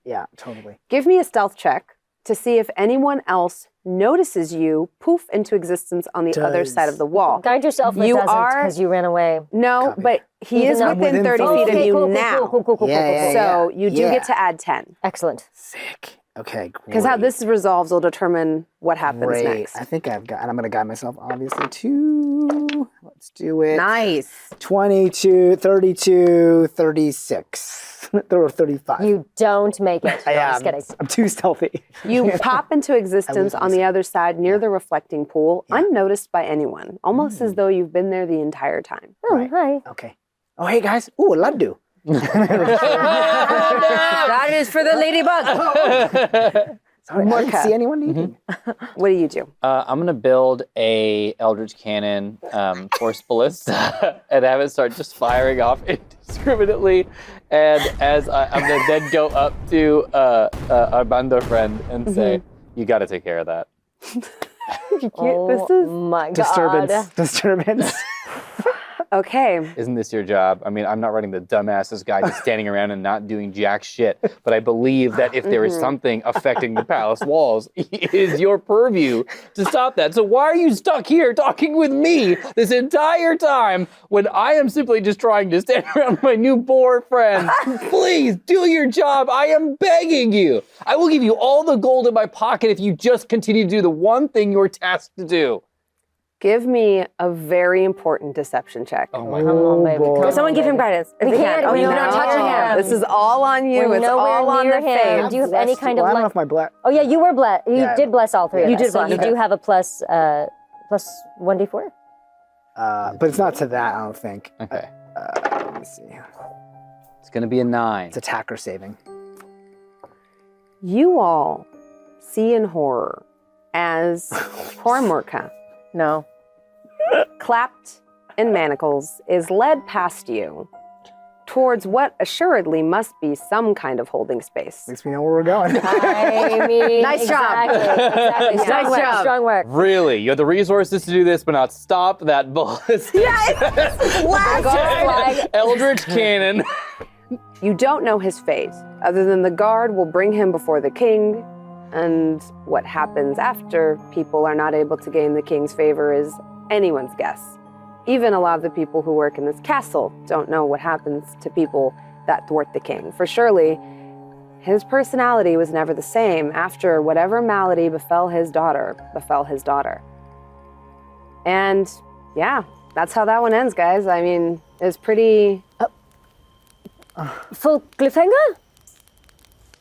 yeah, totally. Give me a stealth check to see if anyone else notices you poof into existence on the other side of the wall. Guide yourself. You are- because you ran away. No, Copy. but he is Even though- within 30 within feet of 30 you cool, now. Cool. Yeah. So you do get to add 10. Excellent. Sick. Okay, great. Because how this resolves will determine what happens Great. next. I think I've got, and I'm going to guide myself, obviously, to, let's do it. Nice. 22, 32, 36, or 35. You don't make it. No, I I'm am. just kidding. I'm too stealthy. You pop into existence on the other side near the reflecting pool, unnoticed by anyone, almost as though you've been there the entire time. Oh, Right. hi. Okay. Oh, hey, guys. Ooh, a Laddoo. That is for the ladybug. Sorry, I didn't see anyone eating. What do you do? I'm gonna build a Eldritch Cannon force ballista and have it start just firing off indiscriminately. And as I'm gonna then go up to our bando friend and say, "You got to take care of that." Oh my god. Disturbance. Okay. Isn't this your job? I mean, I'm not running the dumbasses guy just standing around and not doing jack shit. But I believe that if there is something affecting the palace walls, it is your purview to stop that. So why are you stuck here talking with me this entire time when I am simply just trying to stand around my new boar friend? Please do your job. I am begging you. I will give you all the gold in my pocket if you just continue to do the one thing you're tasked to do. Give me a very important deception check. Oh my Come on, baby. boy. Come on, Someone give him baby. guidance. If We they can't. can. Oh, We're no. not touching him. This is all on you. We're It's nowhere all on near the him. face. Do you have any kind of Well, I don't know like? if my black. Oh yeah, you were blessed. You Yeah. did bless all three. You of did us. So bless. you Okay. do have a plus 1d4. But it's not to that, I don't think. Okay. Let me see. It's gonna be a 9. It's attacker saving. You all see in horror as poor Murkha, No. clapped in manacles, is led past you towards what assuredly must be some kind of holding space. At least we know where we're going. I mean, Nice job. Exactly. Strong Nice work. job. Strong work. Really? You have the resources to do this, but not stop that ballista. Flag. Eldritch Cannon. You don't know his fate, other than the guard will bring him before the king, and what happens after people are not able to gain the king's favor is anyone's guess. Even a lot of the people who work in this castle don't know what happens to people that thwart the king. For surely, his personality was never the same after whatever malady befell his daughter. And yeah, that's how that one ends, guys. I mean, it's pretty... Full cliffhanger?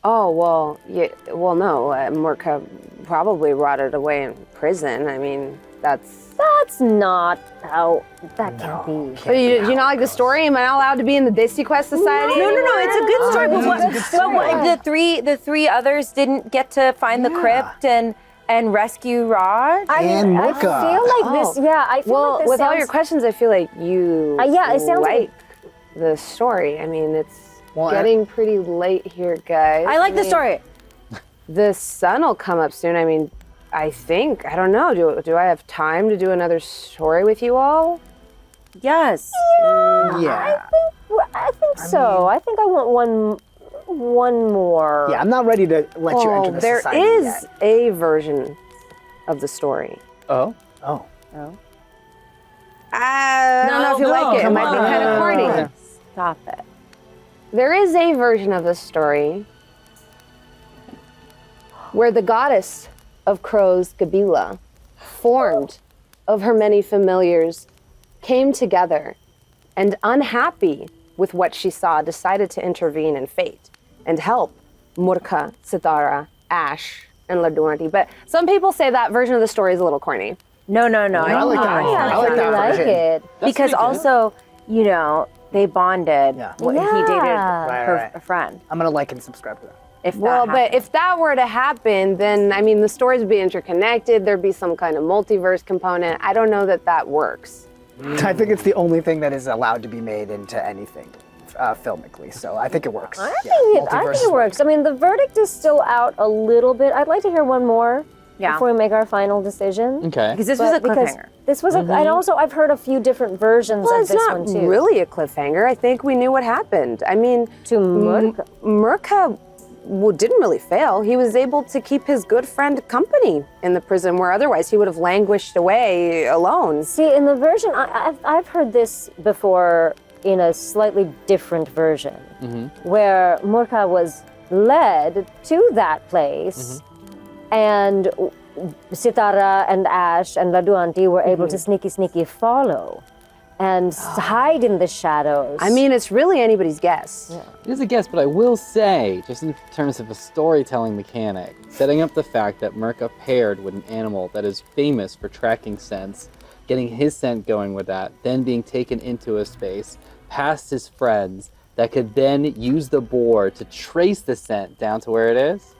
Oh, well, yeah, well, no. Murkha probably rotted away in prison. I mean, that's not how, that can't be. But you not like the story? Am I not allowed to be in the DesiQuest Society? No, it's a good story. But what, the three others didn't get to find the crypt and rescue Raj? And Murkha. I feel like this, I feel like this with all sounds- your questions, I feel like you it sounds like the story. I mean, it's getting pretty late here, guys. I like the story. The sun will come up soon. I mean, I think, I don't know, do I have time to do another story with you all? Yes. Yeah. I think so. I think I want one more. Yeah, I'm not ready to let you enter the There society is yet. a version of the story. Oh? Oh. I don't know if you like it. It might be kind of corny. Stop it. There is a version of the story where the goddess of crows, Gabila, formed of her many familiars, came together and, unhappy with what she saw, decided to intervene in fate and help Murkha, Sitara, Ash, and Laddoo, Auntie. But some people say that version of the story is a little corny. No. I like that. I like that like version. it. Because also, they bonded. Yeah. He dated Right, her right. a friend. I'm gonna like and subscribe to that. If that Well, but happened. if that were to happen, then, I mean, the stories would be interconnected. There'd be some kind of multiverse component. I don't know that works. I think it's the only thing that is allowed to be made into anything filmically. So I think it works. I think it works. I mean, the verdict is still out a little bit. I'd like to hear one more before we make our final decision. Okay. because this was a cliffhanger. This was and also I've heard a few different versions Well, of it's this not one too. really a cliffhanger. I think we knew what happened. I mean, To Murkha. Murkha didn't really fail. He was able to keep his good friend company in the prison, where otherwise he would have languished away alone. See, in the version I've heard this before in a slightly different version, where Murkha was led to that place, and Sitara and Ash and Laddoo Auntie were able to sneaky follow and hide in the shadows. I mean, it's really anybody's guess. It is a guess, but I will say, just in terms of a storytelling mechanic, setting up the fact that Murkha paired with an animal that is famous for tracking scents, getting his scent going with that, then being taken into a space past his friends that could then use the boar to trace the scent down to where it is.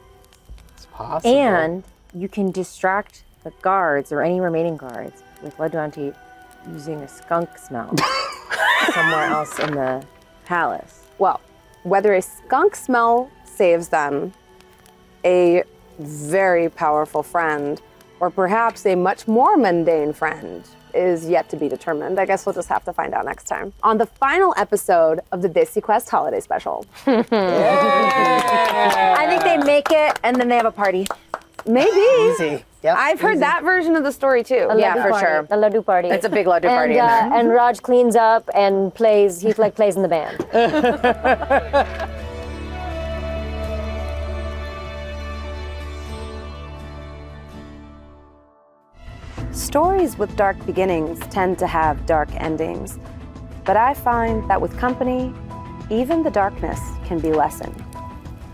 It's possible. And you can distract the guards or any remaining guards with Laddoo Auntie using a skunk smell somewhere else in the palace. Well, whether a skunk smell saves them, a very powerful friend, or perhaps a much more mundane friend is yet to be determined. I guess we'll just have to find out next time on the final episode of the DesiQuest Holiday Special. I think they make it and then they have a party. Maybe. Easy. Yep. I've heard that version of the story too. A Yeah, Laddoo for party, sure. a Laddoo party. It's a big Laddoo party in there. And Raj cleans up and plays. He plays in the band. Stories with dark beginnings tend to have dark endings, but I find that with company, even the darkness can be lessened.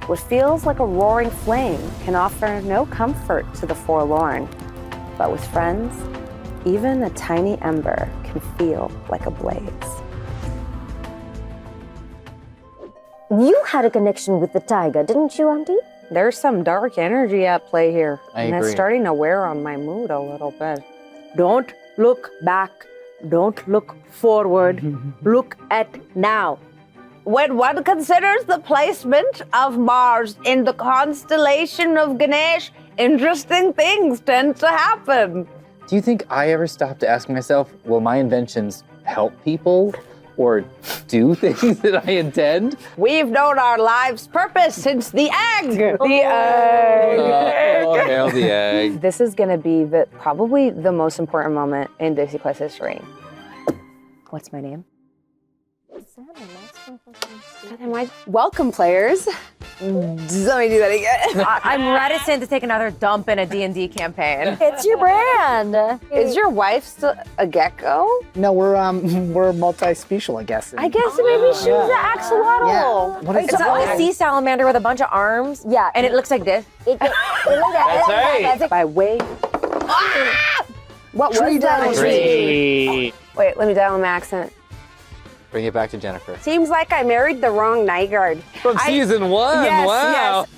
What feels like a roaring flame can offer no comfort to the forlorn, but with friends, even a tiny ember can feel like a blaze. You had a connection with the tiger, didn't you, Auntie? There's some dark energy at play here. I and agree. it's starting to wear on my mood a little bit. Don't look back. Don't look forward. Look at now. When one considers the placement of Mars in the constellation of Ganesh, interesting things tend to happen. Do you think I ever stop to ask myself, will my inventions help people or do things that I intend? We've known our life's purpose since the egg. The egg. Oh, hail the egg. This is going to be probably the most important moment in DesiQuest history. What's my name? Welcome, players. Let me do that again. I'm reticent to take another dump in a D&D campaign. It's your brand. Is your wife still a gecko? No, we're multi-special, I guess. I guess maybe she's an axolotl. Yeah. What is It's a sea salamander with a bunch of arms. Yeah. And it looks like this. It looks That's right. That's it. By way. What Tree was that? down. Great. Wait, let me dial in my accent. Bring it back to Jennifer. Seems like I married the wrong night guard. From season 1. Yes, wow. yes.